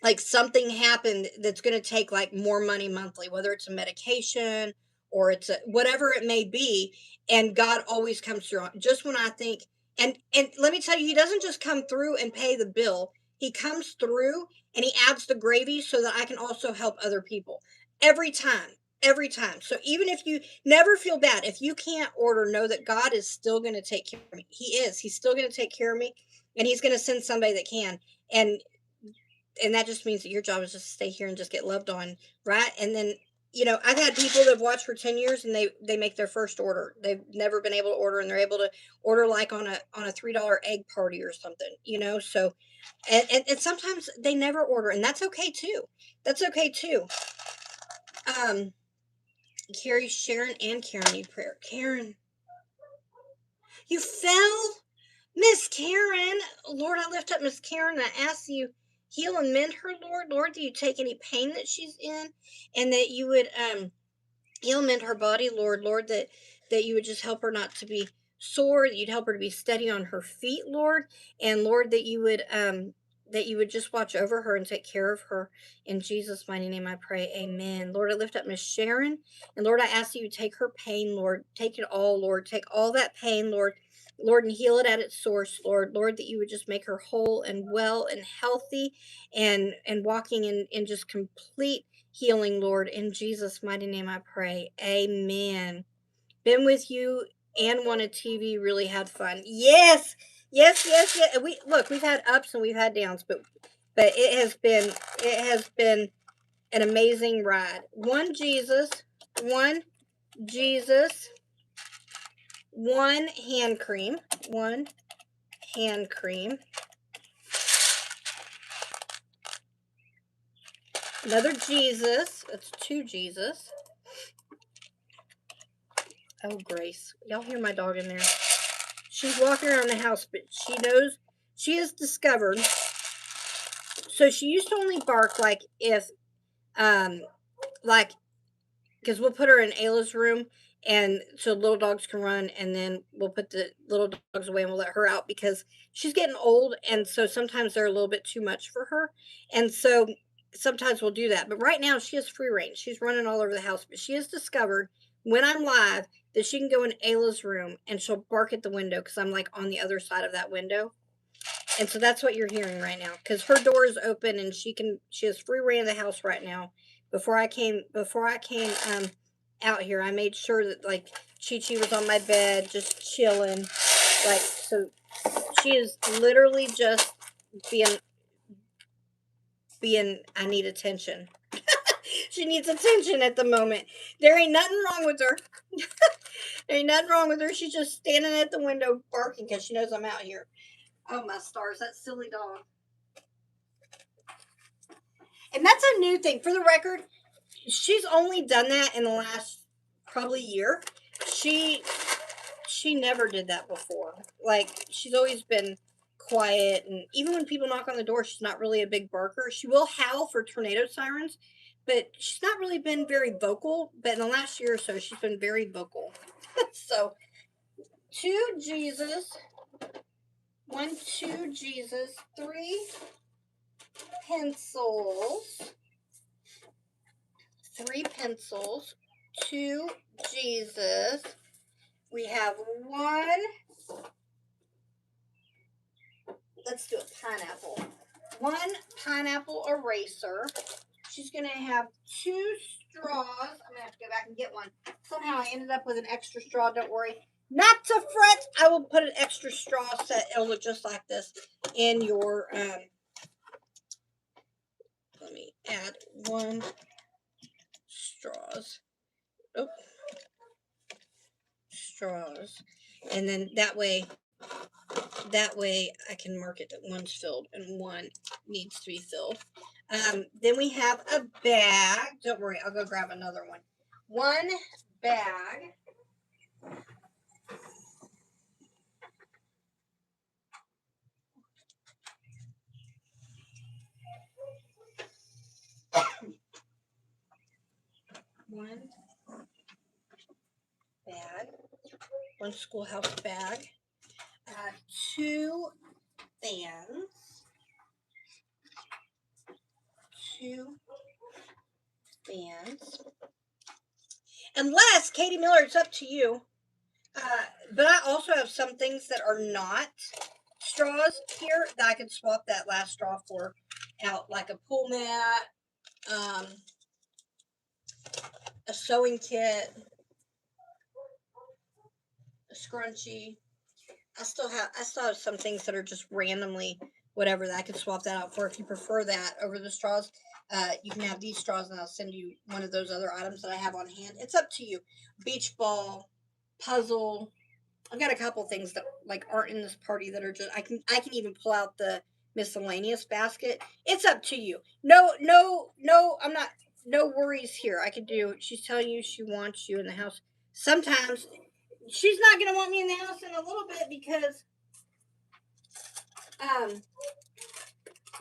Speaker 1: Like something happened that's going to take like more money monthly, whether it's a medication or it's whatever it may be. And God always comes through just when I think, and let me tell you, he doesn't just come through and pay the bill. He comes through and he adds the gravy so that I can also help other people every time. Every time. So even if you never feel bad, if you can't order, know that God is still going to take care of me. He is. He's still going to take care of me, and he's going to send somebody that can. And that just means that your job is just to stay here and just get loved on, right? And then, I've had people that have watched for 10 years and they make their first order. They've never been able to order, and they're able to order like on a $3 egg party or something. So and sometimes they never order, and that's okay too. That's okay too. Carrie, Sharon, and Karen need prayer. Karen, you fell? Miss Karen, Lord, I lift up Miss Karen and I ask you heal and mend her, Lord. Lord, do you take any pain that she's in, and that you would heal and mend her body, Lord. Lord, that you would just help her not to be sore, that you'd help her to be steady on her feet, Lord, and Lord, that you would just watch over her and take care of her. In Jesus' mighty name I pray, amen. Lord, I lift up Miss Sharon, and Lord, I ask that you take her pain, Lord. Take it all, Lord. Take all that pain, Lord. Lord, and heal it at its source, Lord. Lord, that you would just make her whole and well and healthy, and walking in just complete healing, Lord. In Jesus' mighty name I pray. Amen. Been with you and wanted TV, really had fun. Yes, yes, yes, yes. We've had ups and we've had downs, but it has been an amazing ride. One Jesus, one Jesus, one hand cream, one hand cream, another Jesus. That's two Jesus. Oh, Grace. Y'all hear my dog in there? She's walking around the house, but she knows she has discovered. So she used to only bark like if, like, because we'll put her in Ayla's room, and so little dogs can run, and then we'll put the little dogs away and we'll let her out because she's getting old, and so sometimes they're a little bit too much for her, and so sometimes we'll do that. But right now she has free range. She's running all over the house, but she has discovered when I'm live that she can go in Ayla's room and she'll bark at the window because I'm like on the other side of that window. And so that's what you're hearing right now because her door is open and she has free reign of the house right now. Before I came out here, I made sure that like Chi Chi was on my bed just chilling, like, so she is literally just being I need attention. She needs attention at the moment. There ain't nothing wrong with her. There ain't nothing wrong with her. She's just standing at the window barking because she knows I'm out here. Oh, my stars, that silly dog. And that's a new thing. For the record, she's only done that in the last probably year. She never did that before. Like, she's always been quiet, and even when people knock on the door, she's not really a big barker. She will howl for tornado sirens, but she's not really been very vocal. But in the last year or so, she's been very vocal. So, two Jesus, one, two Jesus, three pencils, two Jesus. We have one, let's do a pineapple. One pineapple eraser. She's going to have two straws. I'm going to have to go back and get one. Somehow I ended up with an extra straw. Don't worry. Not to fret. I will put an extra straw set. It'll look just like this in your, let me add one straws. Oh, straws. And then that way I can mark it that one's filled and one needs to be filled. Then we have a bag. Don't worry, I'll go grab another one. One bag. One bag. One schoolhouse bag. Two fans. Two fans. Unless, Katie Miller, it's up to you. But I also have some things that are not straws here that I can swap that last straw for out, like a pool mat, a sewing kit, a scrunchie. I still have some things that are just randomly whatever that I can swap that out for. If you prefer that over the straws, you can have these straws and I'll send you one of those other items that I have on hand. It's up to you. Beach ball, puzzle. I've got a couple things that like aren't in this party that are just I can even pull out the miscellaneous basket. It's up to you. No, I'm not, no worries here. I could do, she's telling you she wants you in the house. Sometimes she's not gonna want me in the house in a little bit because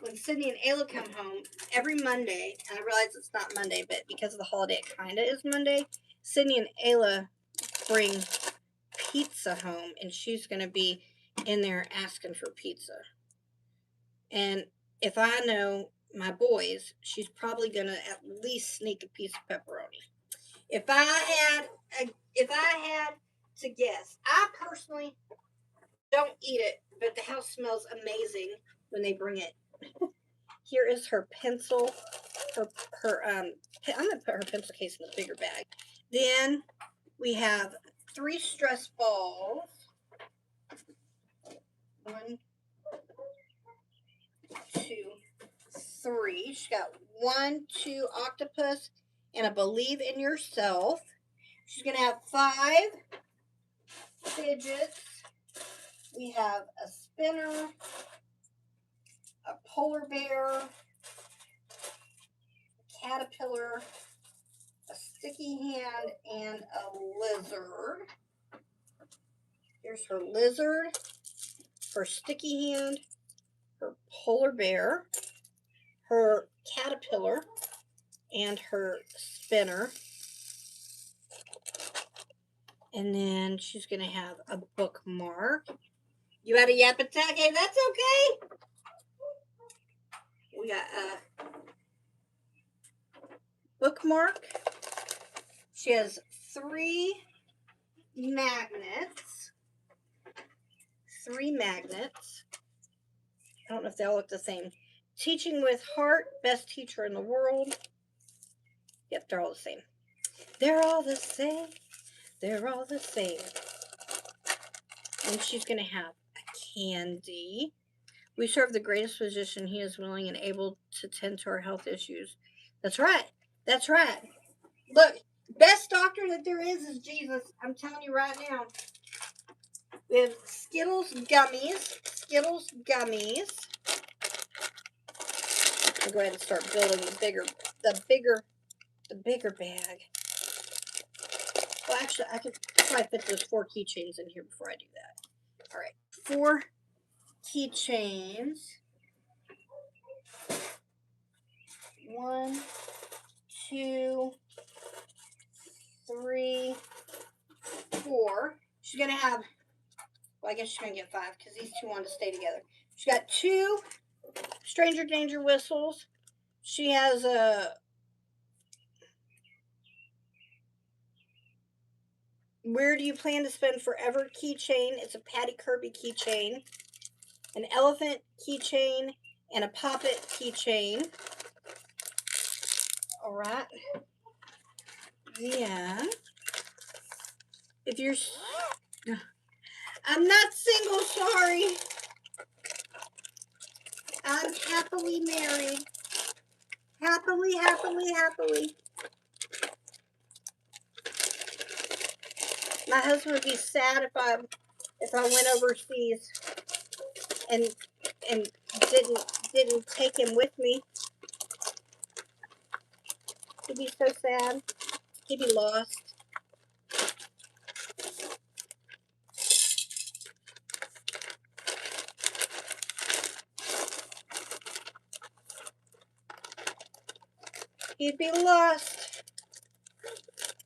Speaker 1: when Sydney and Ayla come home every Monday, and I realize it's not Monday, but because of the holiday it kinda is Monday, Sydney and Ayla bring pizza home, and she's going to be in there asking for pizza. And if I know my boys, she's probably going to at least sneak a piece of pepperoni. If I had to guess, I personally don't eat it, but the house smells amazing when they bring it. Here is her pencil I'm gonna put her pencil case in the bigger bag. Then we have 3 stress balls. 1, 2, 3. She's got 1, 2 octopus and a believe in yourself. She's gonna have 5 fidgets. We have a spinner, a polar bear, a caterpillar, a sticky hand, and a lizard. Here's her lizard, her sticky hand, her polar bear, her caterpillar, and her spinner. And then she's going to have a bookmark. You had a yapatake? That's okay. We got a bookmark. She has 3 magnets. 3 magnets. I don't know if they all look the same. Teaching with heart, best teacher in the world. Yep, they're all the same. They're all the same. They're all the same. And she's going to have a candy. We serve the greatest physician. He is willing and able to tend to our health issues. That's right. That's right. Look, best doctor that there is Jesus. I'm telling you right now. We have Skittles gummies. Skittles gummies. I'll go ahead and start building the bigger bag. Well, actually, I could probably fit those 4 keychains in here before I do that. All right, 4 keychains. 1, 2, 3, 4. She's gonna have. Well, I guess she's gonna get 5 because these 2 want to stay together. She's got 2 stranger danger whistles. She has a. Where do you plan to spend forever keychain? It's a Patty Kirby keychain, an elephant keychain, and a poppet keychain. All right. Yeah. If you're, I'm not single. Sorry. I'm happily married. Happily, happily, happily. My husband would be sad if I went overseas and didn't take him with me. He'd be so sad. He'd be lost. He'd be lost.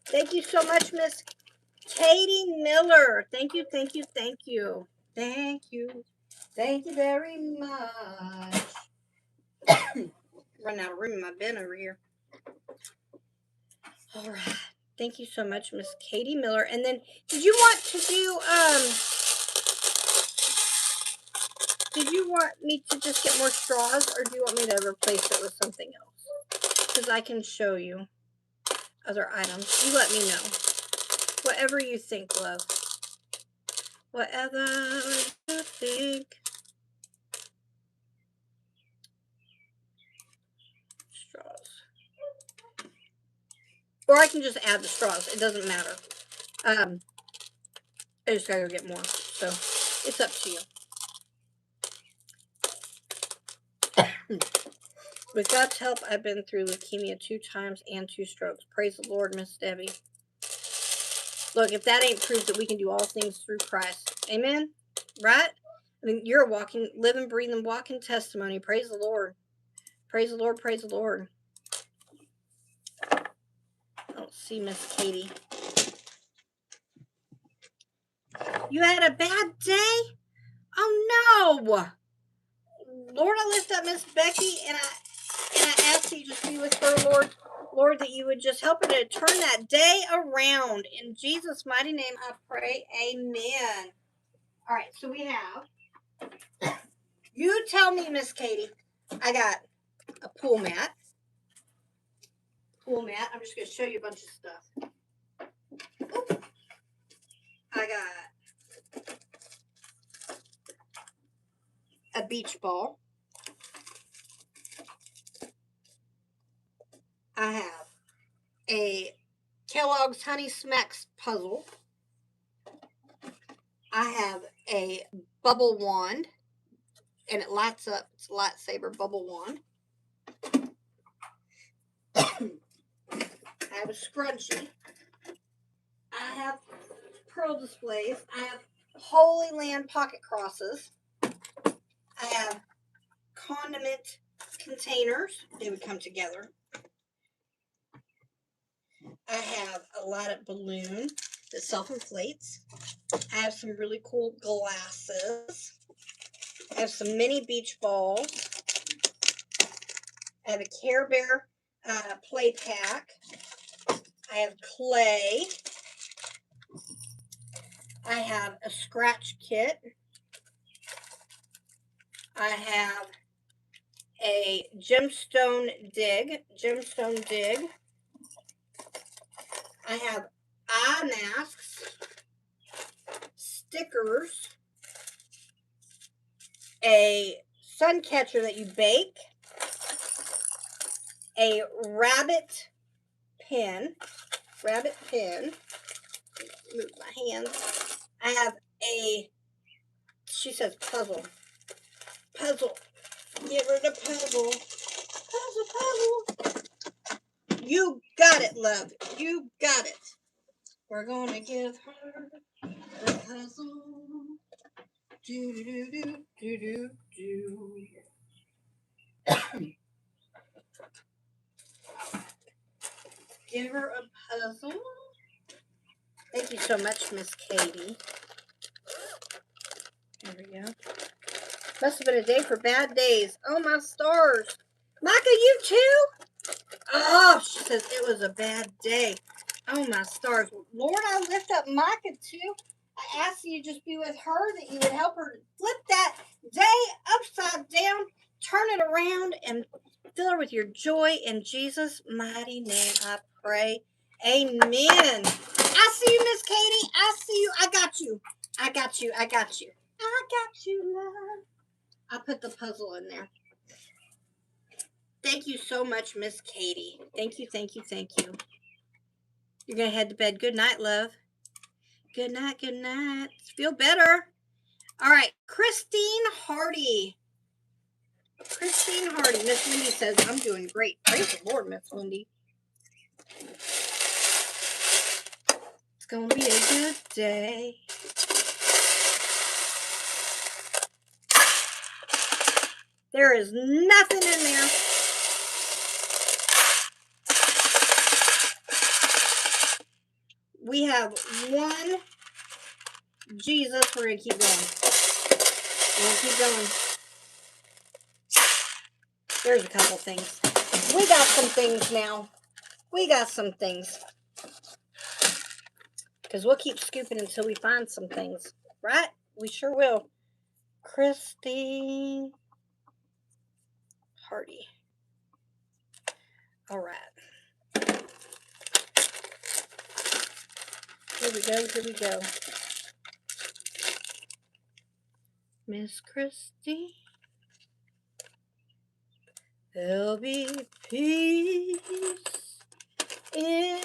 Speaker 1: Thank you so much, Miss Katie Miller. Thank you, thank you, thank you. Thank you. Thank you very much. Running out of room in my bin over here. All right. Thank you so much, Miss Katie Miller. And then, did you want to do, did you want me to just get more straws, or do you want me to replace it with something else? Because I can show you other items. You let me know. Whatever you think, love. Whatever you think. Straws. Or I can just add the straws. It doesn't matter. I just gotta go get more. So, it's up to you. With God's help, I've been through leukemia 2 times and 2 strokes. Praise the Lord, Miss Debbie. Look, if that ain't proof that we can do all things through Christ. Amen? Right? I mean, you're a walking, living, breathing, walking testimony. Praise the Lord. Praise the Lord, praise the Lord. I don't see Miss Katie. You had a bad day? Oh, no. Lord, I lift up Miss Becky, and I ask that you just be with her, Lord. Lord, that you would just help her to turn that day around. In Jesus' mighty name, I pray. Amen. All right, so we have, you tell me, Miss Katie, I got a pool mat. pool mat. I'm just going to show you a bunch of stuff. Oop. I got a beach ball. I have a Kellogg's Honey Smacks puzzle. I have a bubble wand, and it lights up. It's a lightsaber bubble wand. I have a scrunchie. I have pearl displays. I have Holy Land pocket crosses. I have condiment containers. They would come together. I have a lot of balloon that self-inflates. I have some really cool glasses. I have some mini beach balls. I have a Care Bear play pack. I have clay. I have a scratch kit. I have a gemstone dig. I have eye masks, stickers, a sun catcher that you bake, a rabbit pin. Move my hands. I have a, she says puzzle. Give her the puzzle. You got it, love. You got it. We're gonna give her the puzzle. Do do do do do do. Give her a puzzle. Thank you so much, Miss Katie. There we go. Must have been a day for bad days. Oh, my stars. Micah, you too? Oh, she says it was a bad day. Oh, my stars. Lord, I lift up Micah too. I ask you just be with her, that you would help her flip that day upside down, turn it around, and fill her with your joy. In Jesus' mighty name, I pray. Amen. I see you, Miss Katie. I see you. I got you. I got you. I got you. I got you, love. I'll put the puzzle in there. Thank you so much, Miss Katie. Thank you, thank you, thank you. You're going to head to bed. Good night, love. Good night, good night. Feel better. All right, Christine Hardy. Christine Hardy. Miss Wendy says, I'm doing great. Praise the Lord, Miss Wendy. It's going to be a good day. There is nothing in there. We have one Jesus. We're going to keep going. We're going to keep going. There's a couple things. We got some things now. We got some things. Because we'll keep scooping until we find some things. Right? We sure will. Christine Hardy. All right. Here we go. Here we go. Miss Christie. There'll be peace in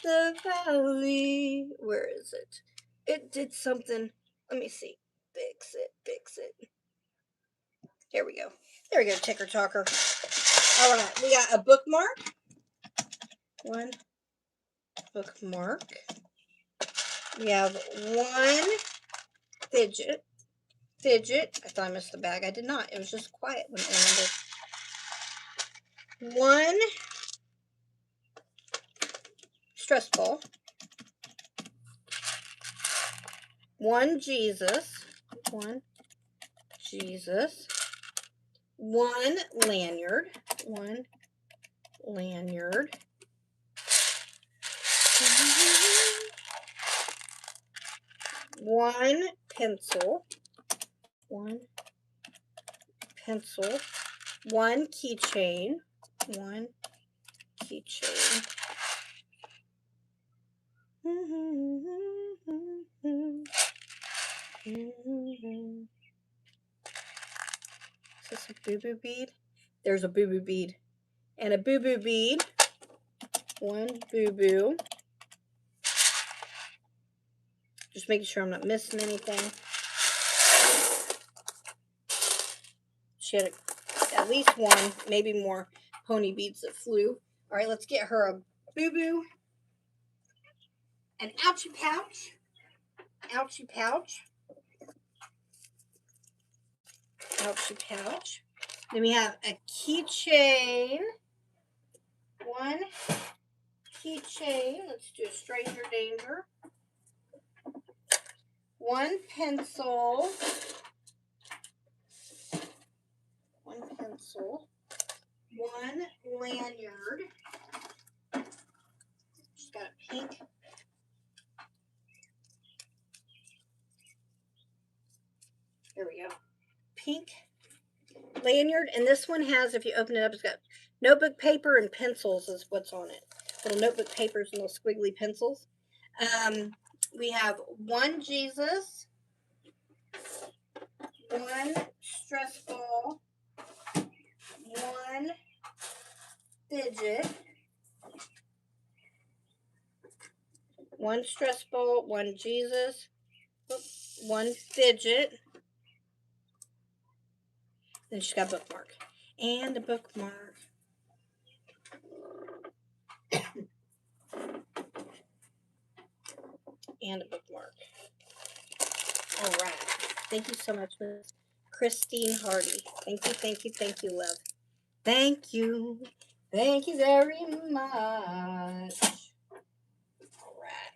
Speaker 1: the valley. Where is it? It did something. Let me see. Fix it. Here we go. There we go, ticker talker. All right, we got a bookmark. One bookmark. We have one fidget. I thought I missed the bag. I did not. It was just quiet when it landed. One stress ball. One Jesus. One lanyard. One pencil. One keychain. One keychain. Is this a boo-boo bead? There's a boo-boo bead. And a boo-boo bead. One boo-boo. Just making sure I'm not missing anything. She had at least one, maybe more pony beads that flew. All right, let's get her a boo-boo. An ouchie pouch. Ouchie pouch. Ouchie pouch. Then we have a keychain. One keychain. Let's do a stranger danger. One pencil. One pencil. One lanyard. She's got a pink. There we go. Pink lanyard. And this one has, if you open it up, it's got notebook paper and pencils is what's on it. Little notebook papers and little squiggly pencils. We have one Jesus. One stress ball. One fidget. One stress ball. One Jesus. One fidget. Then she's got a bookmark. And a bookmark. And a bookmark. All right. Thank you so much, Miss Christine Hardy. Thank you, thank you, thank you, love. Thank you. Thank you very much. All right.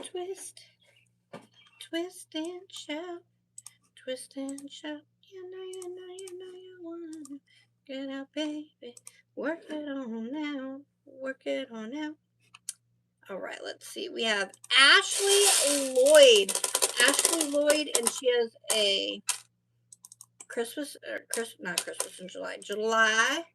Speaker 1: Twist. Twist and shout. Twist and shout. You know you want to get out, baby. Work it on now. Work it on out. All right, let's see. We have Ashley Lloyd. Ashley Lloyd, and she has a not Christmas in July. July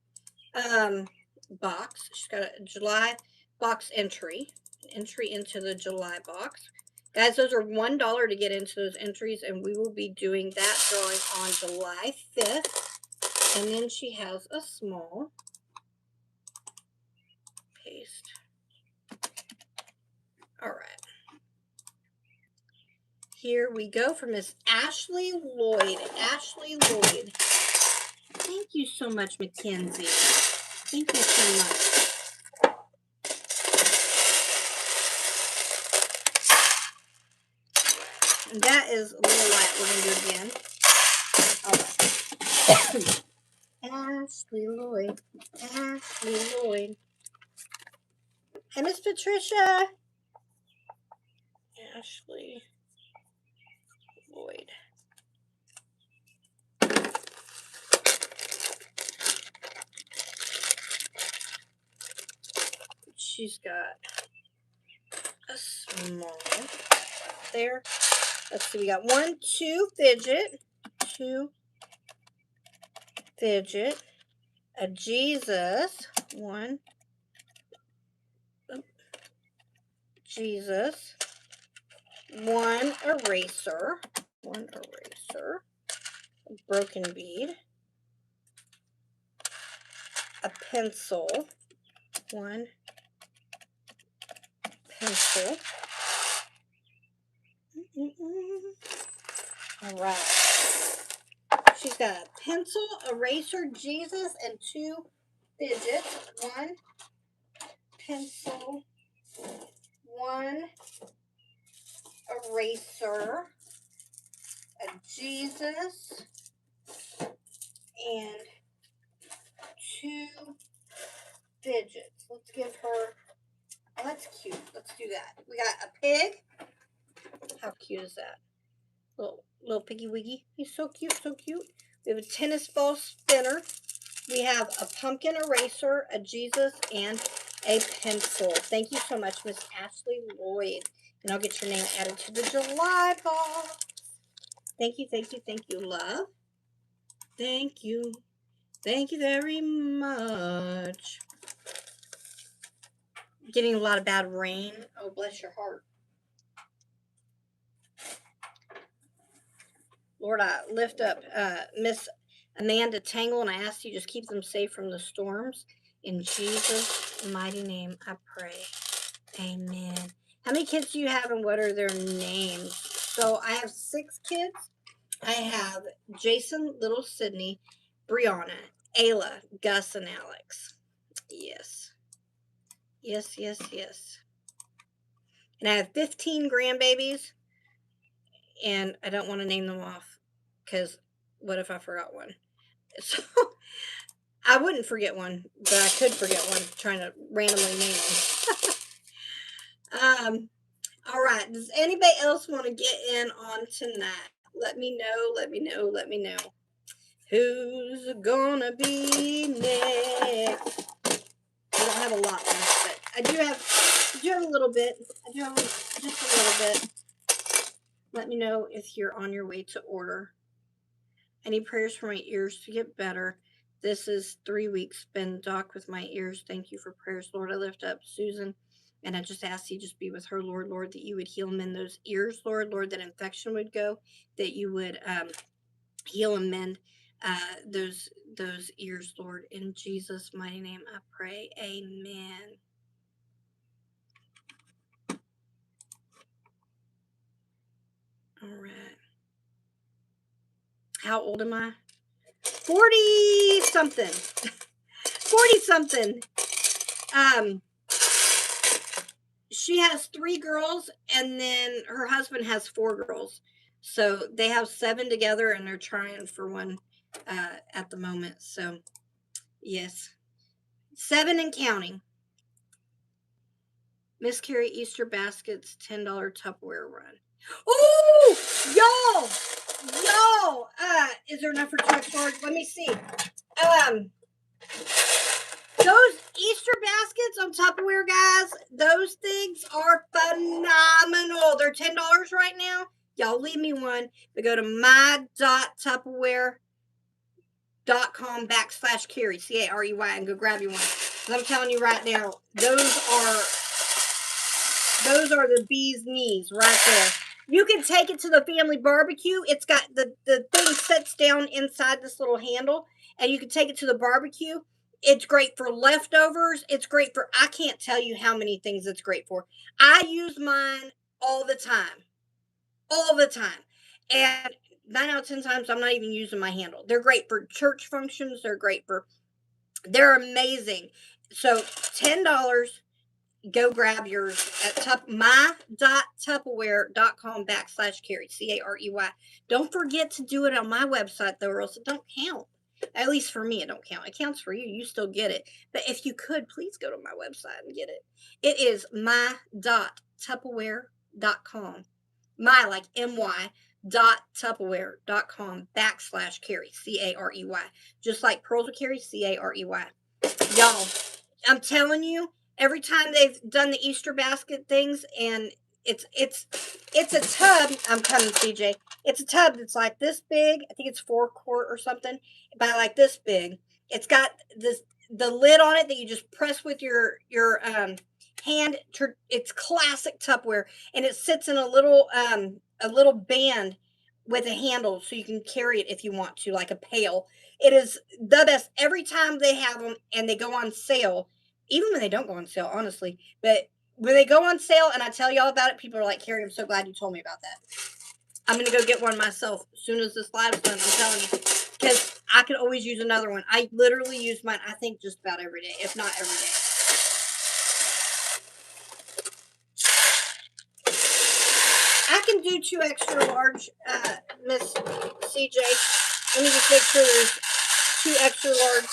Speaker 1: box. She's got a July box entry into the July box. Guys, those are $1 to get into those entries, and we will be doing that drawing on July 5th. And then she has a small paste. All right. Here we go for Miss Ashley Lloyd. Ashley Lloyd. Thank you so much, Mackenzie. Thank you so much. And that is a little light. We're going to do it again. All right. Ashley Lloyd. Ashley Lloyd. Hey, Miss Patricia. Ashley Lloyd. She's got a small there. Let's see, we got 1, 2 fidget, 2 fidget, a Jesus, 1 Jesus, 1 eraser, 1 eraser, a broken bead, a pencil, 1 pencil. All right. She's got a pencil, eraser, Jesus, and 2 fidgets. 1 pencil, 1 eraser, a Jesus, and 2 fidgets. Let's give her, oh, that's cute. Let's do that. We got a pig. How cute is that? Little piggy wiggy. He's so cute, so cute. We have a tennis ball spinner. We have a pumpkin eraser, a Jesus, and a pencil. Thank you so much, Miss Ashley Lloyd. And I'll get your name added to the July box. Thank you, thank you, thank you, love. Thank you. Thank you very much. Getting a lot of bad rain. Oh, bless your heart. Lord, I lift up Miss Amanda Tangle, and I ask you just keep them safe from the storms. In Jesus' mighty name, I pray. Amen. How many kids do you have, and what are their names? So I have 6 kids. I have Jason, little Sydney, Brianna, Ayla, Gus, and Alex. Yes. Yes, yes, yes. And I have 15 grandbabies, and I don't want to name them off because what if I forgot one? So I wouldn't forget one, but I could forget one trying to randomly name them. All right. Does anybody else want to get in on tonight? Let me know. Let me know. Let me know. Who's gonna be next? I don't have a lot left, but I do have a little bit. I do have just a little bit. Let me know if you're on your way to order. Any prayers for my ears to get better? This is 3 weeks been docked with my ears. Thank you for prayers, Lord. I lift up Susan, and I just ask you just be with her, Lord, that you would heal them in those ears, Lord, that infection would go, that you would heal and mend those ears, Lord. In Jesus' mighty name, I pray. Amen. All right. How old am I? 40 something. 40 something. She has 3 girls, and then her husband has 4 girls. So they have 7 together, and they're trying for one at the moment. So, yes. 7 and counting. Miss Carey Easter baskets, $10 Tupperware run. Ooh, y'all, is there enough for 2 extra large? Let me see. Those Easter baskets on Tupperware, guys, those things are phenomenal. They're $10 right now. Y'all leave me one. But go to my.tupperware.com/Carey, Carey, and go grab you one. Because I'm telling you right now, those are the bee's knees right there. You can take it to the family barbecue. It's got the thing sets down inside this little handle, and you can take it to the barbecue. It's great for leftovers. It's great for, I can't tell you how many things it's great for. I use mine all the time. All the time. And 9 out of 10 times, I'm not even using my handle. They're great for church functions. They're amazing. So $10. Go grab yours at my.tupperware.com/Carey, Carey. Don't forget to do it on my website, though, or else it don't count. At least for me, it don't count. It counts for you. You still get it. But if you could, please go to my website and get it. It is my.tupperware.com. My, like M-Y, .tupperware.com/Carey, Carey. Just like Pearls with Carey, Carey. Y'all, I'm telling you, every time they've done the Easter basket things, and it's a tub. I'm coming, CJ. It's a tub that's like this big. I think it's 4-quart or something, about like this big. It's got the lid on it that you just press with your hand. It's classic Tupperware, and it sits in a little band with a handle, so you can carry it if you want to, like a pail. It is the best. Every time they have them and they go on sale, even when they don't go on sale, honestly, but when they go on sale and I tell y'all about it, people are like, Carey, I'm so glad you told me about that. I'm going to go get one myself as soon as this live's done, I'm telling you, because I could always use another one. I literally use mine, I think, just about every day, if not every day. I can do 2 extra large, Miss CJ. Let me just make sure there's 2 extra large.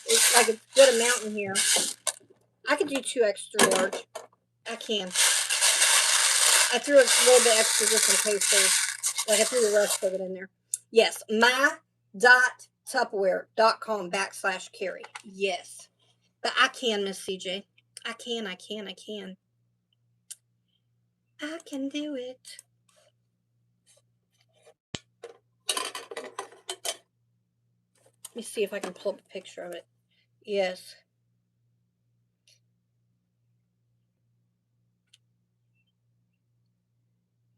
Speaker 1: It's like a good amount in here. I could do 2 extra large. I can. I threw a little bit extra just in case I threw the rest of it in there. Yes, my.tupperware.com/Carey. Yes. But I can, Miss CJ. I can. I can do it. Let me see if I can pull up a picture of it. Yes.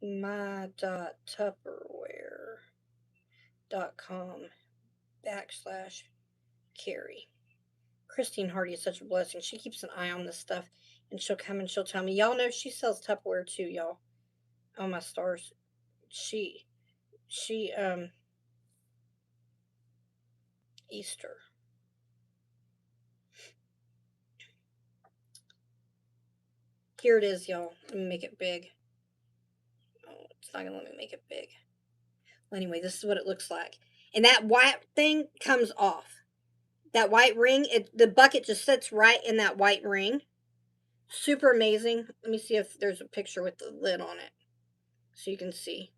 Speaker 1: my.tupperware.com/Carey. Christine Hardy is such a blessing. She keeps an eye on this stuff, and she'll come and she'll tell me. Y'all know she sells Tupperware too, y'all. Oh my stars. She Easter. Here it is, y'all. Let me make it big. Oh, it's not gonna let me make it big. Well, anyway, this is what it looks like. And that white thing comes off. That white ring, the bucket just sits right in that white ring. Super amazing. Let me see if there's a picture with the lid on it, so you can see.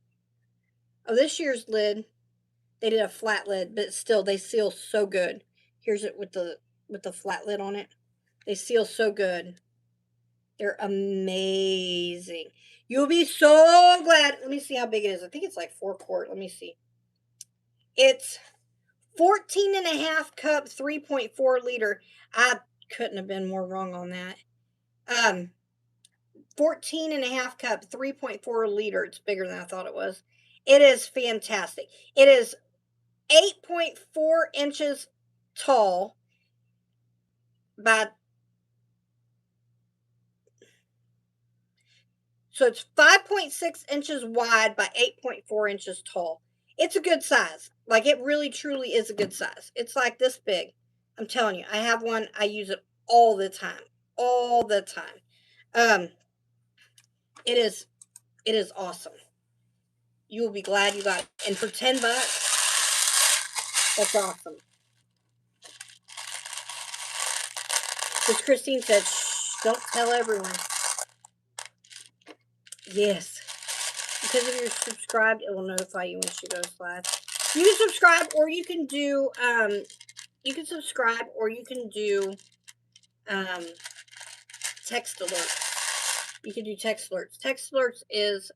Speaker 1: Oh, this year's lid, they did a flat lid, but still, they seal so good. Here's it with the flat lid on it. They seal so good. They're amazing. You'll be so glad. Let me see how big it is. I think it's like 4 quart. Let me see. It's 14 and a half cup, 3.4 liter. I couldn't have been more wrong on that. 14 and a half cup, 3.4 liter. It's bigger than I thought it was. It is fantastic. It is 8.4 inches tall by, so it's 5.6 inches wide by 8.4 inches tall. It's a good size. Like, it really truly is a good size. It's like this big. I'm telling you, I have one. I use it all the time. All the time. It is awesome. You will be glad you got it. And for $10, that's awesome. Because Christine said, shh, don't tell everyone. Yes. Because if you're subscribed, it will notify you when she goes live. You can subscribe, or you can do, text alerts. You can do text alerts. Text alerts is,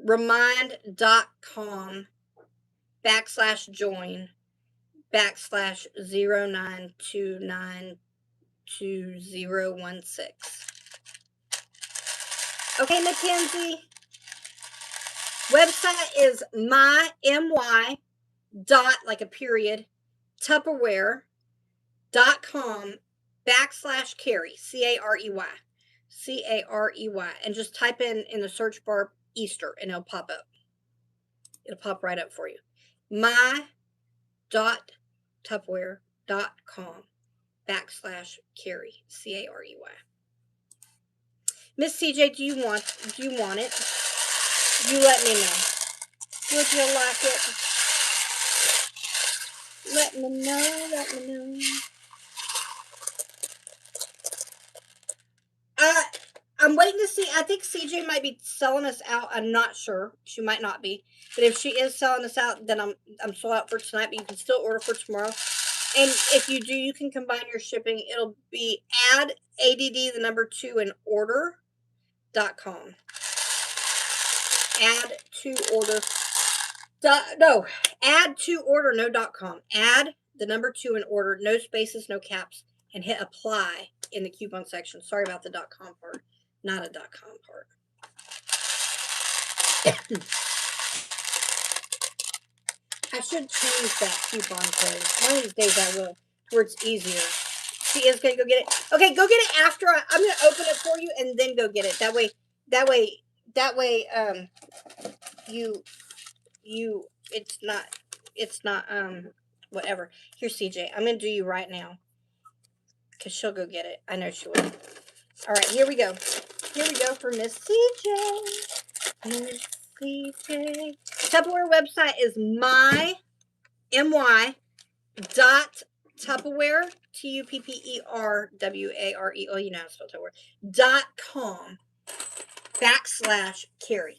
Speaker 1: remind.com/join/09292016. Okay, Mackenzie. Website is like a period, Tupperware.com/Carey, Carey, and just type in the search bar Easter, and it'll pop up. It'll pop right up for you. my.tupperware.com/Carey, Carey. Miss CJ, do you want it? You let me know. Would you like it? Let me know. I'm waiting to see. I think CJ might be selling us out. I'm not sure. She might not be. But if she is selling us out, then I'm sold out for tonight. But you can still order for tomorrow. And if you do, you can combine your shipping. It'll be add ADD2 and order.com. Add to order. No, add to order, no.com. Add 2 and order, no spaces, no caps, and hit apply in the coupon section. Sorry about the .com part, not a .com part. I should change that coupon code. One of these days I will, where it's easier. She is going to go get it. Okay, go get it after I'm going to open it for you, and then go get it. That way, it's not, whatever. Here, CJ, I'm going to do you right now, because she'll go get it. I know she will. All right, here we go. Here we go for Miss CJ. Miss CJ. Tupperware website is my.Tupperware, Tupperware, you know how to spell Tupperware, .com/Carey, Carey.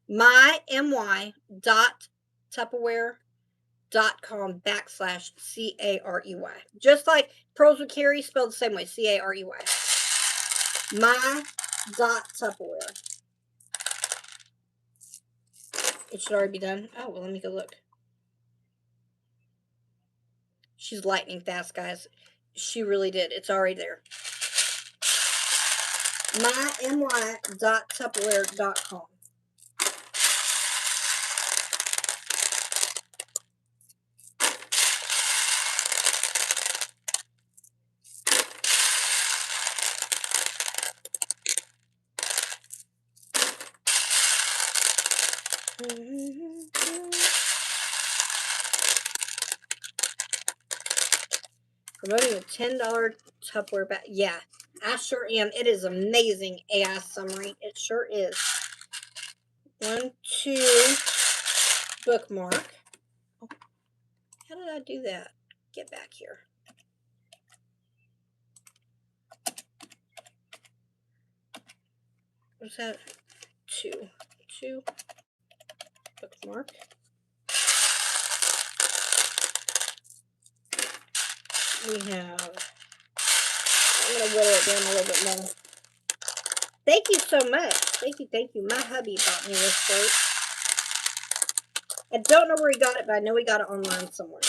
Speaker 1: my.Tupperware.com/Carey. Just like Pearls with Carey, spelled the same way, Carey. My.Tupperware. It should already be done. Oh, well, let me go look. She's lightning fast, guys. She really did. It's already there. my.my.tupperware.com. Promoting a $10 Tupperware bag. Yeah, I sure am. It is amazing, AI summary. It sure is. 1, 2, bookmark. Oh, how did I do that? Get back here. What's that? 2, bookmark. We have, I'm going to whittle it down a little bit more. Thank you so much. Thank you. My hubby bought me this shirt. I don't know where he got it, but I know he got it online somewhere.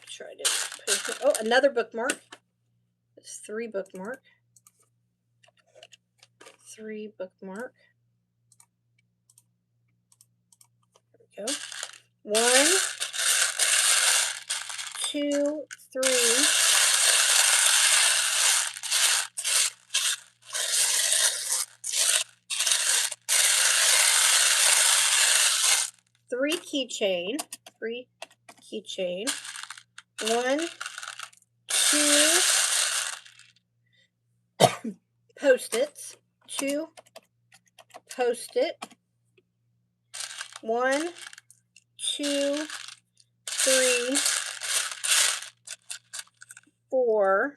Speaker 1: Try to post it. Oh, another bookmark. It's 3 bookmark. 3 bookmark. There we go. 1, 2, 3. Three keychain. 1, 2 Post-its. 2 Post-it. 1, 2, 3, 4.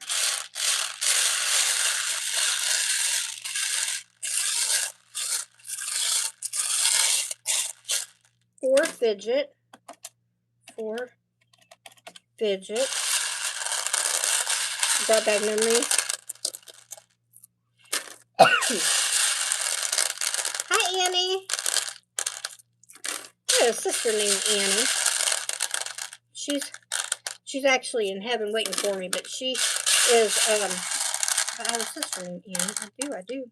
Speaker 1: 4 fidget. 4 fidget. Brought back memories. Hi, Annie. I have a sister named Annie. She's actually in heaven waiting for me, but she is I have a sister named Annie. I do.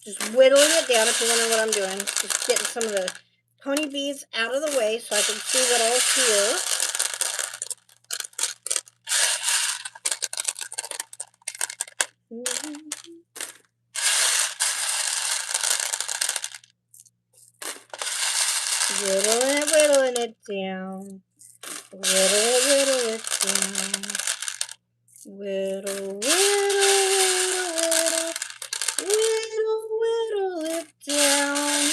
Speaker 1: Just whittling it down if you're wondering what I'm doing. Just getting some of the pony beads out of the way so I can see what all's here. Whittling it down. Whittle it down. Whittle it down.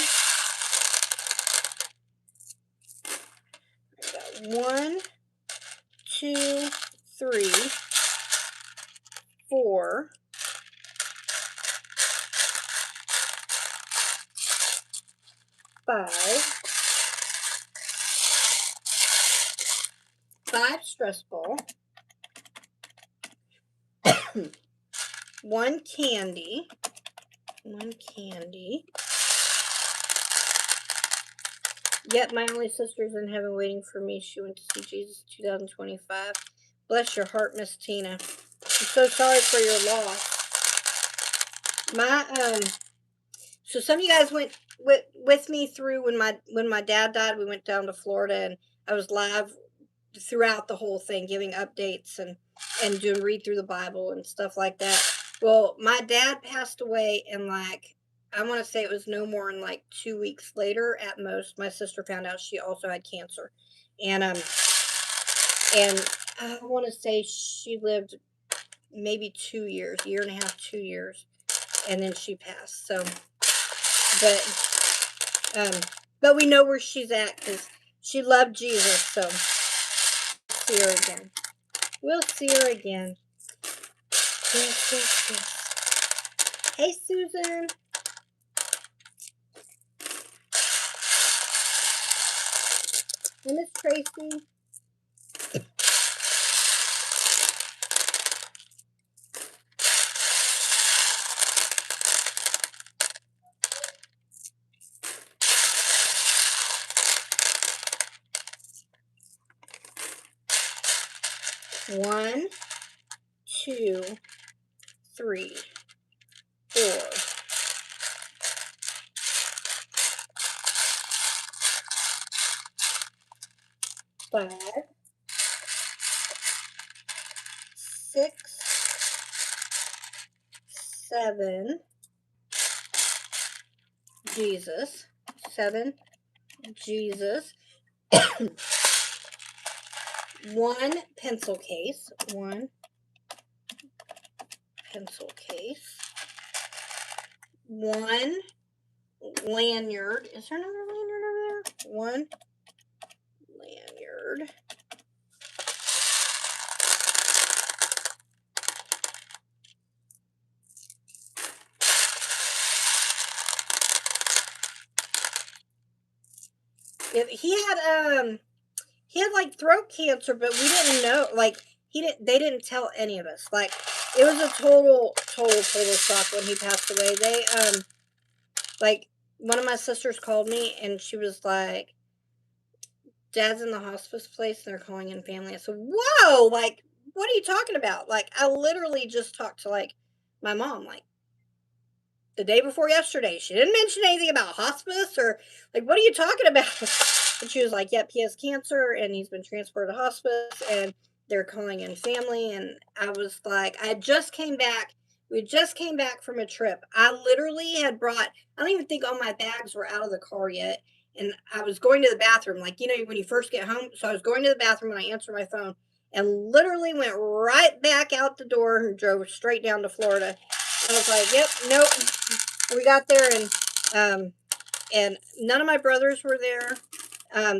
Speaker 1: I got 1, 2, 3, 4. 5 stress ball. 1 candy. Yet my only sister's in heaven waiting for me. She went to see Jesus 2025. Bless your heart, Miss Tina. I'm so sorry for your loss. So some of you guys went with me through when my dad died. We went down to Florida, and I was live throughout the whole thing, giving updates and doing read through the Bible and stuff like that. Well, my dad passed away, and I want to say it was no more than 2 weeks later at most. My sister found out she also had cancer, and I want to say she lived maybe 2 years, year and a half, 2 years, and then she passed. So, but we know where she's at because she loved Jesus. So, see her again. We'll see her again. Yes. Hey, Susan. Hey, Miss Tracy. One, two, three, four, 5, 6, 7, Jesus, 7, Jesus, 1 pencil case, 1 pencil case, 1 lanyard. Is there another lanyard over there? 1 lanyard. He had like throat cancer, but we didn't know. Like they didn't tell any of us. Like it was a total shock when he passed away. They like one of my sisters called me and she was like, Dad's in the hospice place and they're calling in family. I said, whoa, like, what are you talking about? Like, I literally just talked to like my mom, like the day before yesterday. She didn't mention anything about hospice or like, what are you talking about? And she was like, yep, he has cancer and he's been transferred to hospice and they're calling in family. And I was like, I just came back. We just came back from a trip. I literally had brought, I don't even think all my bags were out of the car yet. And I was going to the bathroom, like, you know, when you first get home. So I was going to the bathroom when I answered my phone and literally went right back out the door and drove straight down to Florida. I was like, yep, nope. We got there and none of my brothers were there.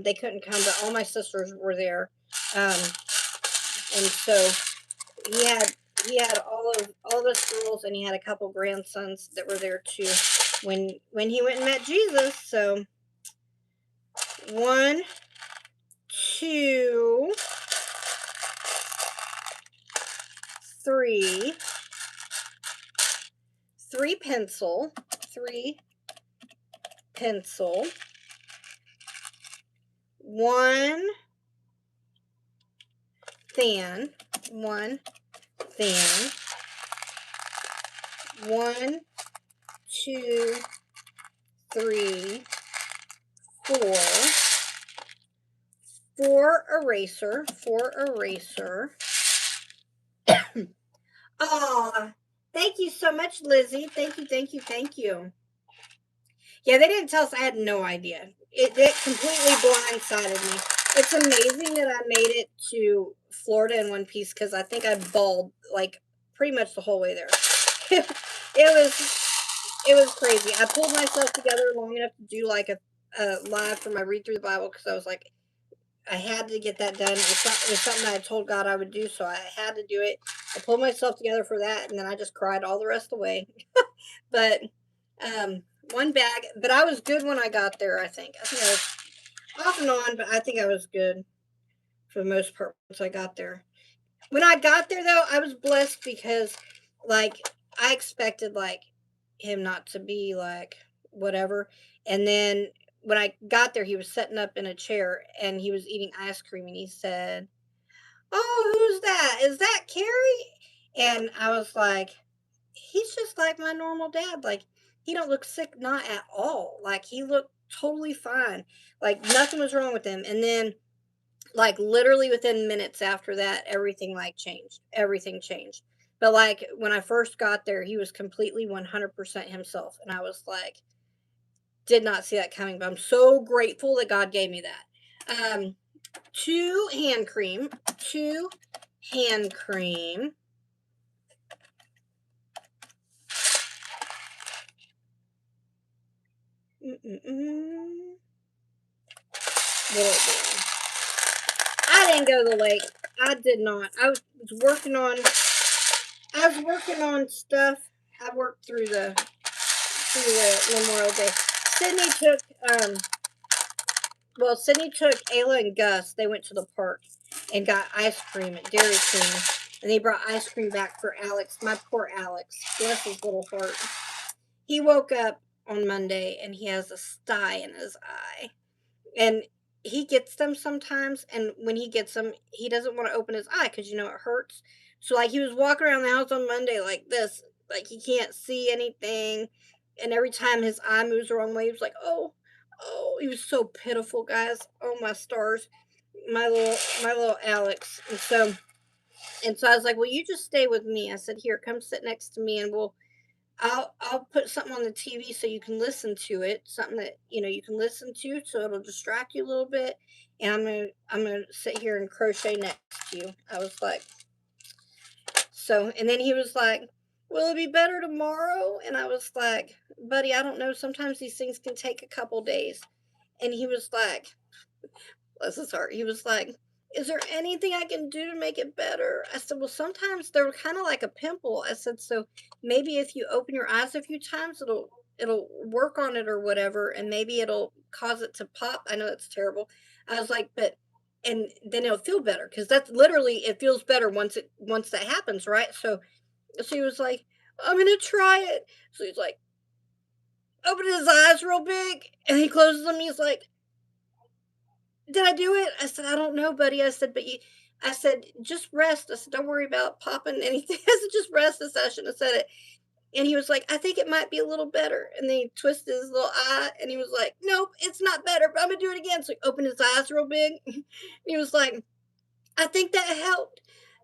Speaker 1: They couldn't come, but all my sisters were there. And so he had all of us girls, and he had a couple grandsons that were there too when he went and met Jesus. So 1, 2, 3, 3 pencil, 1 fan, 1 fan, 1, 2, 3, 4, 4 eraser, 4 eraser. Oh, thank you so much, Lizzie. Thank you. Yeah, they didn't tell us. I had no idea. It completely blindsided me. It's amazing that I made it to Florida in one piece because I think I bawled like pretty much the whole way there. it was crazy. I pulled myself together long enough to do like a live for my read through the Bible because I was like, I had to get that done. It was something I had told God I would do, so I had to do it. I pulled myself together for that, and then I just cried all the rest of the way. But one bag, but I was good when I got there. I think I was off and on, but I think I was good for the most part once I got there. When I got there, though, I was blessed because, like, I expected like him not to be like whatever, and then when I got there, he was sitting up in a chair and he was eating ice cream, and he said, "Oh, who's that? Is that Carrie?" And I was like, "He's just like my normal dad. Like, he don't look sick, not at all. Like, he looked totally fine. Like, nothing was wrong with him." And then, like, literally within minutes after that, everything like changed. Everything changed. But like when I first got there, he was completely 100% himself, and I was like, did not see that coming. But I'm so grateful that God gave me that. 2 hand cream, 2 hand cream. I didn't go to the lake. I did not. I was working on stuff. I worked through the Memorial Day. Sydney took Sydney took Ayla and Gus. They went to the park and got ice cream at Dairy Queen, and they brought ice cream back for Alex. My poor Alex, bless his little heart. He woke up on Monday and he has a sty in his eye, and he gets them sometimes. And when he gets them, he doesn't want to open his eye because it hurts. So like he was walking around the house on Monday like this, like he can't see anything, and every time his eye moves the wrong way, he was like, "Oh, oh," he was so pitiful, guys. Oh my stars, my little Alex. And so I was like, "Well, you just stay with me." I said, "Here, come sit next to me, and I'll put something on the TV so you can listen to it, something that you can listen to, so it'll distract you a little bit, and I'm gonna sit here and crochet next to you." I was like, and then he was like, "Will it be better tomorrow?" And I was like, "Buddy, I don't know. Sometimes these things can take a couple days." And he was like, bless his heart, he was like, "Is there anything I can do to make it better?" I said, "Well, sometimes they're kind of like a pimple." I said, "So maybe if you open your eyes a few times, it'll work on it or whatever, and maybe it'll cause it to pop." I know that's terrible. I was like, "But and then it'll feel better because that's literally it feels better once that happens, right?" So he was like, "I'm gonna try it." So he's like, open his eyes real big, and he closes them. He's like, "Did I do it?" I said, "I don't know, buddy." I said, I said, "Just rest." I said, "Don't worry about popping anything." I said, "Just rest." I shouldn't have said it. And he was like, "I think it might be a little better." And then he twisted his little eye and he was like, "Nope, it's not better, but I'm going to do it again." So he opened his eyes real big. He was like, "I think that helped."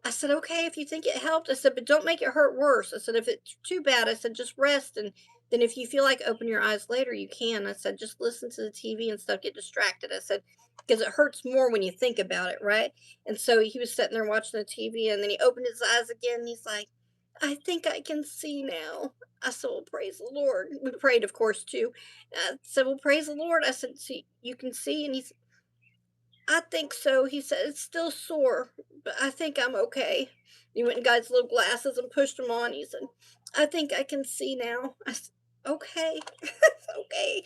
Speaker 1: I said, "Okay, if you think it helped." I said, "But don't make it hurt worse." I said, "If it's too bad," I said, "just rest. And then if you feel like open your eyes later, you can." I said, "Just listen to the TV and stuff, get distracted." I said, "Because it hurts more when you think about it, right?" And so he was sitting there watching the TV, and then he opened his eyes again. And he's like, "I think I can see now." I said, "Well, praise the Lord." We prayed, of course, too. I said, "Well, praise the Lord." I said, "See, you can see." And he's "I think so." He said, "It's still sore, but I think I'm okay." He went and got his little glasses and pushed them on. He said, "I think I can see now." I said, "Okay." Okay.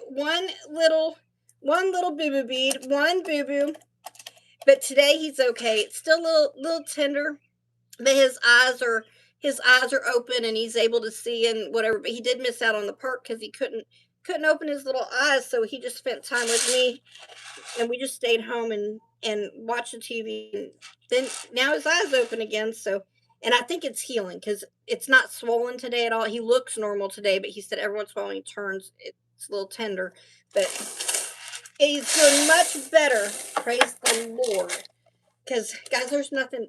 Speaker 1: One little boo boo bead, one boo boo. But today he's okay. It's still a little tender, but his eyes are open and he's able to see and whatever. But he did miss out on the park because he couldn't open his little eyes, so he just spent time with me, and we just stayed home and watched the TV. And then now his eyes open again. So, and I think it's healing because it's not swollen today at all. He looks normal today, but he said every once in a while when he turns, it's a little tender. But he's doing much better. Praise the Lord. Because guys, there's nothing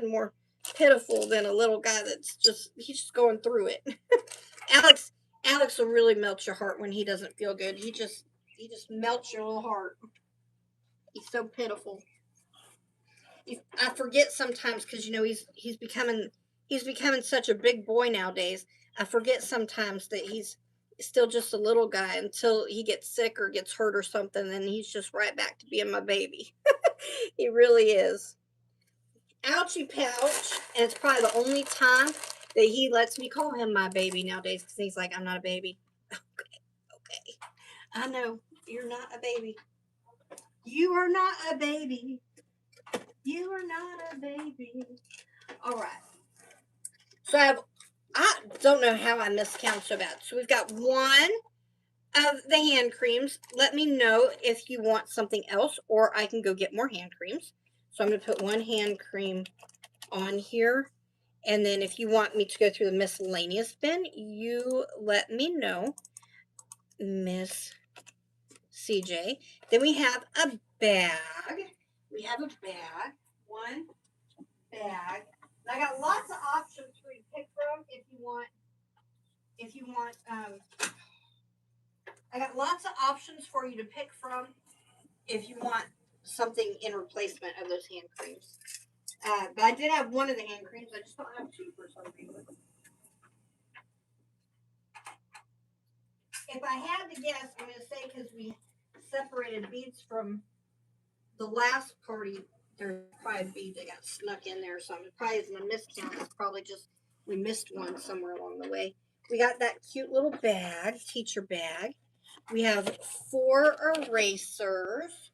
Speaker 1: more pitiful than a little guy he's just going through it. Alex Alex will really melt your heart when he doesn't feel good. He just melts your little heart. He's so pitiful. I forget sometimes because he's becoming such a big boy nowadays. I forget sometimes that he's still just a little guy until he gets sick or gets hurt or something, and he's just right back to being my baby. He really is. Ouchie pouch, and it's probably the only time that he lets me call him my baby nowadays because he's like, "I'm not a baby." Okay, I know you're not a baby. You are not a baby. You are not a baby. All right. So I don't know how I miscount so bad. So we've got one of the hand creams. Let me know if you want something else, or I can go get more hand creams. So I'm going to put one hand cream on here. And then if you want me to go through the miscellaneous bin, you let me know, Miss CJ. Then we have a bag. We have a bag. One bag. And I got lots of options for you to pick from if you want I got lots of options for you to pick from if you want something in replacement of those hand creams. But I did have one of the hand creams. I just don't have two for some reason. If I had to guess, I'm going to say because we separated beads from the last party, there's probably beads that got snuck in there or something. It probably isn't a miscount. It's probably just We missed one somewhere along the way. We got that cute little bag, teacher bag. We have 4 erasers.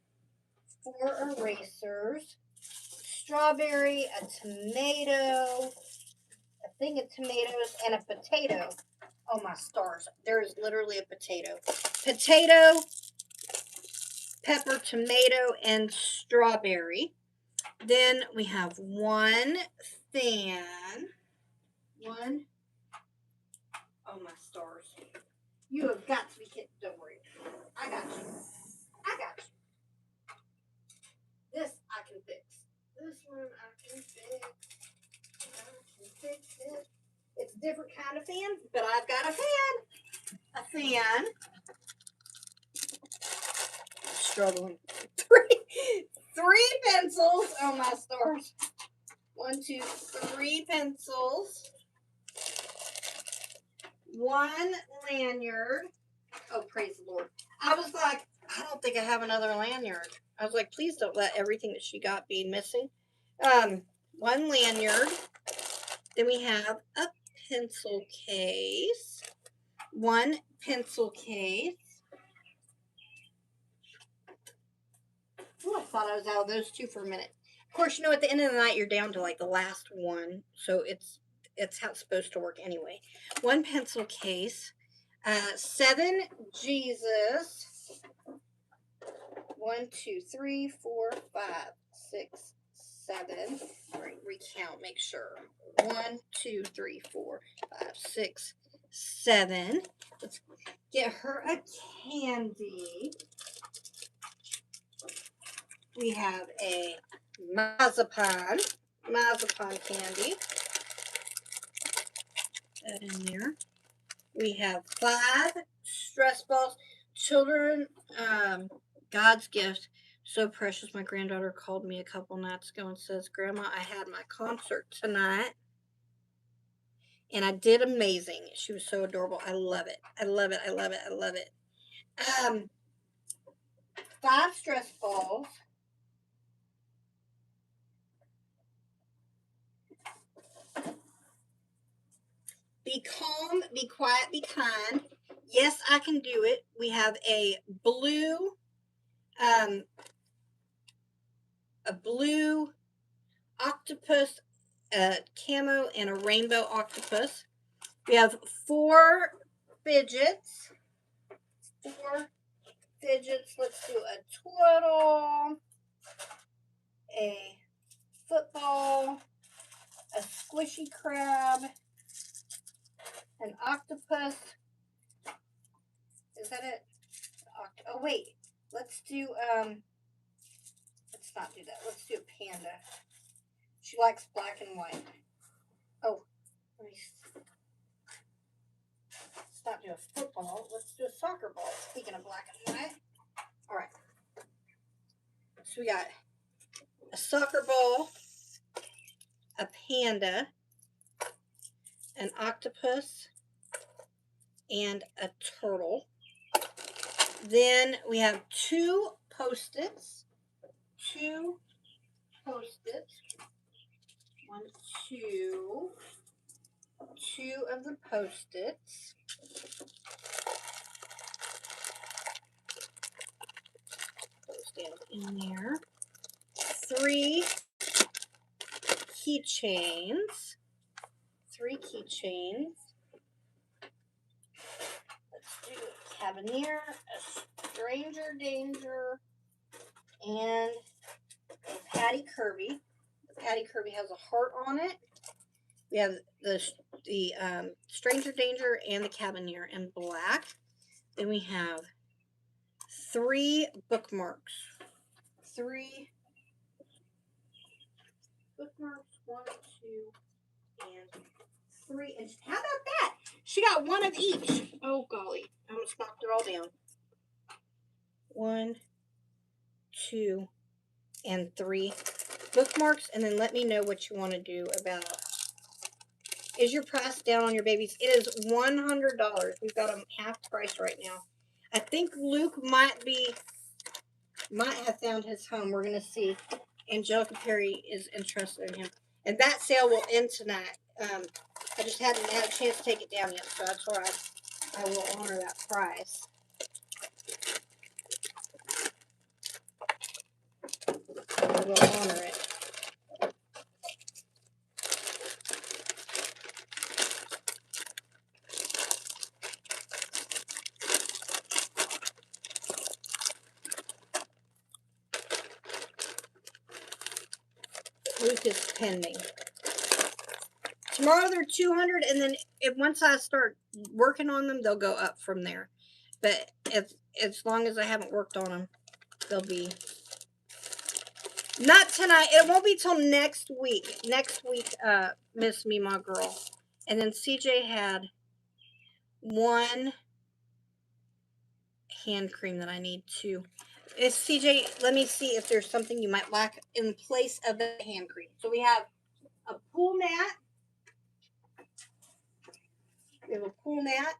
Speaker 1: 4 erasers. Strawberry, a tomato, a thing of tomatoes, and a potato. Oh my stars. There is literally a potato. Potato, pepper, tomato, and strawberry. Then we have 1 fan. Oh my stars. You have got to be kidding. Don't worry. I got you. I got you. This I can fix. This one I can fix. I can fix it. It's a different kind of fan, but I've got a fan. A fan. I'm struggling. 3 pencils. Oh my stars. 1, 2, 3 pencils. 1 lanyard. Oh, praise the Lord. I was like, I don't think I have another lanyard. I was like, please don't let everything that she got be missing. 1 lanyard. Then we have a pencil case. 1 pencil case. Ooh, I thought I was out of those 2 for a minute. Of course, you know, at the end of the night, you're down to like the last one. So it's how it's supposed to work anyway. 1 pencil case. 7 Jesus. 1, 2, 3, 4, 5, 6, 7. Recount, make sure. 1, 2, 3, 4, 5, 6, 7. Let's get her a candy. We have a marzipan candy. That in there. We have 5 stress balls. Children, God's gift. So precious. My granddaughter called me a couple nights ago and says, Grandma, I had my concert tonight. And I did amazing. She was so adorable. I love it. I love it. I love it. I love it. 5 stress balls. Be calm, be quiet, be kind. Yes, I can do it. We have a blue octopus, camo, and a rainbow octopus. We have 4 fidgets. 4 fidgets. Let's do a turtle, a football, a squishy crab, an octopus. Is that it? Oh wait, let's do let's not do that. Let's do a panda. She likes black and white. Oh, let me see. Let's not do a football. Let's do a soccer ball. Speaking of black and white. All right. So we got a soccer ball, a panda, an octopus, and a turtle. Then we have 2 Post-its. 2 Post-its. 1, 2. 2 of the Post-its. Post-its in there. 3 keychains. 3 keychains. Let's do a Cavalier, a Stranger Danger, and a Patty Kirby. The Patty Kirby has a heart on it. We have the Stranger Danger and the Cavalier in black. Then we have 3 bookmarks. 3 bookmarks. 1, 2, and 3. And how about that? She got 1 of each. Oh golly, I almost knocked it all down. 1, 2, and 3 bookmarks. And then let me know what you want to do about. Is your price down on your babies? It is $100. We've got them half price right now. I think Luke might have found his home. We're going to see. Angelica Perry is interested in him. And that sale will end tonight. I just hadn't had a chance to take it down yet, so that's why I will honor that price. I will honor it. Proof is pending. Tomorrow they're 200, and then once I start working on them, they'll go up from there. But as long as I haven't worked on them, they'll be not tonight. It won't be till next week. Next week, Miss Me My Girl, and then CJ had one hand cream that I need too. CJ, let me see if there's something you might like in place of the hand cream. So we have a pool mat. We have a pool mat.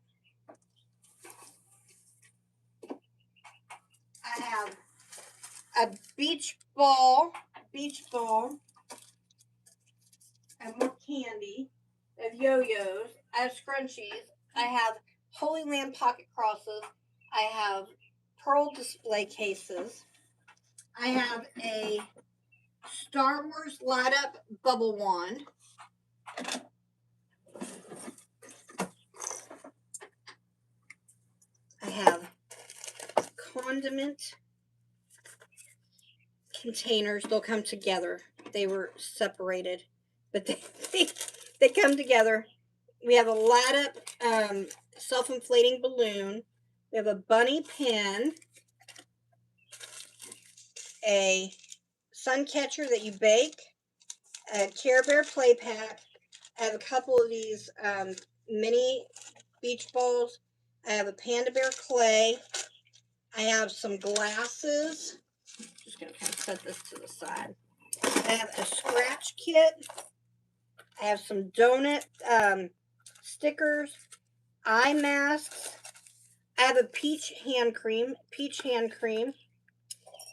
Speaker 1: I have a beach ball. I have more candy. I have yo-yos. I have scrunchies. I have Holy Land pocket crosses. I have pearl display cases. I have a Star Wars light up bubble wand. I have condiment containers. They'll come together. They were separated, but they come together. We have a light up self-inflating balloon. We have a bunny pin, a sun catcher that you bake, a Care Bear play pack. I have a couple of these mini beach balls. I have a Panda Bear clay. I have some glasses. Just going to kind of set this to the side. I have a scratch kit. I have some donut stickers, eye masks. I have a peach hand cream.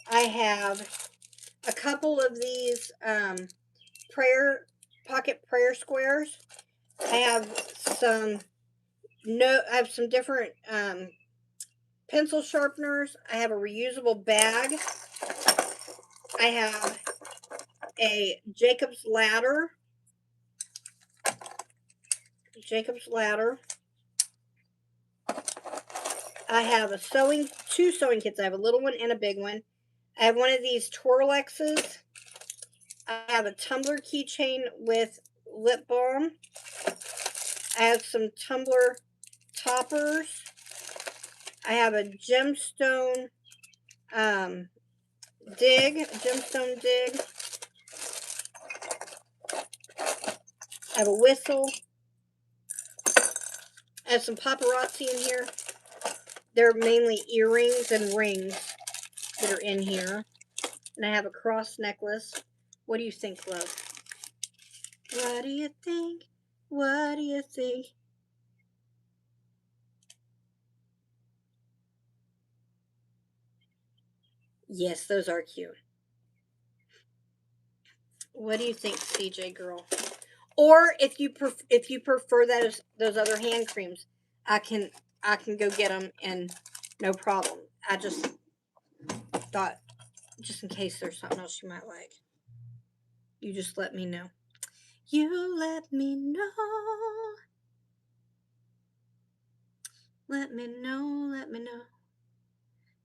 Speaker 1: I have a couple of these pocket prayer squares. I have some different pencil sharpeners. I have a reusable bag. I have a Jacob's ladder. I have two sewing kits. I have a little one and a big one. I have one of these Twirlexes. I have a tumbler keychain with lip balm. I have some tumbler toppers. I have a gemstone dig. I have a whistle. I have some paparazzi in here. They're mainly earrings and rings that are in here. And I have a cross necklace. What do you think, love? What do you think? What do you think? Yes, those are cute. What do you think, CJ girl? Or if you prefer those other hand creams, I can go get them and no problem. I just thought, just in case there's something else you might like, you just let me know. You let me know. Let me know.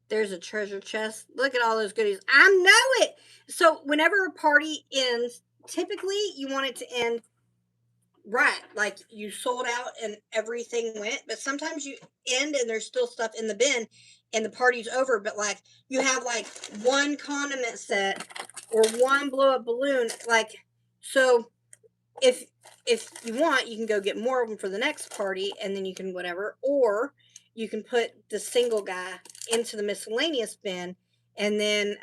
Speaker 1: There's a treasure chest. Look at all those goodies. I know it. So whenever a party ends, typically you want it to end right, like you sold out and everything went. But sometimes you end and there's still stuff in the bin and the party's over. But like you have like one condiment set or one blow up balloon. Like, so if you want, you can go get more of them for the next party and then you can whatever, or you can put the single guy into the miscellaneous bin, and then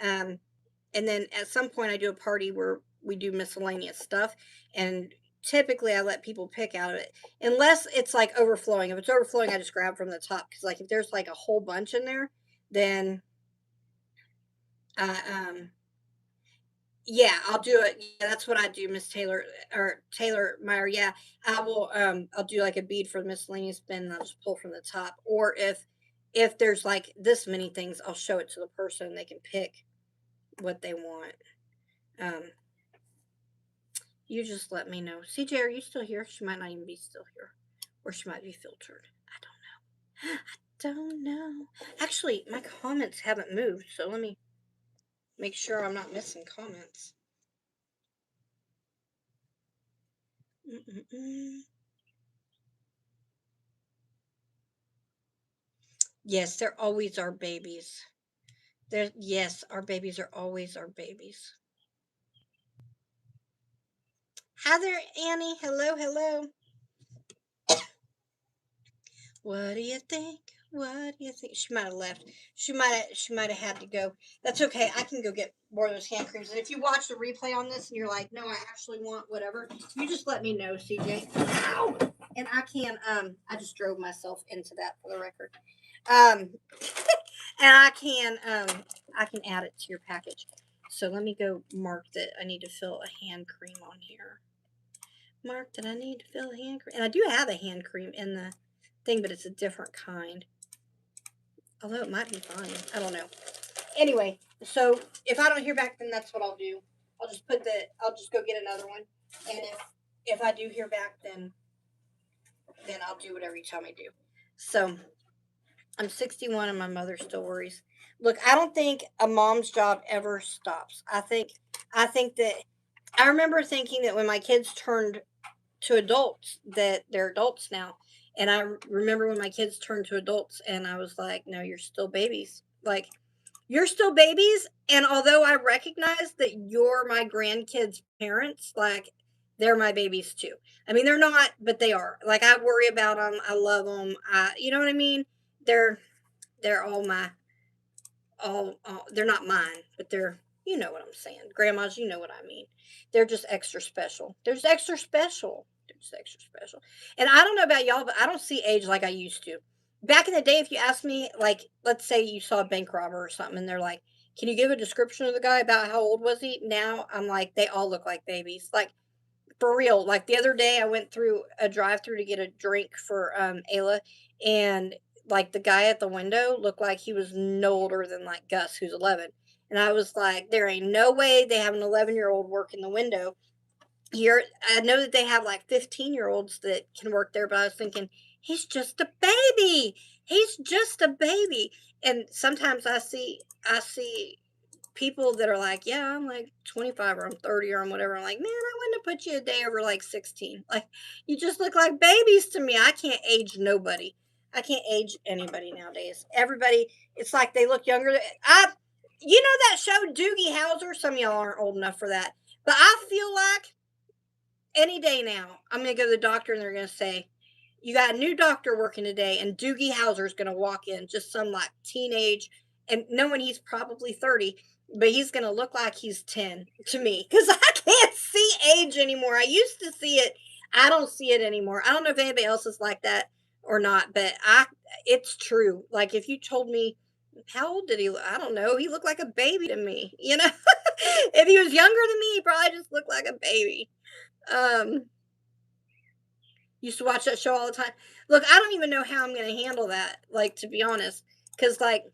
Speaker 1: at some point I do a party where we do miscellaneous stuff, and typically I let people pick out of it unless it's like overflowing. If it's overflowing, I just grab from the top, because like if there's like a whole bunch in there, then Yeah, I'll do it. Yeah, that's what I do, Miss Taylor or Taylor Meyer. Yeah, I will. I'll do like a bead for the miscellaneous bin, and I'll just pull from the top. Or if there's like this many things, I'll show it to the person, and they can pick what they want. Um, you just let me know. CJ, are you still here? She might not even be still here, or she might be filtered. I don't know. I don't know. Actually, my comments haven't moved, so let me make sure I'm not missing comments. Mm-mm-mm. Yes, they're always our babies. They're, yes, our babies are always our babies. Hi there, Annie. Hello, hello. What do you think? What do you think? She might have left. She might have had to go. That's okay. I can go get more of those hand creams. And if you watch the replay on this and you're like, no, I actually want whatever, you just let me know, CJ. Ow! And I can I just drove myself into that for the record. Um and I can add it to your package. So let me go mark that I need to fill a hand cream on here. Mark that I need to fill a hand cream. And I do have a hand cream in the thing, but it's a different kind. Although it might be fine. I don't know. Anyway, so if I don't hear back, then that's what I'll do. I'll just go get another one. And if I do hear back, then I'll do whatever you tell me to do. So I'm 61 and my mother still worries. Look, I don't think a mom's job ever stops. I think that I remember thinking that when my kids turned to adults that they're adults now. And I remember when my kids turned to adults and I was like, no, you're still babies. Like you're still babies. And although I recognize that you're my grandkids' parents, like they're my babies too. I mean, they're not, but they are. Like I worry about them. I love them. You know what I mean? They're they're all they're not mine, but they're you know what I'm saying. Grandmas, you know what I mean. They're just extra special. They're just extra special. They're just extra special. And I don't know about y'all, but I don't see age like I used to. Back in the day, if you asked me, like, let's say you saw a bank robber or something, and they're like, "Can you give a description of the guy about how old was he?" Now I'm like, they all look like babies. Like for real. Like the other day, I went through a drive-through to get a drink for Ayla, and like the guy at the window looked like he was no older than like Gus, who's 11. And I was like, there ain't no way they have an 11-year-old working the window here. I know that they have like 15-year-olds that can work there, but I was thinking, he's just a baby. He's just a baby. And sometimes I see people that are like, yeah, I'm like 25 or I'm 30 or I'm whatever. I'm like, man, I wouldn't have put you a day over like 16. Like, you just look like babies to me. I can't age nobody. I can't age anybody nowadays. Everybody, it's like they look younger. You know that show Doogie Howser? Some of y'all aren't old enough for that. But I feel like any day now, I'm going to go to the doctor and they're going to say, you got a new doctor working today, and Doogie Howser is going to walk in, just some like teenage, and knowing he's probably 30, but he's going to look like he's 10 to me because I can't see age anymore. I used to see it. I don't see it anymore. I don't know if anybody else is like that or not, but it's true. Like if you told me, how old did he look? I don't know. He looked like a baby to me, you know? If he was younger than me, he probably just looked like a baby. Um, Used to watch that show all the time. Look, I don't even know how I'm going to handle that, like, to be honest. Because, like,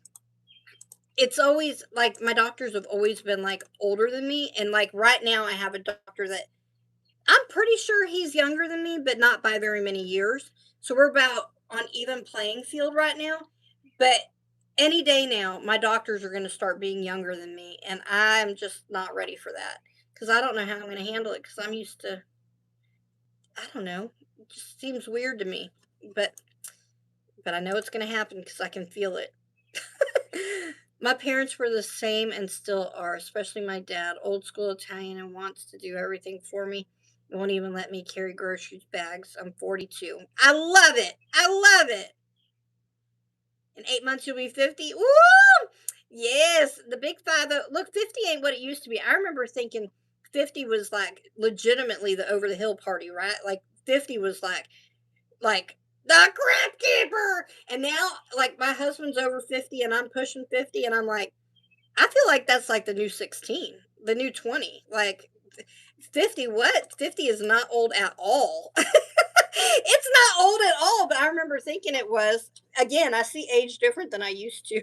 Speaker 1: it's always, like, my doctors have always been, like, older than me. And, like, right now I have a doctor that I'm pretty sure he's younger than me, but not by very many years. So we're about on even playing field right now. But any day now, my doctors are going to start being younger than me. And I'm just not ready for that. Because I don't know how I'm going to handle it. Because I'm used to, I don't know. It just seems weird to me. But I know it's going to happen because I can feel it. My parents were the same and still are, especially my dad, old school Italian and wants to do everything for me. Won't even let me carry groceries bags. I'm 42. I love it. I love it. In 8 months, you'll be 50. Woo! Yes, the big five. Look, 50 ain't what it used to be. I remember thinking 50 was like legitimately the over the hill party, right? Like 50 was like the crypt keeper. And now, like, my husband's over 50 and I'm pushing 50, and I'm like, I feel like that's like the new 16. the new 20. Like 50, what? 50 is not old at all. It's not old at all, but I remember thinking it was. Again, I see age different than I used to.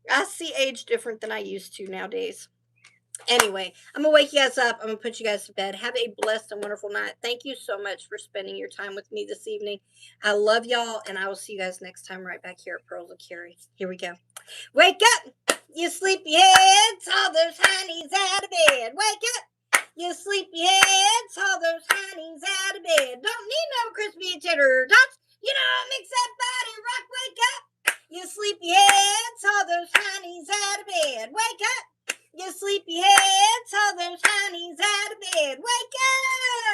Speaker 1: I see age different than I used to nowadays. Anyway, I'm gonna wake you guys up. I'm gonna put you guys to bed. Have a blessed and wonderful night. Thank you so much for spending your time with me this evening. I love y'all, and I will see you guys next time right back here at Pearls of Carey. Here we go. Wake up, you sleepy heads, all those honeys out of bed. Wake up, you sleepy heads, all those honeys out of bed. Don't need no crispy cheddar tots. You know, mix that body rock. Wake up, you sleepy heads, all those honeys out of bed. Wake up, you sleepy heads, all those honeys out of bed. Wake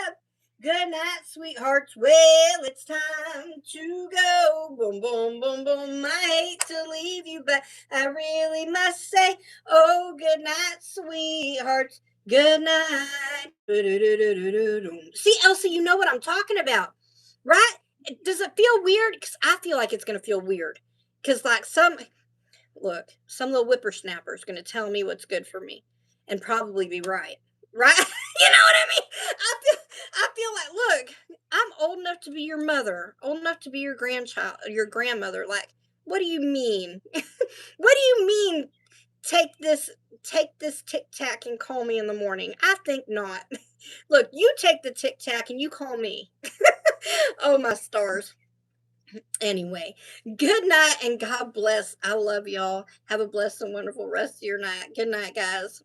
Speaker 1: up. Good night, sweethearts. Well, it's time to go. Boom, boom, boom, boom. I hate to leave you, but I really must say, oh, good night, sweethearts. Good night. See, Elsie, you know what I'm talking about, right? Does it feel weird? Because I feel like it's going to feel weird. Because, like, some little whippersnapper is going to tell me what's good for me and probably be right. Right? You know what I mean? I feel like, look, I'm old enough to be your mother, old enough to be your grandmother. Like, what do you mean? What do you mean? Take this tic tac and call me in the morning. I think not. Look, you take the tic tac and you call me. Oh, my stars. Anyway, good night and God bless. I love y'all. Have a blessed and wonderful rest of your night. Good night, guys.